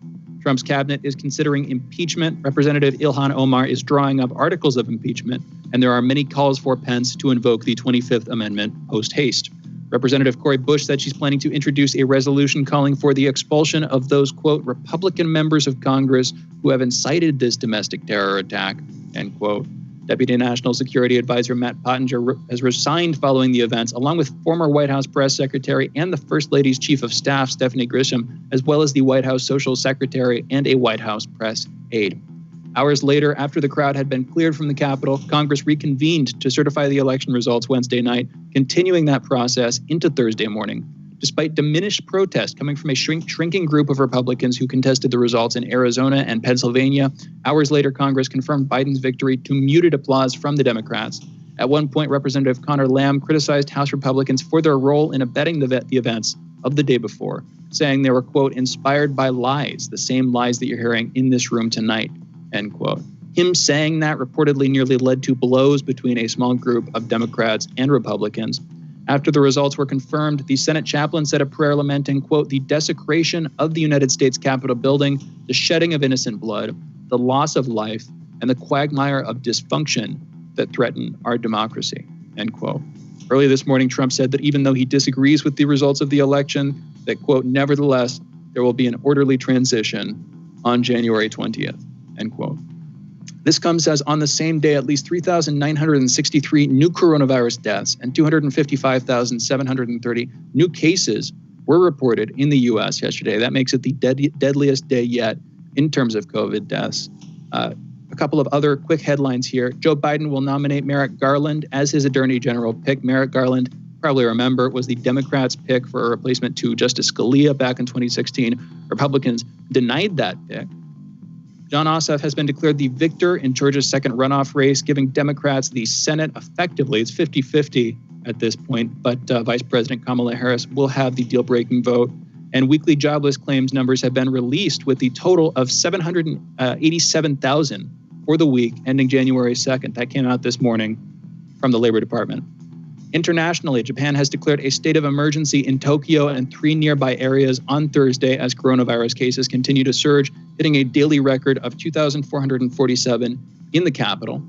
Trump's cabinet is considering impeachment. Representative Ilhan Omar is drawing up articles of impeachment, and there are many calls for Pence to invoke the 25th Amendment post-haste. Representative Cori Bush said she's planning to introduce a resolution calling for the expulsion of those, quote, Republican members of Congress who have incited this domestic terror attack, end quote. Deputy National Security Advisor Matt Pottinger has resigned following the events, along with former White House Press Secretary and the First Lady's Chief of Staff, Stephanie Grisham, as well as the White House Social Secretary and a White House press aide. Hours later, after the crowd had been cleared from the Capitol, Congress reconvened to certify the election results Wednesday night, continuing that process into Thursday morning. Despite diminished protest coming from a shrinking group of Republicans who contested the results in Arizona and Pennsylvania, hours later, Congress confirmed Biden's victory to muted applause from the Democrats. At one point, Representative Connor Lamb criticized House Republicans for their role in abetting the events of the day before, saying they were, quote, inspired by lies, the same lies that you're hearing in this room tonight, end quote. Him saying that reportedly nearly led to blows between a small group of Democrats and Republicans. After the results were confirmed, the Senate chaplain said a prayer lamenting, quote, the desecration of the United States Capitol building, the shedding of innocent blood, the loss of life, and the quagmire of dysfunction that threaten our democracy, end quote. Early this morning, Trump said that even though he disagrees with the results of the election, that, quote, nevertheless, there will be an orderly transition on January 20th, end quote. This comes as on the same day, at least 3,963 new coronavirus deaths and 255,730 new cases were reported in the U.S. yesterday. That makes it the deadliest day yet in terms of COVID deaths. A couple of other quick headlines here. Joe Biden will nominate Merrick Garland as his Attorney General pick. Merrick Garland, probably remember, was the Democrats' pick for a replacement to Justice Scalia back in 2016. Republicans denied that pick. Jon Ossoff has been declared the victor in Georgia's second runoff race, giving Democrats the Senate effectively. It's 50-50 at this point, but Vice President Kamala Harris will have the deal-breaking vote. And weekly jobless claims numbers have been released with the total of 787,000 for the week ending January 2nd. That came out this morning from the Labor Department. Internationally, Japan has declared a state of emergency in Tokyo and 3 nearby areas on Thursday as coronavirus cases continue to surge, hitting a daily record of 2,447 in the capital.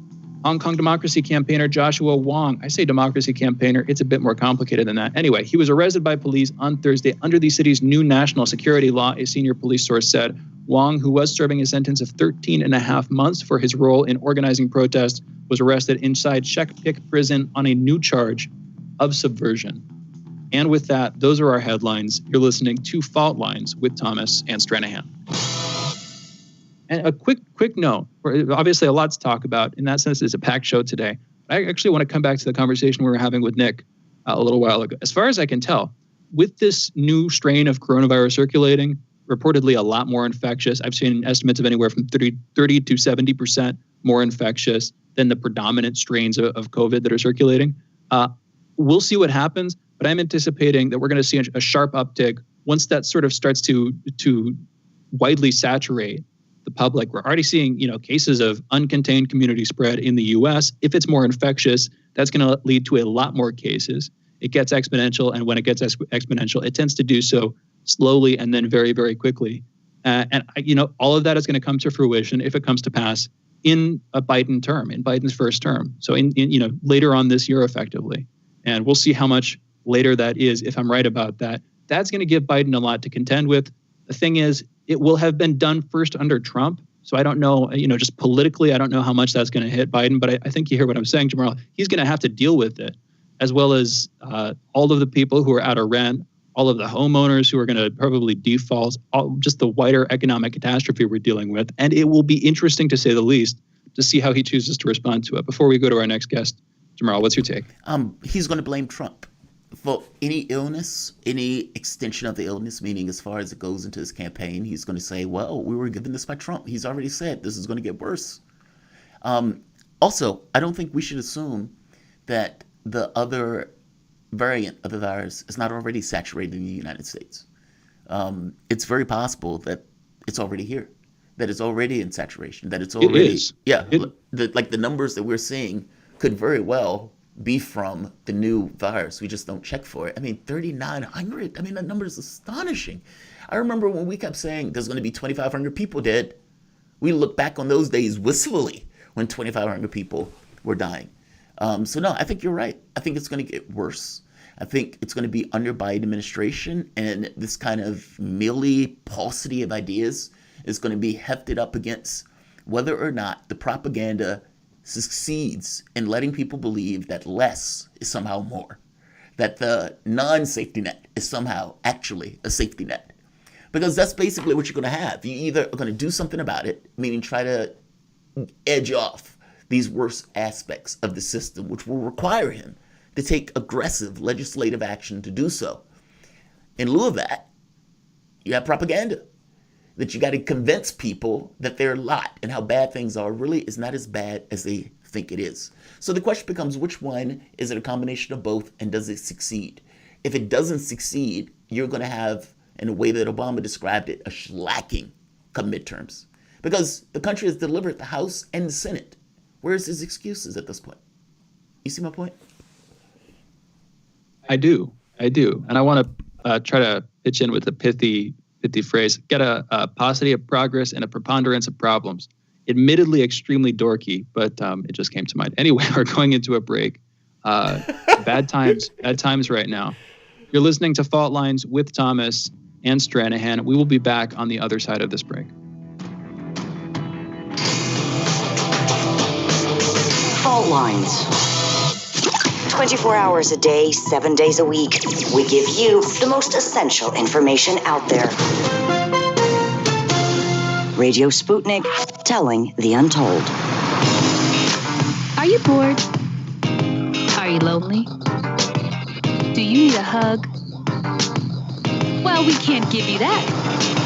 Hong Kong democracy campaigner Joshua Wong, I say democracy campaigner, it's a bit more complicated than that. Anyway, he was arrested by police on Thursday under the city's new national security law, a senior police source said. Wong, who was serving a sentence of 13 and a half months for his role in organizing protests, was arrested inside Shek Pik prison on a new charge of subversion. And with that, those are our headlines. You're listening to Fault Lines with Thomas and Stranahan. And a quick note, obviously a lot to talk about. In that sense, it's a packed show today. I actually want to come back to the conversation we were having with Nick a little while ago. As far as I can tell, with this new strain of coronavirus circulating, reportedly a lot more infectious. I've seen estimates of anywhere from 30 to 70% more infectious than the predominant strains of COVID that are circulating. We'll see what happens, but I'm anticipating that we're going to see a sharp uptick once that sort of starts to widely saturate the public. We're already seeing, cases of uncontained community spread in the U.S. If it's more infectious, that's going to lead to a lot more cases. It gets exponential, and when it gets exponential, it tends to do so slowly and then very, very quickly. All of that is going to come to fruition if it comes to pass in a Biden term, in Biden's first term. So in later on this year, effectively. And we'll see how much later that is. If I'm right about that, that's going to give Biden a lot to contend with. The thing is, it will have been done first under Trump. So I don't know, just politically, I don't know how much that's going to hit Biden. But I think you hear what I'm saying, Jamarl. He's going to have to deal with it, as well as all of the people who are out of rent, all of the homeowners who are going to probably default, just the wider economic catastrophe we're dealing with. And it will be interesting, to say the least, to see how he chooses to respond to it. Before we go to our next guest, Jamarl, what's your take? He's going to blame Trump for any illness, any extension of the illness, meaning as far as it goes into his campaign. He's going to say, well, we were given this by Trump. He's already said this is going to get worse. Also, I don't think we should assume that the other variant of the virus is not already saturated in the United States. It's very possible that it's already here, that it's already in saturation, that it's already... It is. Yeah, the numbers that we're seeing could very well be from the new virus. We just don't check for it. I mean, 3,900. I mean, that number is astonishing. I remember when we kept saying there's going to be 2,500 people dead. We look back on those days wistfully when 2,500 people were dying. So no, I think you're right. I think it's going to get worse. I think it's going to be under Biden administration, and this kind of mealy paucity of ideas is going to be hefted up against whether or not the propaganda succeeds in letting people believe that less is somehow more, that the non-safety net is somehow actually a safety net. Because that's basically what you're going to have. You either are going to do something about it, meaning try to edge off these worst aspects of the system, which will require him to take aggressive legislative action to do so. In lieu of that, you have propaganda, that you got to convince people that their lot and how bad things are really is not as bad as they think it is. So the question becomes, which one? Is it a combination of both, and does it succeed? If it doesn't succeed, you're going to have, in a way that Obama described it, a shellacking come midterms. Because the country has delivered the House and the Senate. Where's his excuses at this point? You see my point? I do. And I want to try to pitch in with a pithy phrase. Get a paucity of progress and a preponderance of problems. Admittedly extremely dorky, but it just came to mind. Anyway, we're going into a break. Bad times right now. You're listening to Fault Lines with Thomas and Stranahan. We will be back on the other side of this break. Fault Lines. 24 hours a day, 7 days a week. We give you the most essential information out there. Radio Sputnik, telling the untold. Are you bored? Are you lonely? Do you need a hug? Well, we can't give you that,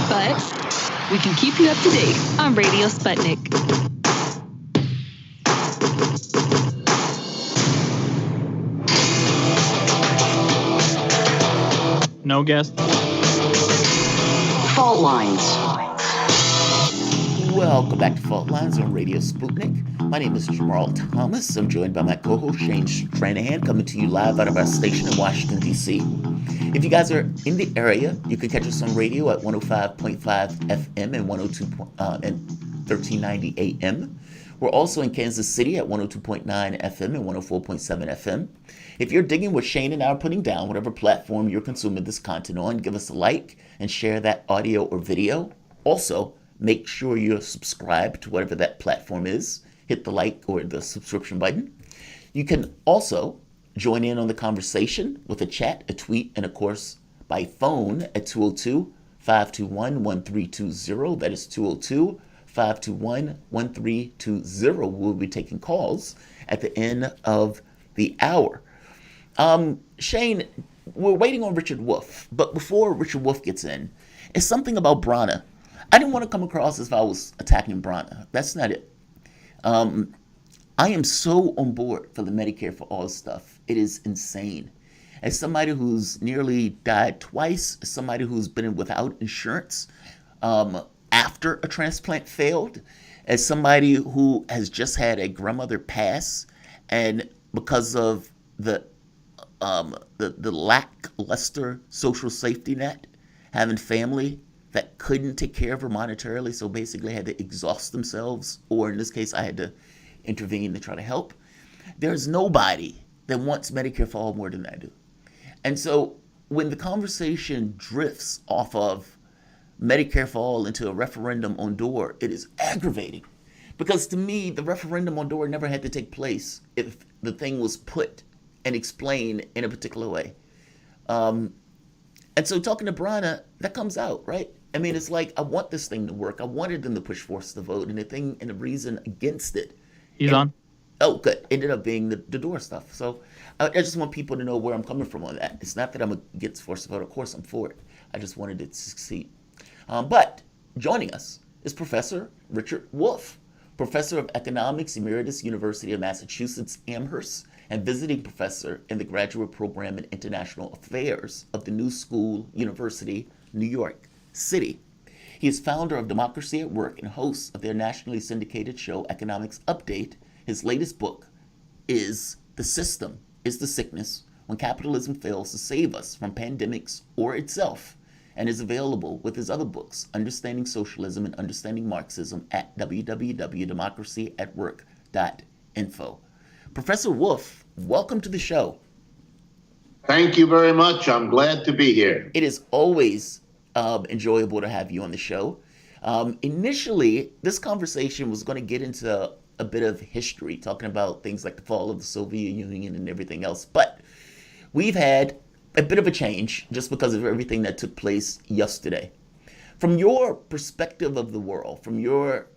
but we can keep you up to date on Radio Sputnik. No guest. Fault Lines. Welcome back to Fault Lines on Radio Sputnik. My name is Jamarl Thomas. I'm joined by my co-host Shane Stranahan, coming to you live out of our station in Washington, D.C. If you guys are in the area, you can catch us on radio at 105.5 FM and 1390 AM. We're also in Kansas City at 102.9 FM and 104.7 FM. If you're digging what Shane and I are putting down, whatever platform you're consuming this content on, give us a like and share that audio or video. Also, make sure you're subscribed to whatever that platform is. Hit the like or the subscription button. You can also join in on the conversation with a chat, a tweet, and of course, by phone at 202-521-1320. That is 202-521-1320. We'll be taking calls at the end of the hour. Shane, we're waiting on Richard Wolff, but before Richard Wolff gets in, it's something about Brana. I didn't want to come across as if I was attacking Brana. That's not it. I am so on board for the Medicare for All stuff. It is insane. As somebody who's nearly died twice, as somebody who's been without insurance after a transplant failed, as somebody who has just had a grandmother pass, and because of the lackluster social safety net, having family that couldn't take care of her monetarily, so basically had to exhaust themselves, or in this case, I had to intervene to try to help. There's nobody that wants Medicare for All more than I do. And so when the conversation drifts off of Medicare for All into a referendum on DOOR, it is aggravating. Because to me, the referendum on DOOR never had to take place if the thing was put and explained in a particular way. And so talking to Brana, that comes out, right? I mean, it's like, I want this thing to work. I wanted them to push for us to vote, and the reason against it. He's on. Oh, good. Ended up being the DOOR stuff. So I just want people to know where I'm coming from on that. It's not that I'm against forced to vote. Of course, I'm for it. I just wanted it to succeed. But joining us is Professor Richard Wolff, Professor of Economics, Emeritus, University of Massachusetts, Amherst, and visiting professor in the graduate program in international affairs of the New School University, New York City. He is founder of Democracy at Work and host of their nationally syndicated show, Economics Update. His latest book is The System is the Sickness, When Capitalism Fails to Save Us from Pandemics or Itself, and is available with his other books, Understanding Socialism and Understanding Marxism, at www.democracyatwork.info. Professor Wolf, welcome to the show. Thank you very much. I'm glad to be here. It is always enjoyable to have you on the show. Initially, this conversation was going to get into a bit of history, talking about things like the fall of the Soviet Union and everything else. But we've had a bit of a change just because of everything that took place yesterday. From your perspective of the world, from your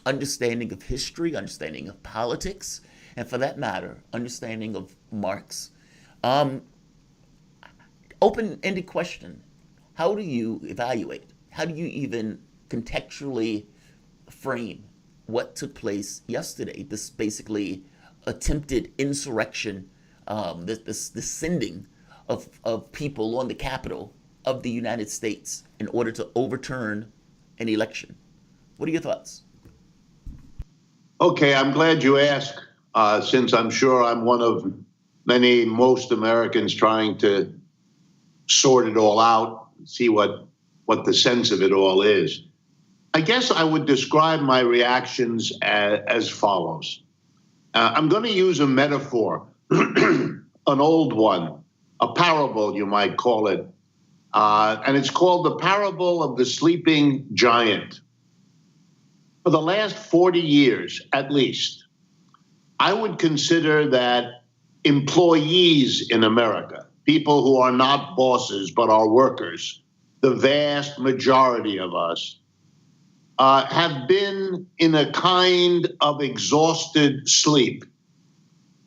understanding of history, understanding of politics, and for that matter, understanding of Marx, open-ended question. How do you evaluate? How do you even contextually frame what took place yesterday? This basically attempted insurrection, this sending of people on the Capitol of the United States in order to overturn an election. What are your thoughts? Okay, I'm glad you asked, since I'm sure I'm one of most Americans trying to sort it all out, see what the sense of it all is. I guess I would describe my reactions as follows. I'm going to use a metaphor, an old one, a parable, you might call it. And it's called the parable of the sleeping giant. For the last 40 years, at least, I would consider that employees in America, people who are not bosses but are workers, the vast majority of us, have been in a kind of exhausted sleep.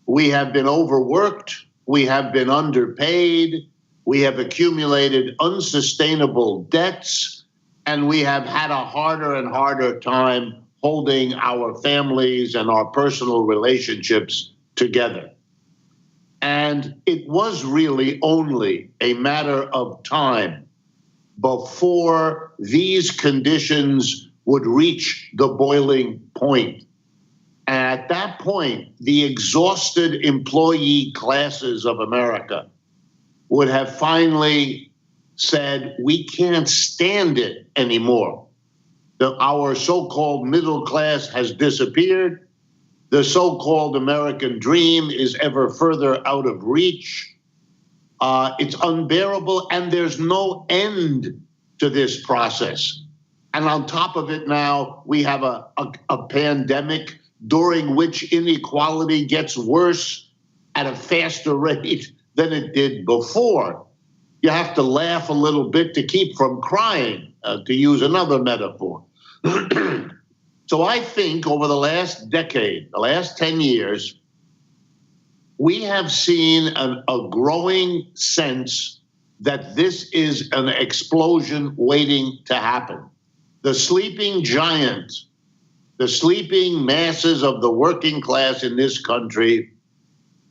We have been overworked, we have been underpaid, we have accumulated unsustainable debts, and we have had a harder and harder time holding our families and our personal relationships together. And it was really only a matter of time before these conditions would reach the boiling point. And at that point, the exhausted employee classes of America would have finally said, we can't stand it anymore. Our so-called middle class has disappeared. The so-called American dream is ever further out of reach. It's unbearable, and there's no end to this process. And on top of it now, we have a pandemic during which inequality gets worse at a faster rate than it did before. You have to laugh a little bit to keep from crying, to use another metaphor. So I think over the last decade, the last 10 years, we have seen a growing sense that this is an explosion waiting to happen. The sleeping giant, the sleeping masses of the working class in this country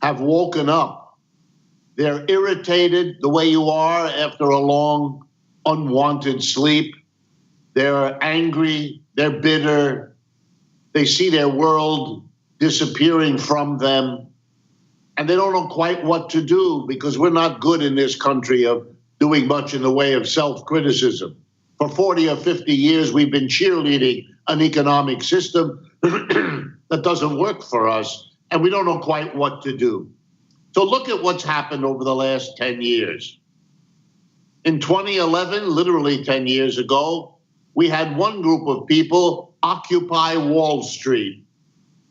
have woken up. They're irritated the way you are after a long, unwanted sleep. They're angry, they're bitter. They see their world disappearing from them. And they don't know quite what to do because we're not good in this country of doing much in the way of self-criticism. For 40 or 50 years, we've been cheerleading an economic system that doesn't work for us, and we don't know quite what to do. So look at what's happened over the last 10 years. In 2011, literally 10 years ago, we had one group of people occupy Wall Street.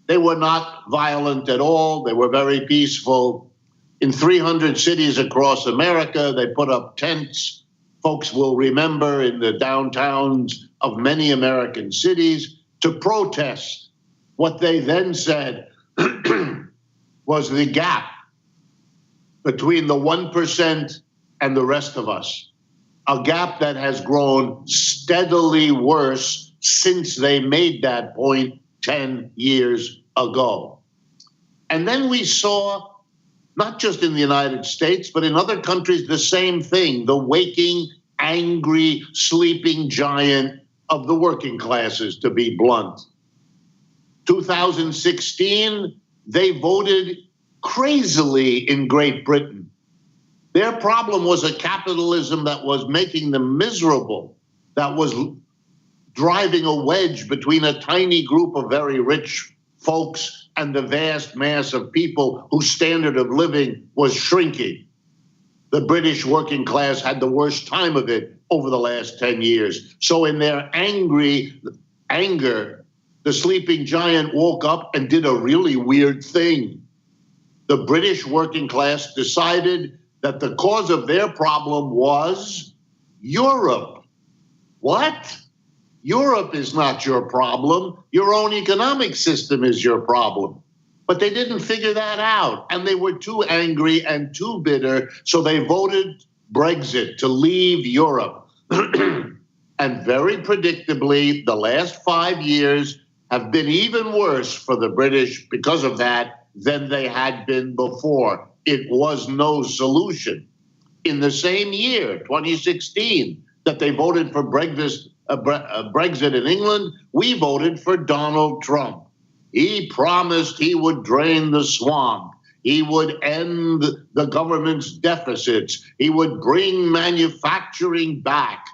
They were not violent at all. They were very peaceful. In 300 cities across America, they put up tents. Folks will remember in the downtowns of many American cities to protest what they then said was the gap between the 1% and the rest of us, a gap that has grown steadily worse since they made that point 10 years ago. And then we saw not just in the United States, but in other countries, the same thing, the waking, angry, sleeping giant of the working classes, to be blunt. 2016, they voted crazily in Great Britain. Their problem was a capitalism that was making them miserable, that was driving a wedge between a tiny group of very rich folks and the vast mass of people whose standard of living was shrinking. The British working class had the worst time of it over the last 10 years. So in their anger, the sleeping giant woke up and did a really weird thing. The British working class decided that the cause of their problem was Europe. What? Europe is not your problem. Your own economic system is your problem. But they didn't figure that out, and they were too angry and too bitter, so they voted Brexit, to leave Europe. And very predictably, the last 5 years have been even worse for the British because of that than they had been before. It was no solution. In the same year, 2016, that they voted for Brexit in England, we voted for Donald Trump. He promised he would drain the swamp. He would end the government's deficits. He would bring manufacturing back.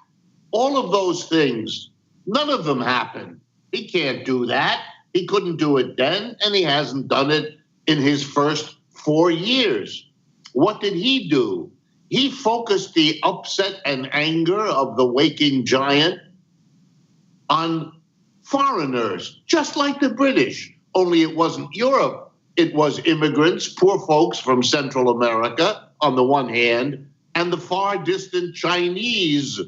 All of those things, none of them happened. He can't do that. He couldn't do it then, and he hasn't done it in his first 4 years. What did he do? He focused the upset and anger of the waking giant on foreigners, just like the British, only it wasn't Europe. It was immigrants, poor folks from Central America on the one hand, and the far distant Chinese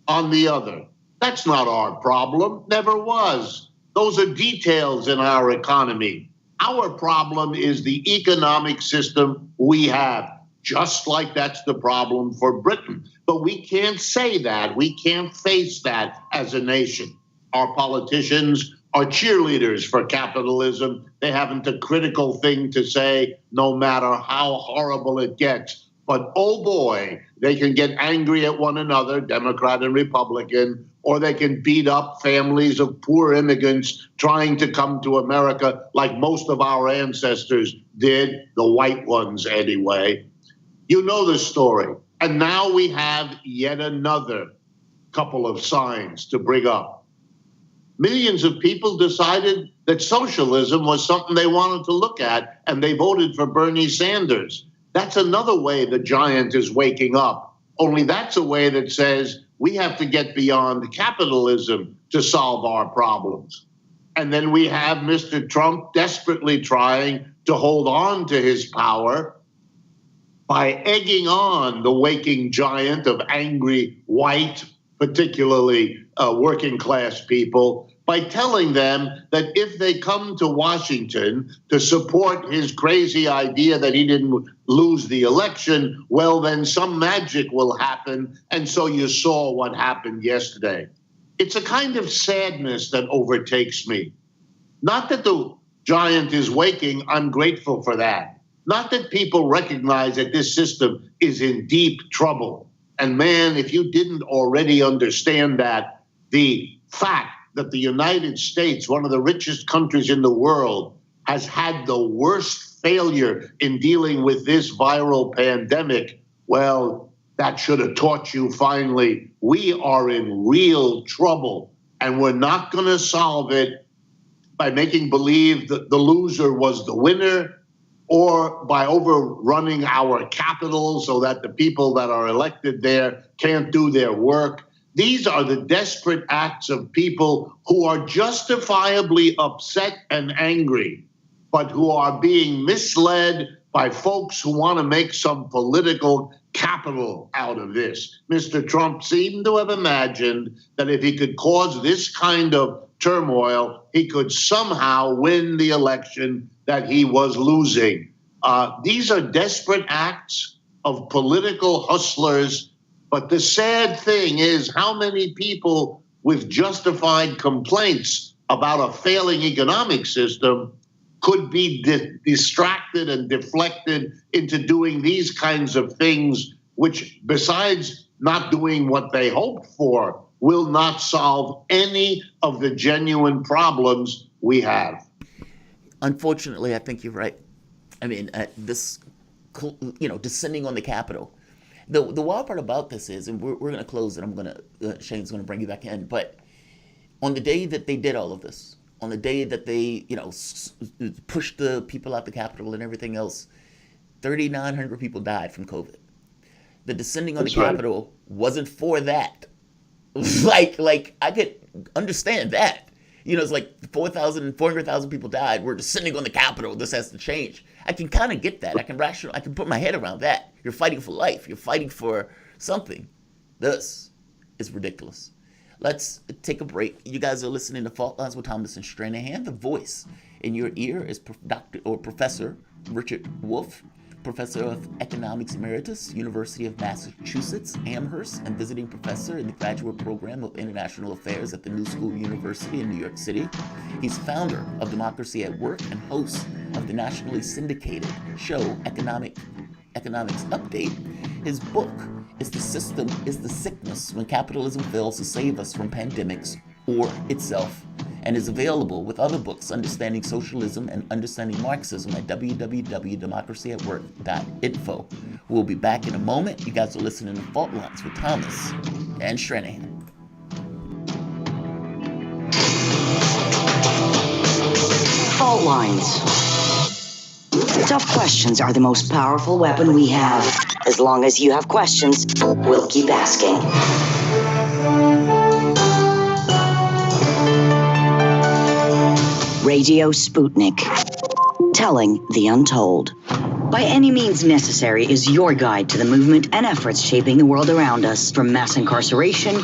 on the other. That's not our problem, never was. Those are details in our economy. Our problem is the economic system we have, just like that's the problem for Britain. But we can't say that. We can't face that as a nation. Our politicians are cheerleaders for capitalism. They haven't a critical thing to say, no matter how horrible it gets. But oh boy, they can get angry at one another, Democrat and Republican, or they can beat up families of poor immigrants trying to come to America like most of our ancestors did, the white ones anyway. You know the story. And now we have yet another couple of signs to bring up. Millions of people decided that socialism was something they wanted to look at, and they voted for Bernie Sanders. That's another way the giant is waking up. Only that's a way that says we have to get beyond capitalism to solve our problems. And then we have Mr. Trump desperately trying to hold on to his power by egging on the waking giant of angry white, particularly working class people, by telling them that if they come to Washington to support his crazy idea that he didn't lose the election, well, then some magic will happen. And so you saw what happened yesterday. It's a kind of sadness that overtakes me. Not that the giant is waking, I'm grateful for that. Not that people recognize that this system is in deep trouble. And man, if you didn't already understand that, the fact that the United States, one of the richest countries in the world, has had the worst failure in dealing with this viral pandemic, well, that should have taught you finally we are in real trouble, and we're not going to solve it by making believe that the loser was the winner, or by overrunning our capital so that the people that are elected there can't do their work. These are the desperate acts of people who are justifiably upset and angry, but who are being misled by folks who want to make some political capital out of this. Mr. Trump seemed to have imagined that if he could cause this kind of turmoil, he could somehow win the election that he was losing. These are desperate acts of political hustlers. But the sad thing is how many people with justified complaints about a failing economic system could be distracted and deflected into doing these kinds of things, which, besides not doing what they hoped for, will not solve any of the genuine problems we have. Unfortunately, I think you're right. I mean, descending on the Capitol. The wild part about this is, and we're going to close, and Shane's going to bring you back in, but on the day that they did all of this, on the day that they, pushed the people out the Capitol and everything else, 3,900 people died from COVID. The descending on the Capitol wasn't for that. like I could understand that. It's like 400,000 people died. We're descending on the Capitol. This has to change. I can kind of get that. I can put my head around that. You're fighting for life. You're fighting for something. This is ridiculous. Let's take a break. You guys are listening to Fault Lines with Thomas and Stranahan. The voice in your ear is Professor Richard Wolff, Professor of Economics Emeritus, University of Massachusetts, Amherst, and visiting professor in the graduate program of International Affairs at the New School University in New York City. He's founder of Democracy at Work and host of the nationally syndicated show Economics Update. His book is The System is the Sickness When Capitalism Fails to Save Us from Pandemics or Itself, and is available with other books, Understanding Socialism and Understanding Marxism, at www.democracyatwork.info. We'll be back in a moment. You guys are listening to Fault Lines with Thomas and Stranahan. Fault lines. Tough questions are the most powerful weapon we have. As long as you have questions, we'll keep asking. Radio Sputnik, telling the untold. By Any Means Necessary is your guide to the movement and efforts shaping the world around us, from mass incarceration.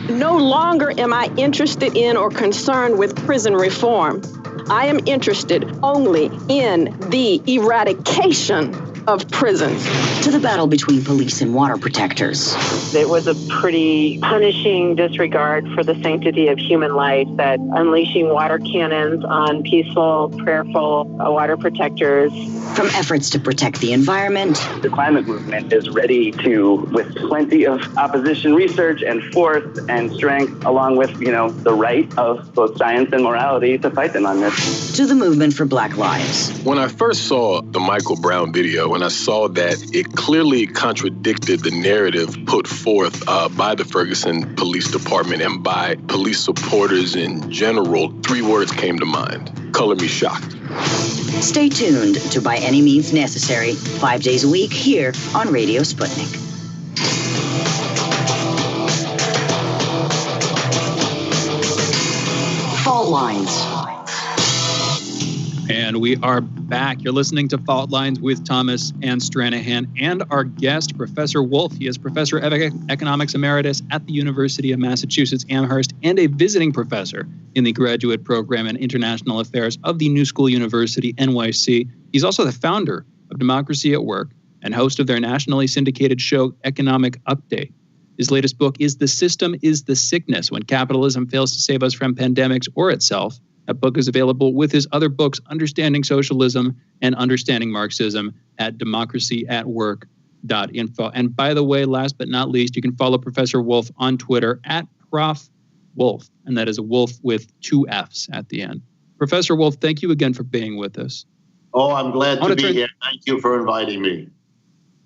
No longer am I interested in or concerned with prison reform. I am interested only in the eradication of prisons. To the battle between police and water protectors. It was a pretty punishing disregard for the sanctity of human life, that unleashing water cannons on peaceful, prayerful water protectors. From efforts to protect the environment. The climate movement is ready to, with plenty of opposition research and force and strength, along with, the right of both science and morality, to fight them on this. To the movement for Black Lives. When I first saw the Michael Brown video, and I saw that it clearly contradicted the narrative put forth by the Ferguson Police Department and by police supporters in general, 3 words came to mind: color me shocked. Stay tuned to By Any Means Necessary, 5 days a week here on Radio Sputnik. Fault lines. And we are back. You're listening to Fault Lines with Thomas and Stranahan, and our guest, Professor Wolff. He is Professor of Economics Emeritus at the University of Massachusetts Amherst and a visiting professor in the graduate program in International Affairs of the New School University, NYC. He's also the founder of Democracy at Work and host of their nationally syndicated show, Economic Update. His latest book is The System is the Sickness When Capitalism Fails to Save Us from Pandemics or Itself. That book is available with his other books, Understanding Socialism and Understanding Marxism, at democracyatwork.info. And by the way, last but not least, you can follow Professor Wolff on Twitter at Prof. Wolff, and that is a Wolf with 2 Fs at the end. Professor Wolff, thank you again for being with us. Oh, I'm glad to be here. Thank you for inviting me.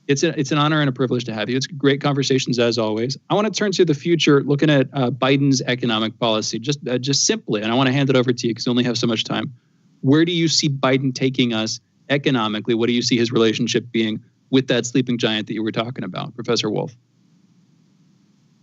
It's an honor and a privilege to have you. It's great conversations as always. I want to turn to the future, looking at Biden's economic policy, just simply, and I want to hand it over to you because we only have so much time. Where do you see Biden taking us economically? What do you see his relationship being with that sleeping giant that you were talking about, Professor Wolff?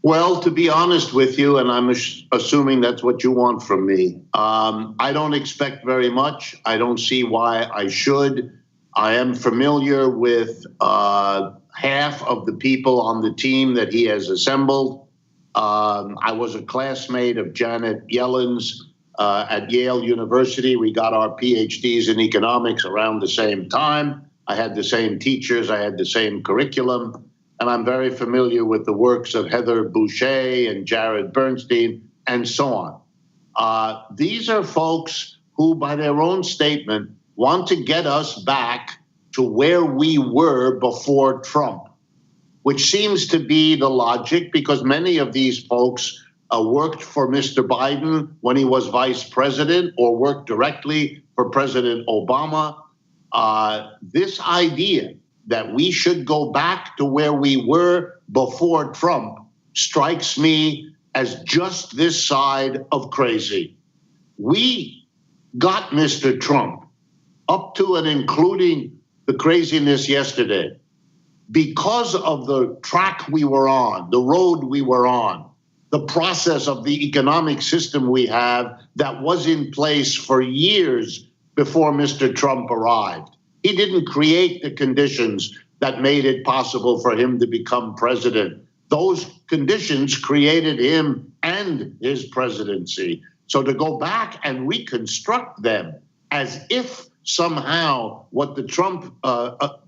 Well, to be honest with you, and I'm assuming that's what you want from me, I don't expect very much. I don't see why I should. I am familiar with half of the people on the team that he has assembled. I was a classmate of Janet Yellen's at Yale University. We got our PhDs in economics around the same time. I had the same teachers. I had the same curriculum. And I'm very familiar with the works of Heather Boucher and Jared Bernstein and so on. These are folks who, by their own statement, want to get us back to where we were before Trump, which seems to be the logic because many of these folks worked for Mr. Biden when he was vice president or worked directly for President Obama. This idea that we should go back to where we were before Trump strikes me as just this side of crazy. We got Mr. Trump up to and including the craziness yesterday because of the track we were on, the road we were on, the process of the economic system we have that was in place for years before Mr. Trump arrived. He didn't create the conditions that made it possible for him to become president. Those conditions created him and his presidency. So to go back and reconstruct them as if somehow what the Trump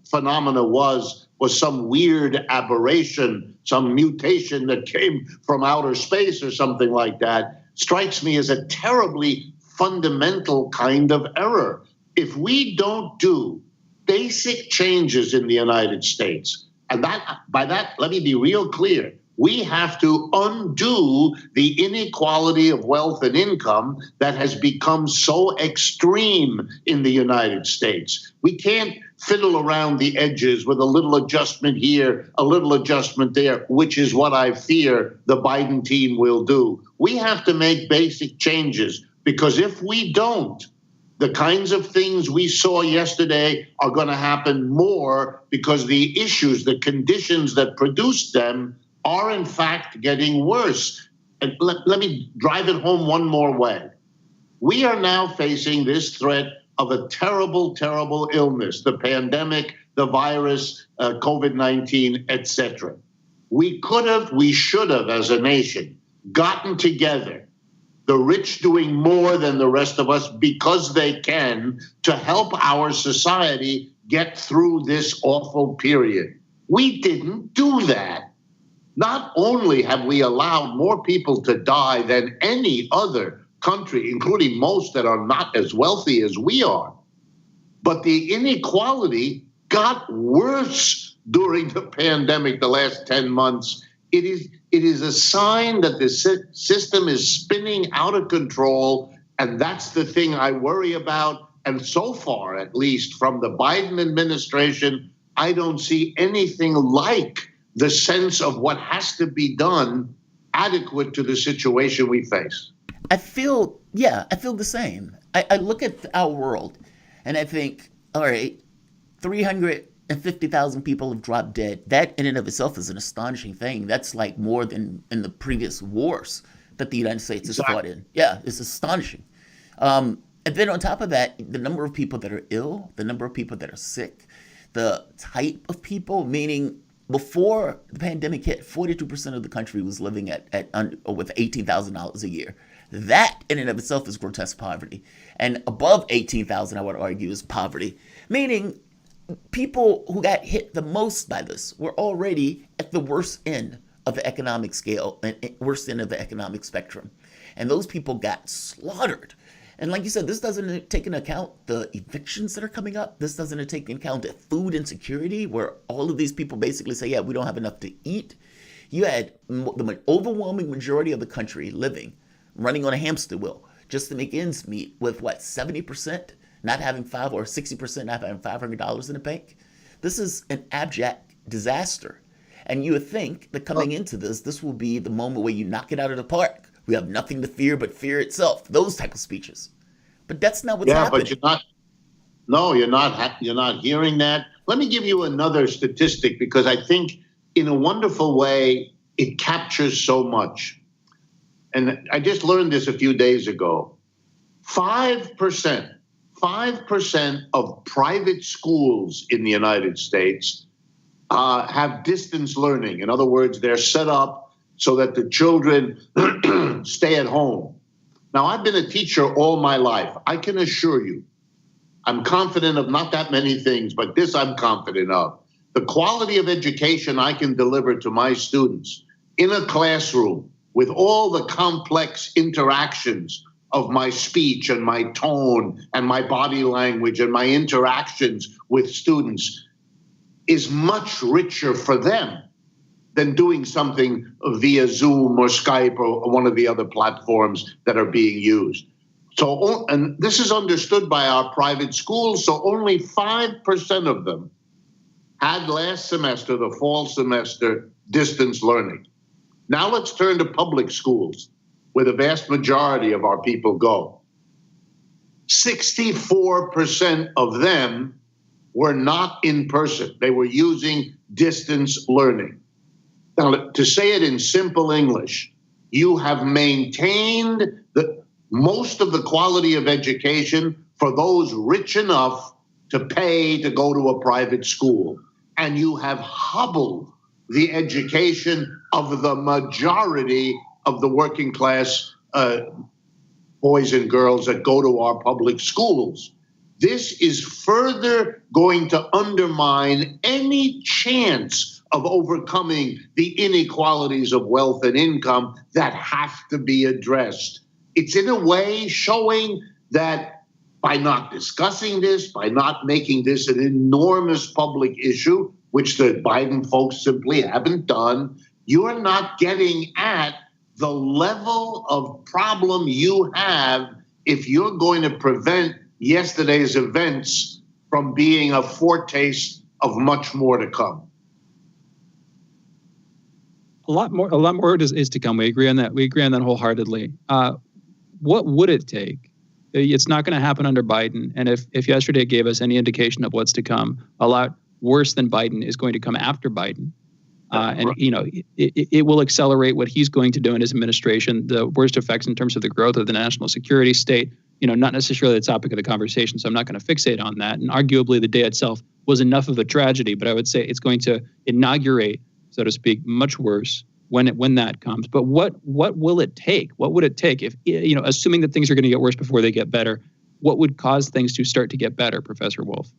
phenomena was some weird aberration, some mutation that came from outer space or something like that, strikes me as a terribly fundamental kind of error. If we don't do basic changes in the United States, and by that, let me be real clear, we have to undo the inequality of wealth and income that has become so extreme in the United States. We can't fiddle around the edges with a little adjustment here, a little adjustment there, which is what I fear the Biden team will do. We have to make basic changes because if we don't, the kinds of things we saw yesterday are going to happen more because the issues, the conditions that produced them are in fact getting worse. And let me drive it home one more way. We are now facing this threat of a terrible, terrible illness, the pandemic, the virus, COVID-19, etc. We could have, we should have, as a nation, gotten together, the rich doing more than the rest of us because they can, to help our society get through this awful period. We didn't do that. Not only have we allowed more people to die than any other country, including most that are not as wealthy as we are, but the inequality got worse during the pandemic the last 10 months. It is a sign that the system is spinning out of control, and that's the thing I worry about. And so far, at least from the Biden administration, I don't see anything like the sense of what has to be done adequate to the situation we face. I feel the same. I look at our world and I think, all right, 350,000 people have dropped dead. That in and of itself is an astonishing thing. That's like more than in the previous wars that the United States has fought in. Yeah, it's astonishing. And then on top of that, the number of people that are ill, the number of people that are sick, the type of people, meaning before the pandemic hit, 42% of the country was living with $18,000 a year. That in and of itself is grotesque poverty. And above $18,000, I would argue, is poverty. Meaning people who got hit the most by this were already at the worst end of the economic scale and worst end of the economic spectrum. And those people got slaughtered. And like you said, this doesn't take into account the evictions that are coming up. This doesn't take into account the food insecurity, where all of these people basically say, yeah, we don't have enough to eat. You had the overwhelming majority of the country running on a hamster wheel just to make ends meet, with 70% not having or 60% not having $500 in the bank. This is an abject disaster. And you would think that coming into this will be the moment where you knock it out of the park. We have nothing to fear but fear itself. Those type of speeches. But that's not what's happening. But you're not hearing that. Let me give you another statistic, because I think in a wonderful way, it captures so much. And I just learned this a few days ago. 5% of private schools in the United States have distance learning. In other words, they're set up so that the children stay at home. Now, I've been a teacher all my life. I can assure you, I'm confident of not that many things, but this I'm confident of. The quality of education I can deliver to my students in a classroom with all the complex interactions of my speech and my tone and my body language and my interactions with students is much richer for them than doing something via Zoom or Skype or one of the other platforms that are being used. So, and this is understood by our private schools, so only 5% of them had last semester, the fall semester, distance learning. Now let's turn to public schools, where the vast majority of our people go. 64% of them were not in person. They were using distance learning. Now, to say it in simple English, you have maintained most of the quality of education for those rich enough to pay to go to a private school. And you have hobbled the education of the majority of the working class boys and girls that go to our public schools. This is further going to undermine any chance of overcoming the inequalities of wealth and income that have to be addressed. It's in a way showing that by not discussing this, by not making this an enormous public issue, which the Biden folks simply haven't done, you're not getting at the level of problem you have if you're going to prevent yesterday's events from being a foretaste of much more to come. A lot more is to come. We agree on that. We agree on that wholeheartedly. What would it take? It's not going to happen under Biden. And if yesterday gave us any indication of what's to come, a lot worse than Biden is going to come after Biden. And, you know, it will accelerate what he's going to do in his administration, the worst effects in terms of the growth of the national security state, you know, not necessarily the topic of the conversation. So I'm not going to fixate on that. And arguably the day itself was enough of a tragedy, but I would say it's going to inaugurate, so to speak, much worse when that comes. But what will it take? What would it take if, you know, assuming that things are going to get worse before they get better, what would cause things to start to get better, Professor Wolf?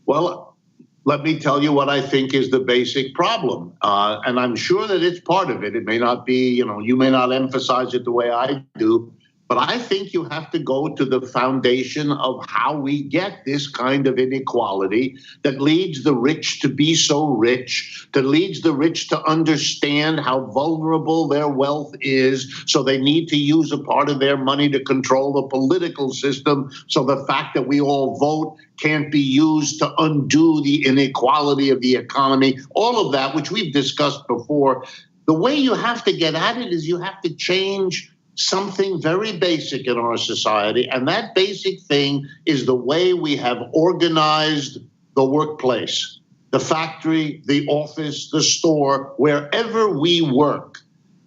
Well, let me tell you what I think is the basic problem. And I'm sure that it's part of it. It may not be, you know, you may not emphasize it the way I do, but I think you have to go to the foundation of how we get this kind of inequality that leads the rich to be so rich, that leads the rich to understand how vulnerable their wealth is, so they need to use a part of their money to control the political system, so the fact that we all vote can't be used to undo the inequality of the economy, all of that, which we've discussed before. The way you have to get at it is you have to change something very basic in our society, and that basic thing is the way we have organized the workplace, the factory, the office, the store, wherever we work.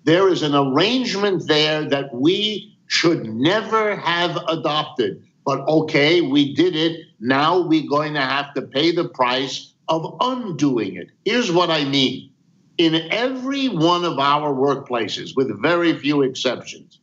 There is an arrangement there that we should never have adopted. But okay, we did it. Now we're going to have to pay the price of undoing it. Here's what I mean. In every one of our workplaces, with very few exceptions,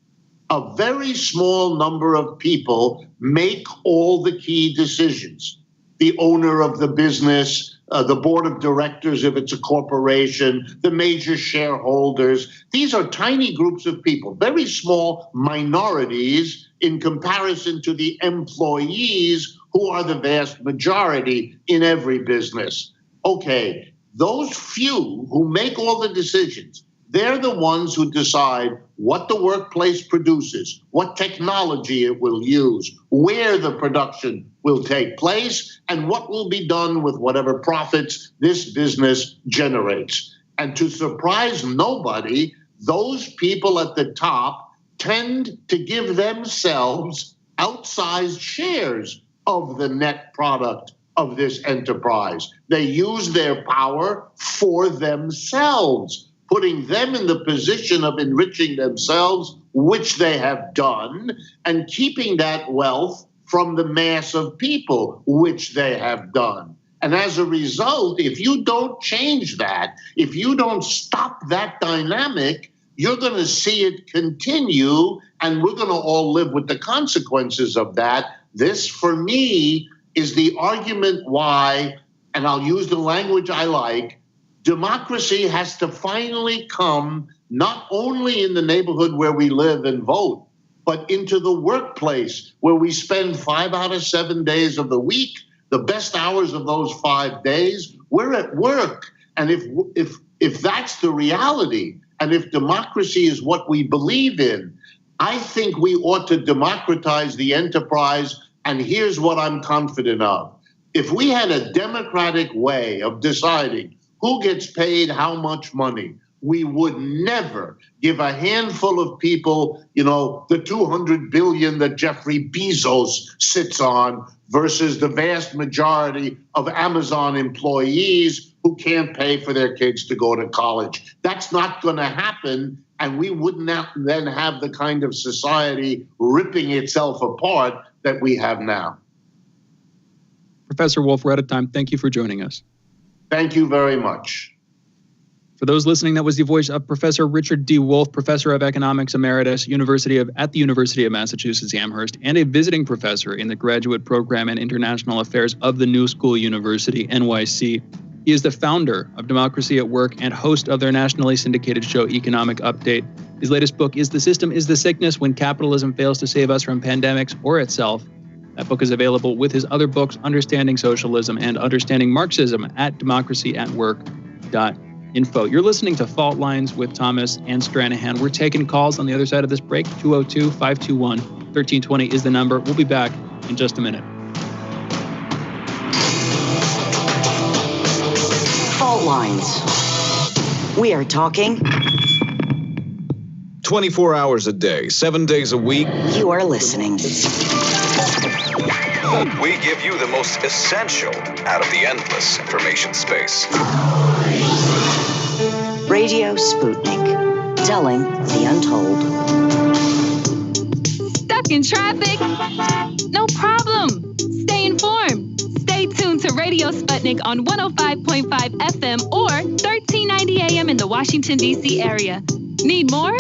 a very small number of people make all the key decisions. The owner of the business, the board of directors if it's a corporation, the major shareholders. These are tiny groups of people, very small minorities in comparison to the employees who are the vast majority in every business. Okay, those few who make all the decisions, they're the ones who decide what the workplace produces, what technology it will use, where the production will take place, and what will be done with whatever profits this business generates. And to surprise nobody, those people at the top tend to give themselves outsized shares of the net product of this enterprise. They use their power for themselves, putting them in the position of enriching themselves, which they have done, and keeping that wealth from the mass of people, which they have done. And as a result, if you don't change that, if you don't stop that dynamic, you're going to see it continue, and we're going to all live with the consequences of that. This, for me, is the argument why, and I'll use the language I like, democracy has to finally come not only in the neighborhood where we live and vote, but into the workplace where we spend 5 out of 7 days of the week, the best hours of those 5 days, we're at work. And if that's the reality, and if democracy is what we believe in, I think we ought to democratize the enterprise. And here's what I'm confident of. If we had a democratic way of deciding who gets paid how much money, we would never give a handful of people, the $200 billion that Jeffrey Bezos sits on versus the vast majority of Amazon employees who can't pay for their kids to go to college. That's not going to happen, and we wouldn't then have the kind of society ripping itself apart that we have now. Professor Wolf, we're out of time. Thank you for joining us. Thank you very much. For those listening, that was the voice of Professor Richard D. Wolf, Professor of Economics Emeritus at the University of Massachusetts Amherst, and a visiting professor in the Graduate Program and International Affairs of the New School University, NYC. He is the founder of Democracy at Work and host of their nationally syndicated show, Economic Update. His latest book is The System is the Sickness: When Capitalism Fails to Save Us from Pandemics or Itself. That book is available with his other books, Understanding Socialism and Understanding Marxism, at democracyatwork.info. You're listening to Fault Lines with Thomas and Stranahan. We're taking calls on the other side of this break. 202-521-1320 is the number. We'll be back in just a minute. Fault Lines. We are talking 24 hours a day, 7 days a week. You are listening. We give you the most essential out of the endless information space. Radio Sputnik, telling the untold. Stuck in traffic? No problem. Stay informed. Stay tuned to Radio Sputnik on 105.5 FM or 1390 AM in the Washington, D.C. area. Need more?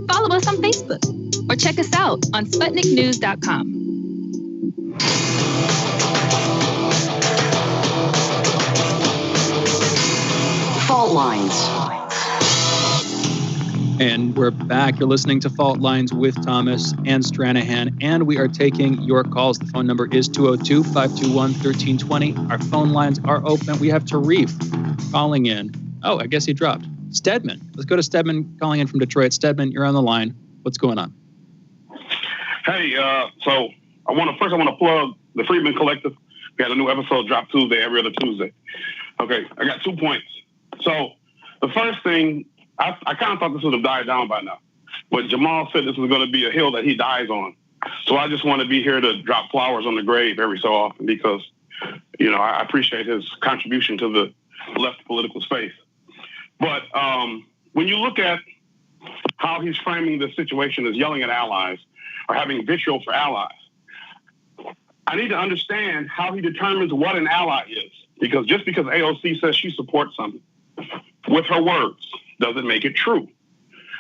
Follow us on Facebook or check us out on SputnikNews.com. Fault Lines. And we're back. You're listening to Fault Lines with Thomas and Stranahan, and we are taking your calls. The phone number is 202-521-1320. Our phone lines are open. We have Tarif calling in. Oh, I guess he dropped. Stedman. Let's go to Stedman calling in from Detroit. Stedman, you're on the line. What's going on? Hey, so I want to plug the Freedman Collective. We had a new episode drop Tuesday, every other Tuesday. Okay, I got 2 points. So the first thing, I kind of thought this would have died down by now, but Jamarl said this was going to be a hill that he dies on. So I just want to be here to drop flowers on the grave every so often because, I appreciate his contribution to the left political space. But when you look at how he's framing the situation as yelling at allies or having vitriol for allies, I need to understand how he determines what an ally is. Because just because AOC says she supports something with her words doesn't make it true.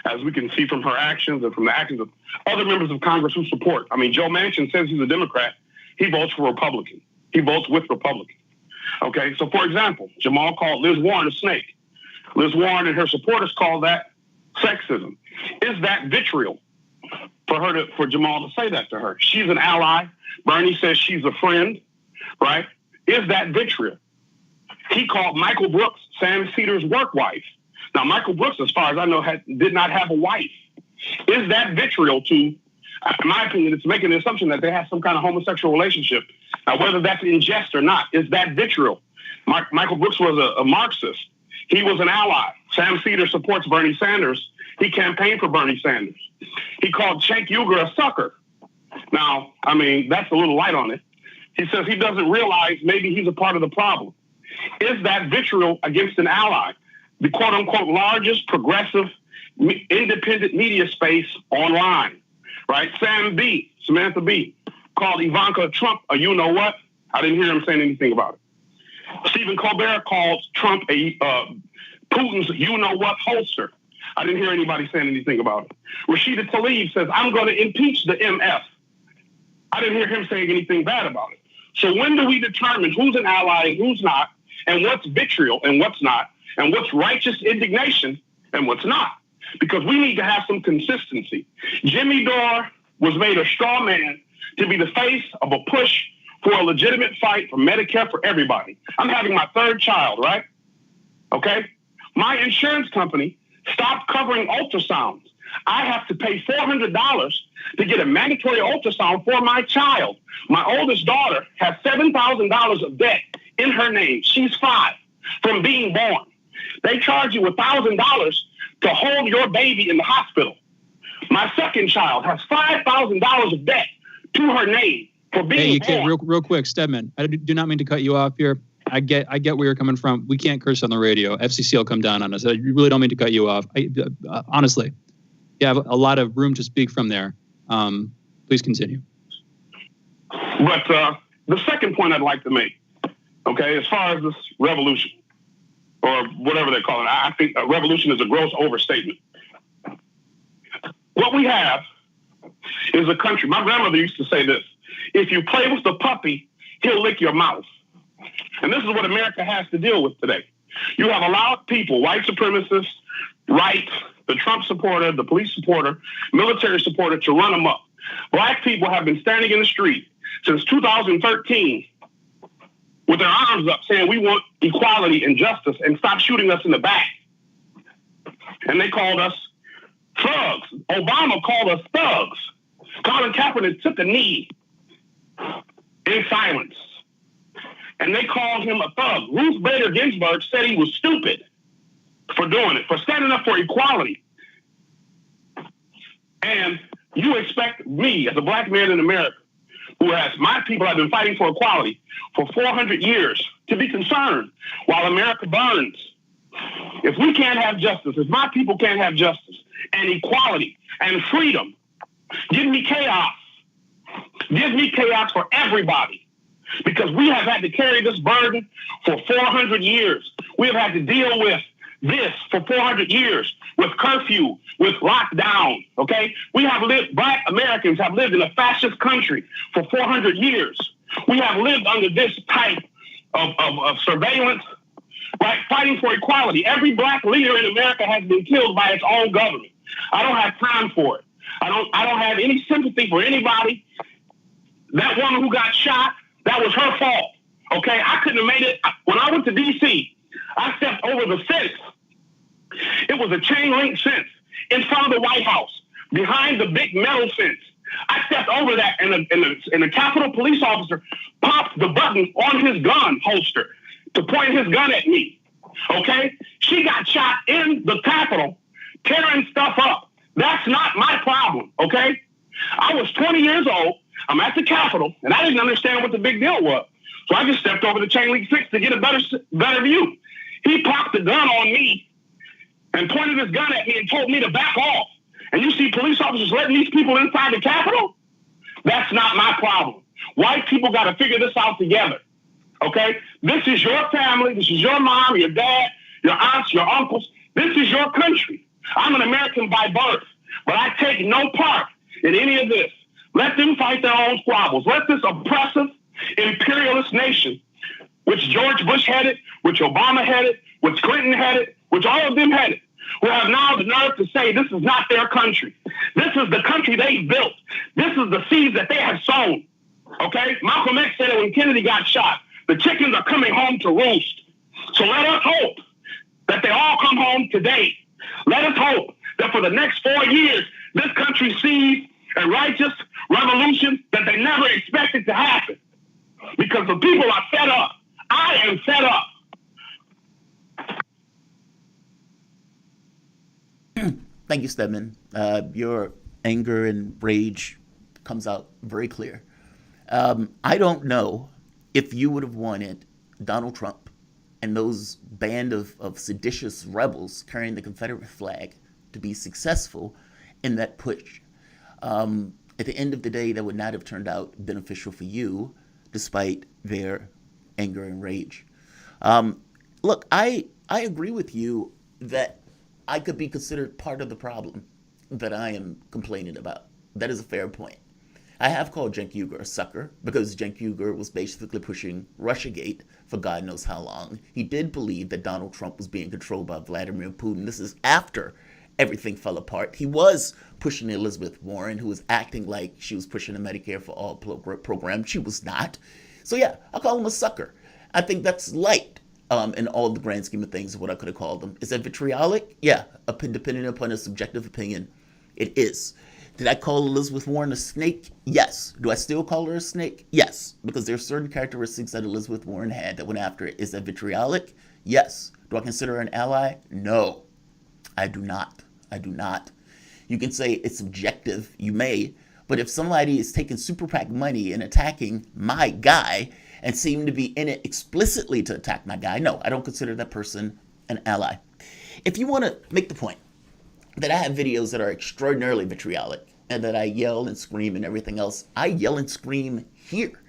As we can see from her actions and from the actions of other members of Congress who support. I mean, Joe Manchin says he's a Democrat. He votes for Republican. He votes with Republicans. Okay, so for example, Jamarl called Liz Warren a snake. Liz Warren and her supporters call that sexism. Is that vitriol for Jamarl to say that to her? She's an ally. Bernie says she's a friend, right? Is that vitriol? He called Michael Brooks Sam Cedar's work wife. Now, Michael Brooks, as far as I know, did not have a wife. Is that vitriol to, in my opinion, it's making the assumption that they have some kind of homosexual relationship. Now, whether that's in jest or not, is that vitriol? Michael Brooks was a Marxist. He was an ally. Sam Cedar supports Bernie Sanders. He campaigned for Bernie Sanders. He called Cenk Uygur a sucker. Now, I mean, that's a little light on it. He says he doesn't realize maybe he's a part of the problem. Is that vitriol against an ally? The quote-unquote largest progressive independent media space online, right? Samantha B, called Ivanka Trump a you-know-what. I didn't hear him saying anything about it. Stephen Colbert called Trump Putin's you-know-what holster. I didn't hear anybody saying anything about it. Rashida Tlaib says, I'm going to impeach the MF. I didn't hear him saying anything bad about it. So when do we determine who's an ally and who's not, and what's vitriol and what's not, and what's righteous indignation and what's not? Because we need to have some consistency. Jimmy Dore was made a straw man to be the face of a push for a legitimate fight for Medicare for everybody. I'm having my third child, right? Okay? My insurance company stopped covering ultrasounds. I have to pay $400 to get a mandatory ultrasound for my child. My oldest daughter has $7,000 of debt in her name. She's 5 from being born. They charge you $1,000 to hold your baby in the hospital. My second child has $5,000 of debt to her name for being Hey, you born. can't, real quick, Stedman, I do not mean to cut you off here. I get where you're coming from. We can't curse on the radio. FCC will come down on us. I really don't mean to cut you off. Honestly, you have a lot of room to speak from there. Please continue. But the second point I'd like to make, okay, as far as this revolution, or whatever they call it, I think a revolution is a gross overstatement. What we have is a country. My grandmother used to say this: if you play with the puppy, he'll lick your mouth. And this is what America has to deal with today. You have allowed people, white supremacists, right, the Trump supporter, the police supporter, military supporter, to run amok. Black people have been standing in the street since 2013 with their arms up saying we want equality and justice and stop shooting us in the back. And they called us thugs. Obama called us thugs. Colin Kaepernick took a knee in silence. And they called him a thug. Ruth Bader Ginsburg said he was stupid for doing it, for standing up for equality. And you expect me, as a black man in America, who has, my people have been fighting for equality for 400 years, to be concerned while America burns. If we can't have justice, if my people can't have justice and equality and freedom, give me chaos. Give me chaos for everybody. Because we have had to carry this burden for 400 years. We have had to deal with this for 400 years, with curfew, with lockdown, okay? We have lived, black Americans have lived in a fascist country for 400 years. We have lived under this type of surveillance, right? Fighting for equality. Every black leader in America has been killed by its own government. I don't have time for it. I don't have any sympathy for anybody. That woman who got shot, that was her fault, okay? I couldn't have made it. When I went to D.C., I stepped over the fence. It was a chain link fence in front of the White House, behind the big metal fence. I stepped over that, and the Capitol police officer popped the button on his gun holster to point his gun at me, okay? She got shot in the Capitol, tearing stuff up. That's not my problem, okay? I was 20 years old. I'm at the Capitol, and I didn't understand what the big deal was. So I just stepped over the chain link fence to get a better view. He popped the gun on me and pointed his gun at me and told me to back off. And you see police officers letting these people inside the Capitol? That's not my problem. White people got to figure this out together, okay? This is your family. This is your mom, your dad, your aunts, your uncles. This is your country. I'm an American by birth, but I take no part in any of this. Let them fight their own squabbles. Let this oppressive, imperialist nation, which George Bush headed, which Obama headed, which Clinton headed, which all of them headed, who have now the nerve to say this is not their country. This is the country they built. This is the seeds that they have sown. Okay? Malcolm X said it when Kennedy got shot. The chickens are coming home to roost. So let us hope that they all come home today. Let us hope that for the next 4 years, this country sees a righteous revolution that they never expected to happen. Because the people are fed up. I am fed up. Thank you, Stedman. Your anger and rage comes out very clear. I don't know if you would have wanted Donald Trump and those band of seditious rebels carrying the Confederate flag to be successful in that push. At the end of the day, that would not have turned out beneficial for you, despite their anger and rage. Look, I agree with you that I could be considered part of the problem that I am complaining about. That is a fair point. I have called Cenk Uygur a sucker because Cenk Uygur was basically pushing Russiagate for God knows how long. He did believe that Donald Trump was being controlled by Vladimir Putin. This is after everything fell apart. He was pushing Elizabeth Warren, who was acting like she was pushing the Medicare for All program. She was not. So yeah, I'll call him a sucker. I think that's light in all the grand scheme of things of what I could have called him. Is that vitriolic? Yeah, depending upon a subjective opinion, it is. Did I call Elizabeth Warren a snake? Yes. Do I still call her a snake? Yes. Because there are certain characteristics that Elizabeth Warren had that went after it. Is that vitriolic? Yes. Do I consider her an ally? No. I do not. I do not. You can say it's subjective. You may. But if somebody is taking super PAC money and attacking my guy and seem to be in it explicitly to attack my guy, no, I don't consider that person an ally. If you want to make the point that I have videos that are extraordinarily vitriolic and that I yell and scream and everything else, I yell and scream here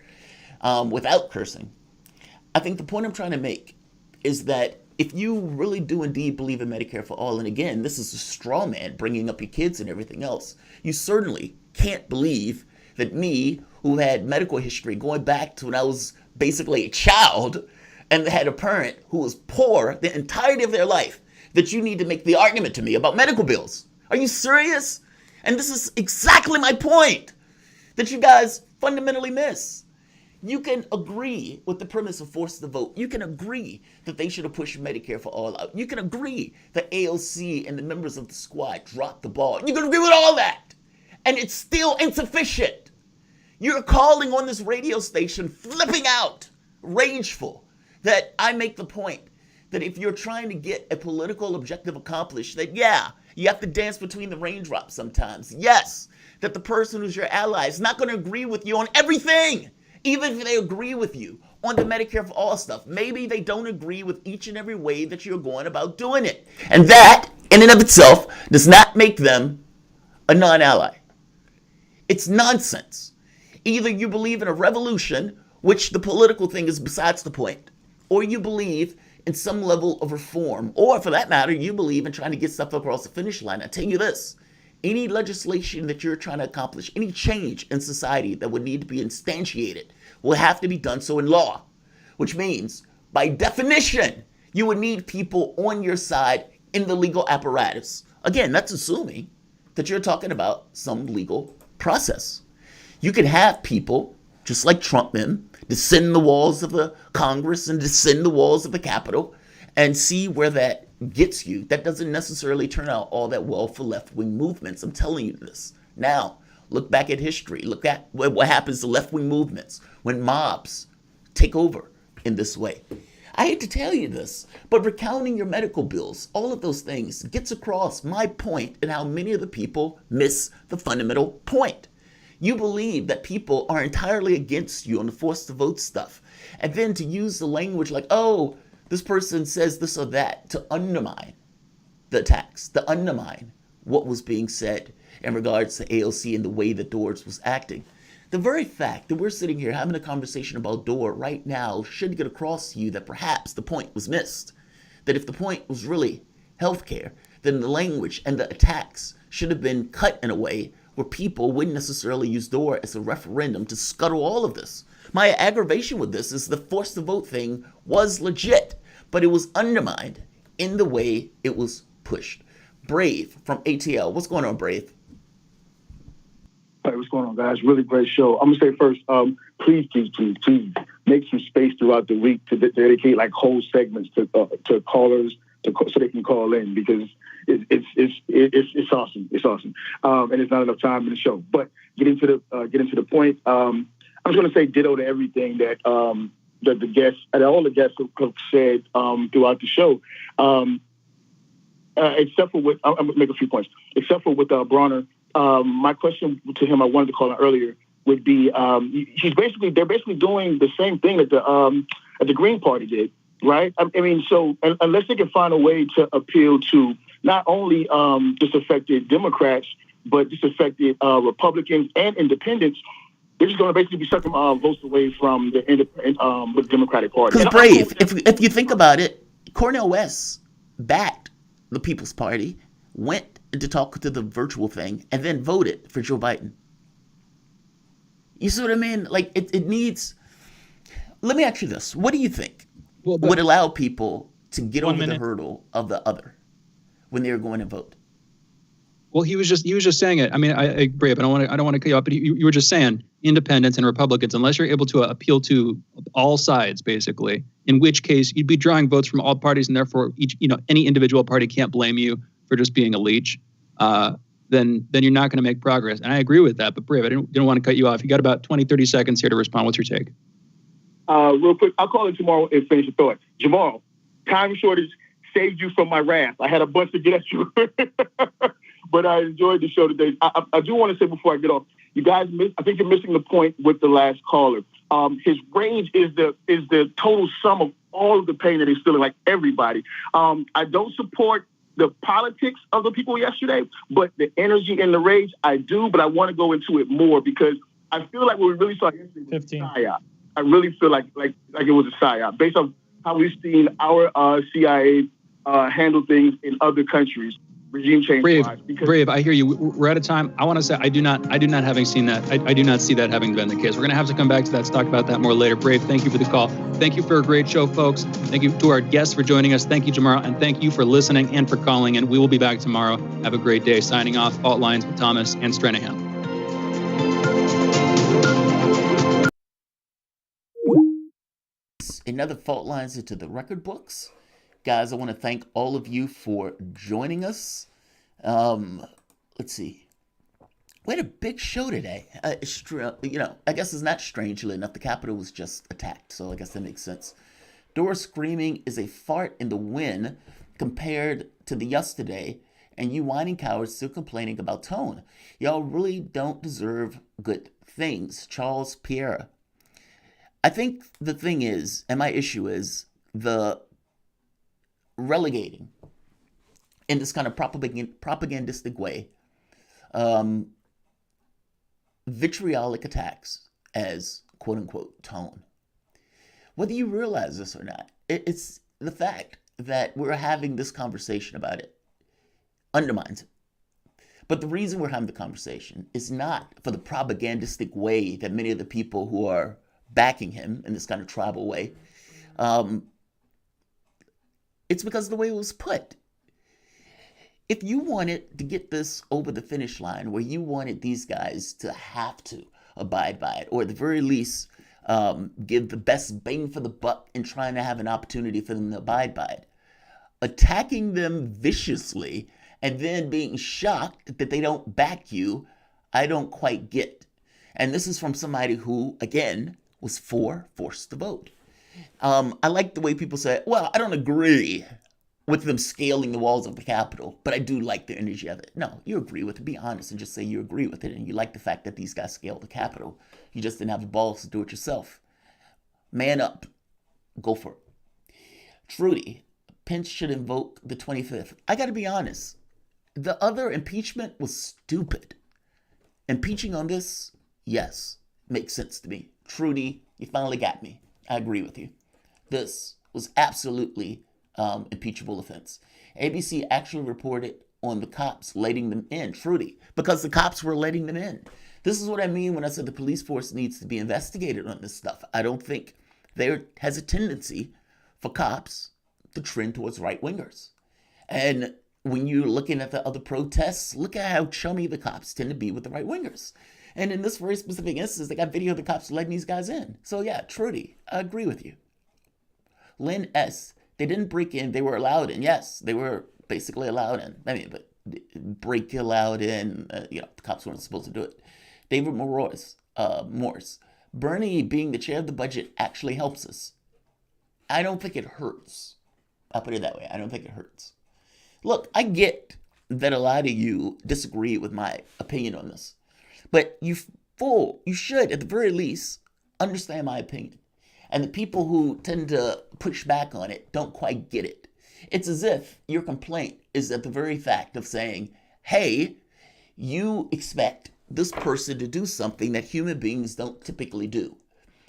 without cursing. I think the point I'm trying to make is that if you really do indeed believe in Medicare for all, and again, this is a straw man bringing up your kids and everything else, you certainly can't believe that me, who had medical history going back to when I was basically a child and had a parent who was poor the entirety of their life, that you need to make the argument to me about medical bills. Are you serious? And this is exactly my point that you guys fundamentally miss. You can agree with the premise of force the vote. You can agree that they should have pushed Medicare for all out. You can agree that AOC and the members of the squad dropped the ball. You can agree with all that. And it's still insufficient. You're calling on this radio station, flipping out, rageful, that I make the point that if you're trying to get a political objective accomplished, that yeah, you have to dance between the raindrops sometimes. Yes, that the person who's your ally is not going to agree with you on everything, even if they agree with you on the Medicare for all stuff. Maybe they don't agree with each and every way that you're going about doing it. And that, in and of itself, does not make them a non-ally. It's nonsense. Either you believe in a revolution, which the political thing is besides the point, or you believe in some level of reform, or for that matter, you believe in trying to get stuff across the finish line. I tell you this, any legislation that you're trying to accomplish, any change in society that would need to be instantiated will have to be done so in law, which means, by definition, you would need people on your side in the legal apparatus. Again, that's assuming that you're talking about some legal process. You can have people, just like Trump men, descend the walls of the Congress and descend the walls of the Capitol and see where that gets you. That doesn't necessarily turn out all that well for left-wing movements. I'm telling you this. Now, look back at history. Look at what happens to left-wing movements when mobs take over in this way. I hate to tell you this, but recounting your medical bills, all of those things gets across my point and how many of the people miss the fundamental point. You believe that people are entirely against you on the force to vote stuff. And then to use the language like, oh, this person says this or that, to undermine the attacks, to undermine what was being said in regards to AOC and the way that Doors was acting. The very fact that we're sitting here having a conversation about Dore right now should get across to you that perhaps the point was missed. That if the point was really healthcare, then the language and the attacks should have been cut in a way where people wouldn't necessarily use Dore as a referendum to scuttle all of this. My aggravation with this is the force to vote thing was legit, but it was undermined in the way it was pushed. Brave from ATL. What's going on, Brave? Hey, what's going on, guys? Really great show. I'm going to say first, please make some space throughout the week to dedicate like whole segments to callers so they can call in, because it's awesome. It's awesome. And it's not enough time in the show. But getting to the point, I'm just going to say ditto to everything that the guests and all the guests have said throughout the show. Except for I'm going to make a few points. Except for with Bronner, my question to him, I wanted to call him earlier, would be they're basically doing the same thing that the Green Party did, right? I mean, so unless they can find a way to appeal to not only disaffected Democrats, but disaffected Republicans and independents, they're just going to basically be sucking votes away from the Democratic Party. Because Brave, if you think about it, Cornel West backed the People's Party, went to talk to the virtual thing, and then voted for Joe Biden. You see what I mean? Like, it needs... Let me ask you this. What do you think would allow people to get over the hurdle of the other when they're going to vote? Well, he was just saying it. I mean, Brave, I don't want to cut you off, but you were just saying independents and Republicans, unless you're able to appeal to all sides, basically, in which case you'd be drawing votes from all parties, and therefore any individual party can't blame you for just being a leech. Then you're not going to make progress. And I agree with that. But Brave, I didn't want to cut you off. You got about 20, 30 seconds here to respond. What's your take? Real quick, I'll call it tomorrow and finish the thought. Jamarl, time shortage saved you from my wrath. I had a bunch to get at you. But I enjoyed the show today. I do want to say before I get off, you guys I think you're missing the point with the last caller. His rage is the total sum of all of the pain that he's feeling, like everybody. I don't support the politics of the people yesterday, but the energy and the rage, I do. But I want to go into it more because I feel like what we really saw yesterday was a psyop. I really feel like it was a psyop based on how we've seen our CIA handle things in other countries. Regime change. Brave, I hear you. We're out of time. I want to say I do not having seen that. I do not see that having been the case. We're going to have to come back to that. Let's talk about that more later. Brave, thank you for the call. Thank you for a great show, folks. Thank you to our guests for joining us. Thank you, Jamarl, and thank you for listening and for calling. And we will be back tomorrow. Have a great day. Signing off. Fault Lines with Thomas and Stranahan. Another Fault Lines into the record books. Guys, I want to thank all of you for joining us. Let's see. We had a big show today. I guess it's not strangely enough. The Capitol was just attacked, so I guess that makes sense. Doris screaming is a fart in the wind compared to the yesterday, and you whining cowards still complaining about tone. Y'all really don't deserve good things. Charles Pierre. I think the thing is, and my issue is, the relegating in this kind of propagandistic way vitriolic attacks as quote-unquote tone. Whether you realize this or not, it's the fact that we're having this conversation about it undermines it. But the reason we're having the conversation is not for the propagandistic way that many of the people who are backing him in this kind of tribal way, it's because of the way it was put. If you wanted to get this over the finish line, where you wanted these guys to have to abide by it, or at the very least give the best bang for the buck in trying to have an opportunity for them to abide by it, attacking them viciously and then being shocked that they don't back you, I don't quite get. And this is from somebody who, again, was forced to vote. I like the way people say, well, I don't agree with them scaling the walls of the Capitol, but I do like the energy of it. No, you agree with it. Be honest and just say you agree with it, and you like the fact that these guys scaled the Capitol. You just didn't have the balls to do it yourself. Man up. Go for it. Trudy, Pence should invoke the 25th. I got to be honest. The other impeachment was stupid. Impeaching on this, yes, makes sense to me. Trudy, you finally got me. I agree with you. This was absolutely impeachable offense. ABC actually reported on the cops letting them in. Trudy, because the cops were letting them in. This is what I mean when I said the police force needs to be investigated on this stuff. I don't think there has a tendency for cops to trend towards right-wingers. And when you're looking at the other protests, look at how chummy the cops tend to be with the right-wingers. And in this very specific instance, they got video of the cops letting these guys in. So yeah, Trudy, I agree with you. Lynn S., they didn't break in, they were allowed in. Yes, they were basically allowed in. I mean, but break allowed in, the cops weren't supposed to do it. David Morse, Bernie being the chair of the budget actually helps us. I don't think it hurts. I'll put it that way. I don't think it hurts. Look, I get that a lot of you disagree with my opinion on this, but you should, at the very least, understand my opinion. And the people who tend to push back on it don't quite get it. It's as if your complaint is at the very fact of saying, hey, you expect this person to do something that human beings don't typically do.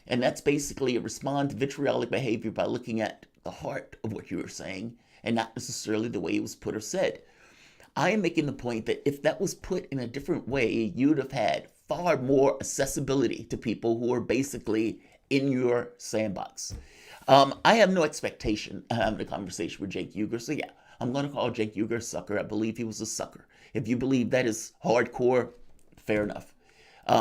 And that's basically a respond to vitriolic behavior by looking at the heart of what you were saying and not necessarily the way it was put or said. I am making the point that if that was put in a different way, you'd have had far more accessibility to people who are basically in your sandbox. I have no expectation of having a conversation with Jake Uger, so yeah, I'm going to call Jake Uger a sucker. I believe he was a sucker. If you believe that is hardcore, fair enough.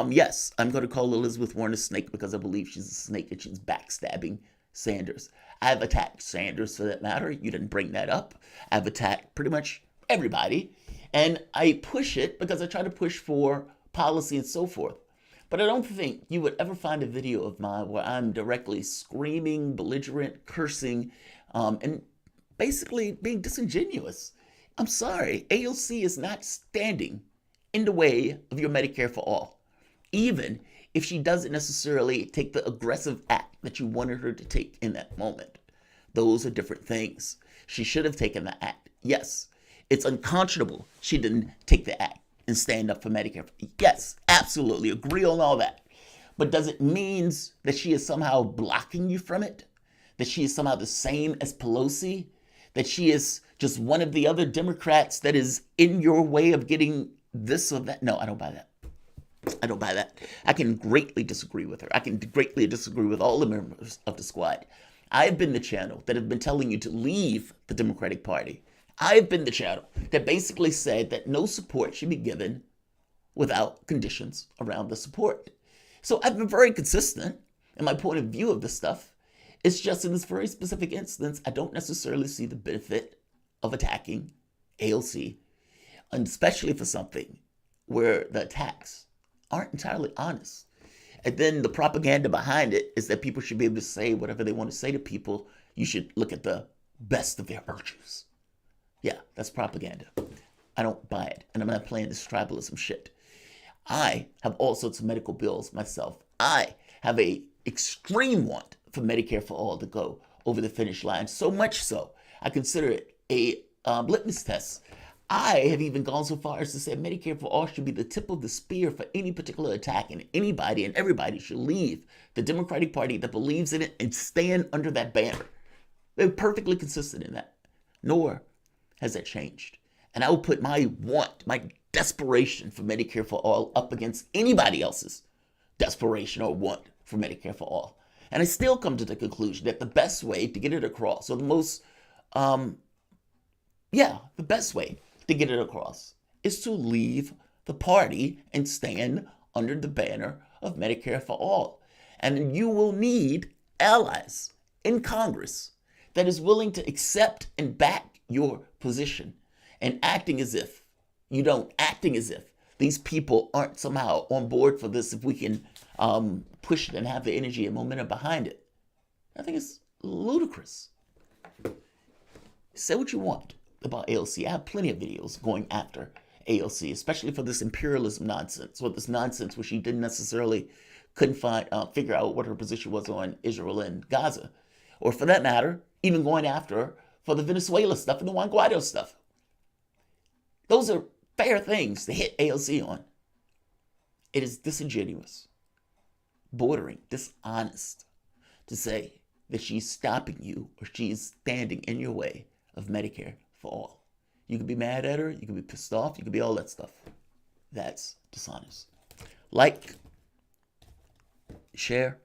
Yes, I'm going to call Elizabeth Warren a snake because I believe she's a snake and she's backstabbing Sanders. I've attacked Sanders for that matter. You didn't bring that up. I've attacked pretty much everybody. And I push it because I try to push for policy and so forth. But I don't think you would ever find a video of mine where I'm directly screaming, belligerent, cursing, and basically being disingenuous. I'm sorry, AOC is not standing in the way of your Medicare for all, even if she doesn't necessarily take the aggressive act that you wanted her to take in that moment. Those are different things. She should have taken the act. Yes, it's unconscionable she didn't take the act and stand up for Medicare. Yes, absolutely, agree on all that. But does it mean that she is somehow blocking you from it? That she is somehow the same as Pelosi? That she is just one of the other Democrats that is in your way of getting this or that? No, I don't buy that. I don't buy that. I can greatly disagree with her. I can greatly disagree with all the members of the squad. I've been the channel that have been telling you to leave the Democratic Party. I've been the channel that basically said that no support should be given without conditions around the support. So I've been very consistent in my point of view of this stuff. It's just in this very specific instance, I don't necessarily see the benefit of attacking AOC, and especially for something where the attacks aren't entirely honest. And then the propaganda behind it is that people should be able to say whatever they want to say to people. You should look at the best of their virtues. Yeah, that's propaganda. I don't buy it. And I'm not playing this tribalism shit. I have all sorts of medical bills myself. I have a extreme want for Medicare for all to go over the finish line. So much so, I consider it a litmus test. I have even gone so far as to say Medicare for all should be the tip of the spear for any particular attack, and anybody and everybody should leave the Democratic Party that believes in it and stand under that banner. They're perfectly consistent in that. Nor has that changed. And I will put my want, my desperation for Medicare for all up against anybody else's desperation or want for Medicare for all. And I still come to the conclusion that the best way to get it across, or the most, the best way to get it across is to leave the party and stand under the banner of Medicare for all. And you will need allies in Congress that is willing to accept and back your position, and acting as if these people aren't somehow on board for this, if we can push it and have the energy and momentum behind it. I think it's ludicrous. Say what you want about AOC. I have plenty of videos going after AOC, especially for this imperialism nonsense, or this nonsense where she didn't necessarily figure out what her position was on Israel and Gaza, or for that matter, even going after her for the Venezuela stuff and the Juan Guaido stuff. Those are fair things to hit AOC on. It is disingenuous, bordering dishonest to say that she's stopping you or she's standing in your way of Medicare for all. You can be mad at her, you can be pissed off, you can be all that stuff. That's dishonest. Like, share,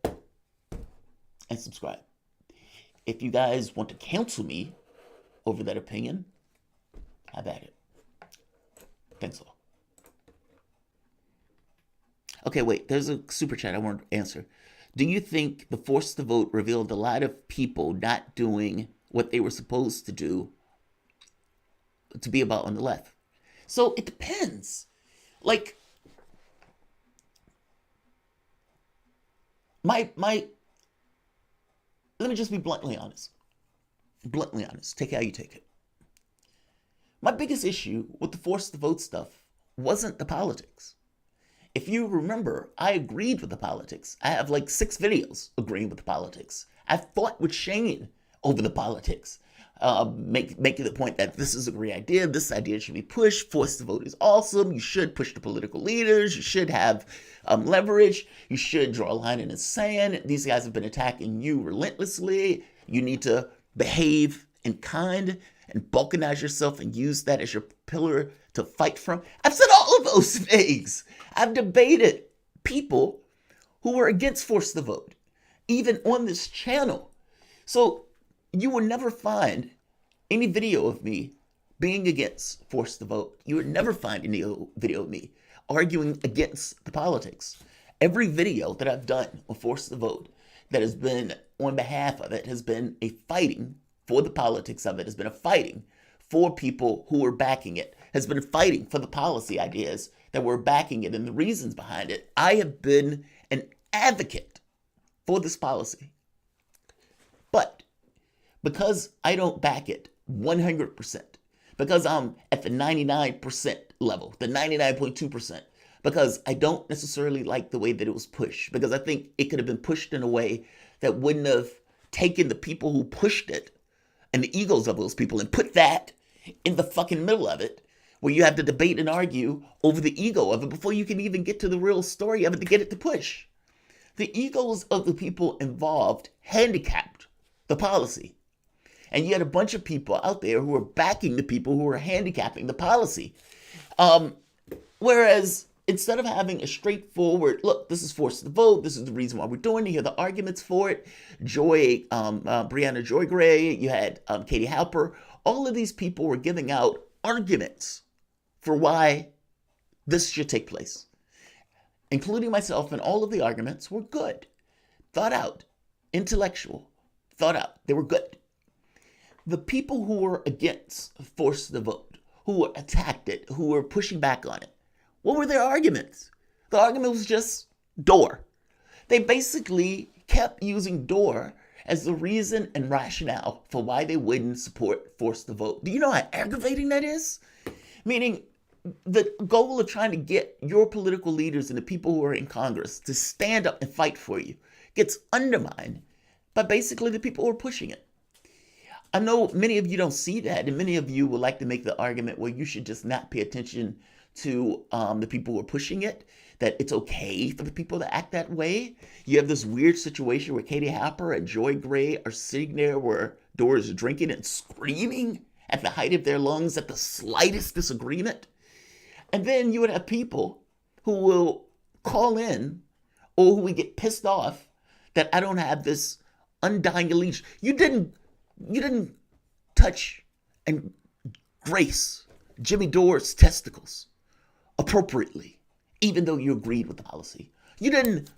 and subscribe. If you guys want to counsel me over that opinion, have at it. Thanks all. Okay, wait, there's a super chat I want to answer. Do you think the force to vote revealed a lot of people not doing what they were supposed to do to be about on the left? So it depends. Like, let me just be bluntly honest. Bluntly honest. Take it how you take it. My biggest issue with the force to vote stuff wasn't the politics. If you remember, I agreed with the politics. I have like 6 videos agreeing with the politics. I've fought with Shane over the politics. Making the point that this is a great idea. This idea should be pushed. Force to vote is awesome. You should push the political leaders. You should have leverage. You should draw a line in the sand. These guys have been attacking you relentlessly. You need to behave in kind and balkanize yourself and use that as your pillar to fight from. I've said all of those things. I've debated people who were against force to vote, even on this channel. So you will never find any video of me being against force to vote. You would never find any video of me arguing against the politics. Every video that I've done on force to vote that has been on behalf of it has been a fighting for the politics of it, has been a fighting for people who are backing it, has been fighting for the policy ideas that were backing it and the reasons behind it. I have been an advocate for this policy. But because I don't back it 100%, because I'm at the 99% level, the 99.2%, because I don't necessarily like the way that it was pushed, because I think it could have been pushed in a way that wouldn't have taken the people who pushed it and the egos of those people and put that in the fucking middle of it, where you have to debate and argue over the ego of it before you can even get to the real story of it to get it to push. The egos of the people involved handicapped the policy. And you had a bunch of people out there who were backing the people who were handicapping the policy. Whereas instead of having a straightforward, look, this is forced to vote, this is the reason why we're doing it, here are the arguments for it. Brianna Joy Gray, you had Katie Halper. All of these people were giving out arguments for why this should take place. Including myself, and all of the arguments were good, thought out, intellectual, thought out. They were good. The people who were against forced to vote, who attacked it, who were pushing back on it, what were their arguments? The argument was just door. They basically kept using door as the reason and rationale for why they wouldn't support forced to vote. Do you know how aggravating that is? Meaning, the goal of trying to get your political leaders and the people who are in Congress to stand up and fight for you gets undermined by basically the people who are pushing it. I know many of you don't see that, and many of you would like to make the argument where you should just not pay attention to the people who are pushing it, that it's okay for the people to act that way. You have this weird situation where Katie Halper and Joy Gray are sitting there where Doris is drinking and screaming at the height of their lungs at the slightest disagreement. And then you would have people who will call in or who would get pissed off that I don't have this undying allegiance. You didn't touch and grace Jimmy Dore's testicles appropriately, even though you agreed with the policy. You didn't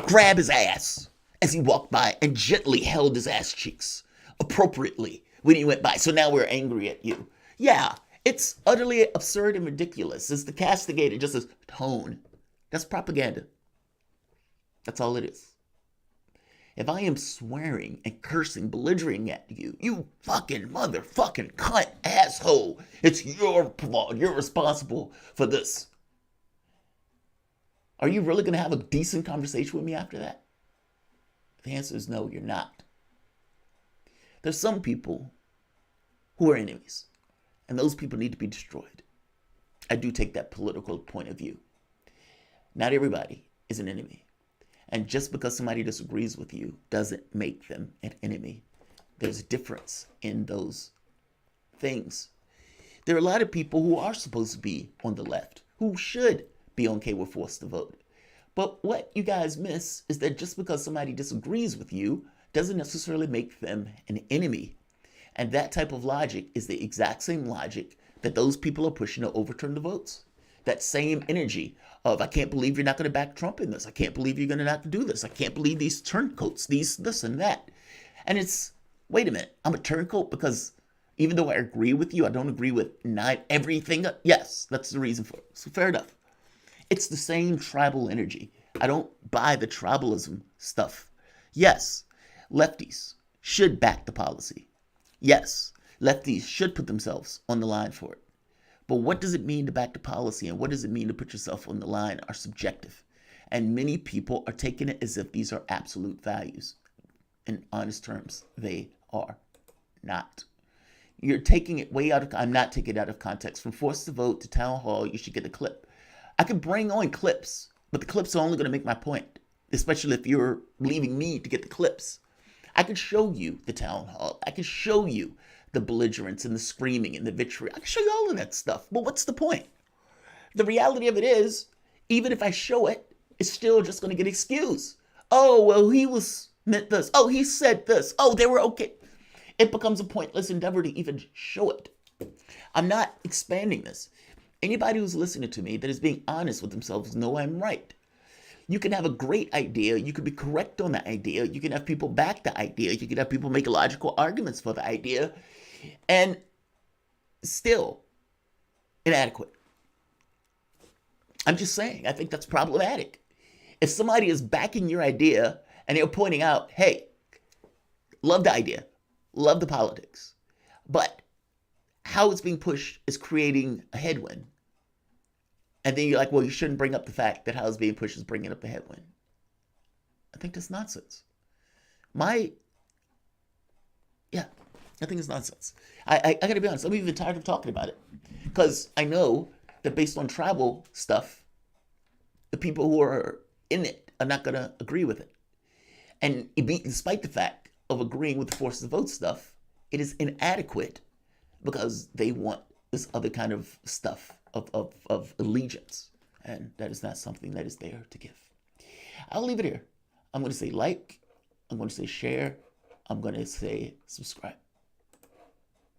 grab his ass as he walked by and gently held his ass cheeks appropriately when he went by. So now we're angry at you. Yeah, it's utterly absurd and ridiculous. It's the castigated just as tone. That's propaganda. That's all it is. If I am swearing and cursing, belligerent at you, you fucking motherfucking cunt asshole, it's your fault. You're responsible for this. Are you really going to have a decent conversation with me after that? The answer is no, you're not. There's some people who are enemies, and those people need to be destroyed. I do take that political point of view. Not everybody is an enemy. And just because somebody disagrees with you doesn't make them an enemy. There's a difference in those things. There are a lot of people who are supposed to be on the left, who should be okay with forced to vote. But what you guys miss is that just because somebody disagrees with you doesn't necessarily make them an enemy. And that type of logic is the exact same logic that those people are pushing to overturn the votes. That same energy of, I can't believe you're not going to back Trump in this. I can't believe you're going to not do this. I can't believe these turncoats, this and that. And it's, wait a minute, I'm a turncoat because even though I agree with you, I don't agree with not everything. Yes, that's the reason for it. So fair enough. It's the same tribal energy. I don't buy the tribalism stuff. Yes, lefties should back the policy. Yes, lefties should put themselves on the line for it. But what does it mean to back the policy and what does it mean to put yourself on the line are subjective. And many people are taking it as if these are absolute values. In honest terms, they are not. You're taking it way out of, I'm not taking it out of context. From forced to vote to town hall, you should get a clip. I could bring on clips, but the clips are only going to make my point, especially if you're leaving me to get the clips. I could show you the town hall. I could show you the belligerence and the screaming and the vitriol. I can show you all of that stuff. But what's the point? The reality of it is, even if I show it, it's still just going to get excused. Oh, well, he was meant this. Oh, he said this. Oh, they were okay. It becomes a pointless endeavor to even show it. I'm not expanding this. Anybody who's listening to me that is being honest with themselves know I'm right. You can have a great idea. You can be correct on the idea. You can have people back the idea. You can have people make logical arguments for the idea and still inadequate. I'm just saying, I think that's problematic. If somebody is backing your idea and they're pointing out, hey, love the idea, love the politics, but how it's being pushed is creating a headwind. And then you're like, well, you shouldn't bring up the fact that how it's being pushed is bringing up a headwind. I think that's nonsense. I think it's nonsense. I got to be honest, I'm even tired of talking about it. Because I know that based on tribal stuff, the people who are in it are not going to agree with it. And despite the fact of agreeing with the forces of vote stuff, it is inadequate because they want this other kind of stuff of allegiance. And that is not something that is there to give. I'll leave it here. I'm going to say like, I'm going to say share, I'm going to say subscribe.